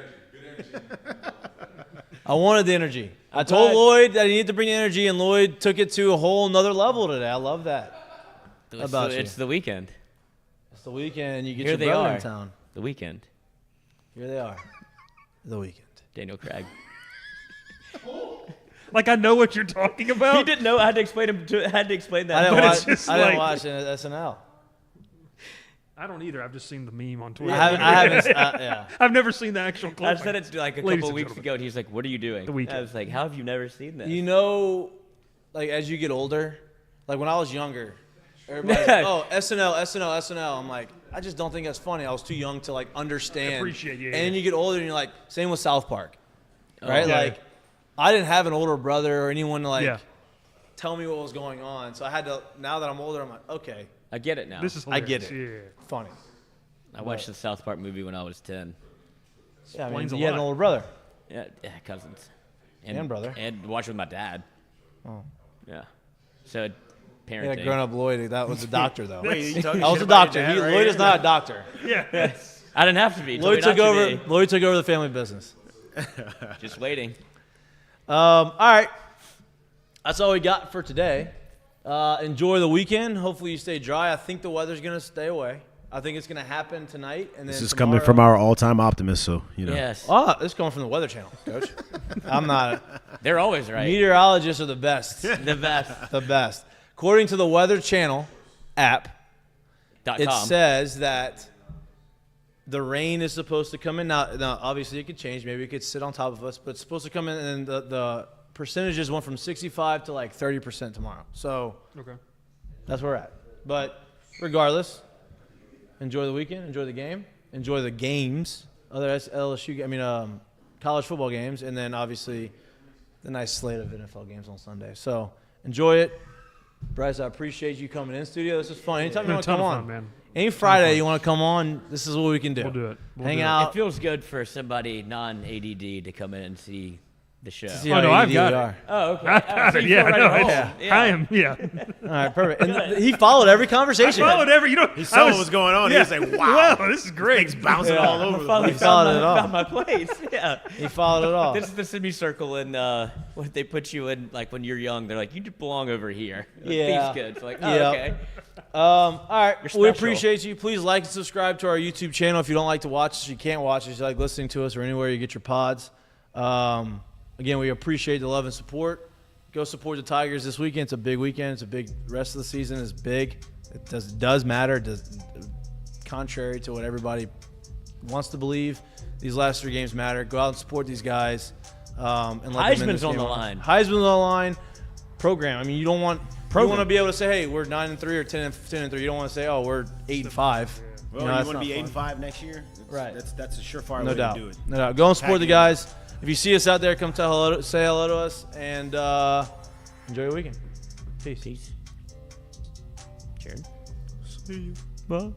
I wanted the energy. I told glad- Lloyd that he needed to bring the energy, and Lloyd took it to a whole nother level today. I love that. About you. It's the weekend. It's the weekend, and you get Here your they brother are. in town. The weekend. Here they are. The weekend. Daniel Craig. Like I know what you're talking about. He didn't know. I had to explain that. I didn't like- watch SNL. I don't either. I've just seen the meme on Twitter. I haven't. Yeah. I've never seen the actual clip. I said it like a Ladies couple and weeks gentlemen. ago, and he's like, "What are you doing?" The Weeknd. I was like, "How have you never seen this?" You know, like as you get older, like when I was younger, everybody's like, oh, SNL. I'm like, I just don't think that's funny. I was too young to like understand. Appreciate, yeah, And then yeah. you get older and you're like, same with South Park, right? Yeah. Like, I didn't have an older brother or anyone to like Yeah. tell me what was going on. So I had to. Now that I'm older, I'm like, okay, I get it now. This is I get hilarious. it. Funny. I watched the South Park movie when I was 10. Yeah, I mean, Explains a you had an lot. older brother. Yeah, cousins. And brother. And watched with my dad. Oh. Yeah. So, He parenting. had a grown-up Lloyd. That was a doctor, though. Wait, you talking I was shit a about doctor. your dad right Lloyd here? is not a doctor. Yeah. I didn't have to be. He told Lloyd me took not to over. be. Lloyd took over the family business. Just waiting. All right. That's all we got for today. Enjoy the weekend. Hopefully you stay dry. I think the weather's going to stay away. I think it's going to happen tonight. And This then is tomorrow. coming from our all-time optimist, so you know. Yes. Oh, this is coming from the Weather Channel, Coach. I'm not. They're always right. Meteorologists are the best. The best. The best. According to the Weather Channel app, it .com. says that the rain is supposed to come in. Now, obviously, it could change. Maybe it could sit on top of us, but it's supposed to come in, and the percentages went from 65 to like 30% tomorrow. So Okay. that's where we're at. But regardless, enjoy the weekend, enjoy the game, enjoy the games, other LSU, college football games, and then obviously the nice slate of NFL games on Sunday. So enjoy it. Bryce, I appreciate you coming in studio. This is fun. Anytime you Been a want to ton come of on, fun, man. any Friday you want to come on, this is what we can do. We'll do it. We'll Hang do it. out. It feels good for somebody non-ADD to come in and see the show. See Oh, how no, I've ADD got we it. are. Oh, okay. I got so it. you Yeah, feel right no, at it's- home. Yeah. I am. Yeah. All right, perfect. And he followed every conversation. Followed every. You know, He saw what was going on. Yeah. He was like, wow. Wow, this is great. Things bouncing all over the Finally place. followed it all. found my place. Yeah. He followed it all. This is the semicircle, and what they put you in, like when you're young, they're like, you belong over here. Like, Yeah. These kids. Like, oh, Yeah. okay. All right. You're We special. appreciate you. Please like and subscribe to our YouTube channel. If you don't like to watch us, you can't watch us. You like listening to us or anywhere you get your pods. Again, we appreciate the love and support. Go support the Tigers this weekend. It's a big weekend. It's a big rest of the season is big. It does matter. Contrary to what everybody wants to believe, these last 3 games matter. Go out and support these guys. And let them in Heisman's this on game. the line. Heisman's on the line. Program. I mean, you don't want. You want to be able to say, "Hey, we're 9-3 or 10-3." You don't want to say, "Oh, we're 8-5." Well, that's you want to not be fun. 8-5 next year? Right. That's a surefire No way doubt. to do it. No doubt. Go and support the Pack it guys. If you see us out there, come say hello to us, and enjoy your weekend. Peace. Peace. Jared. See you. Bye.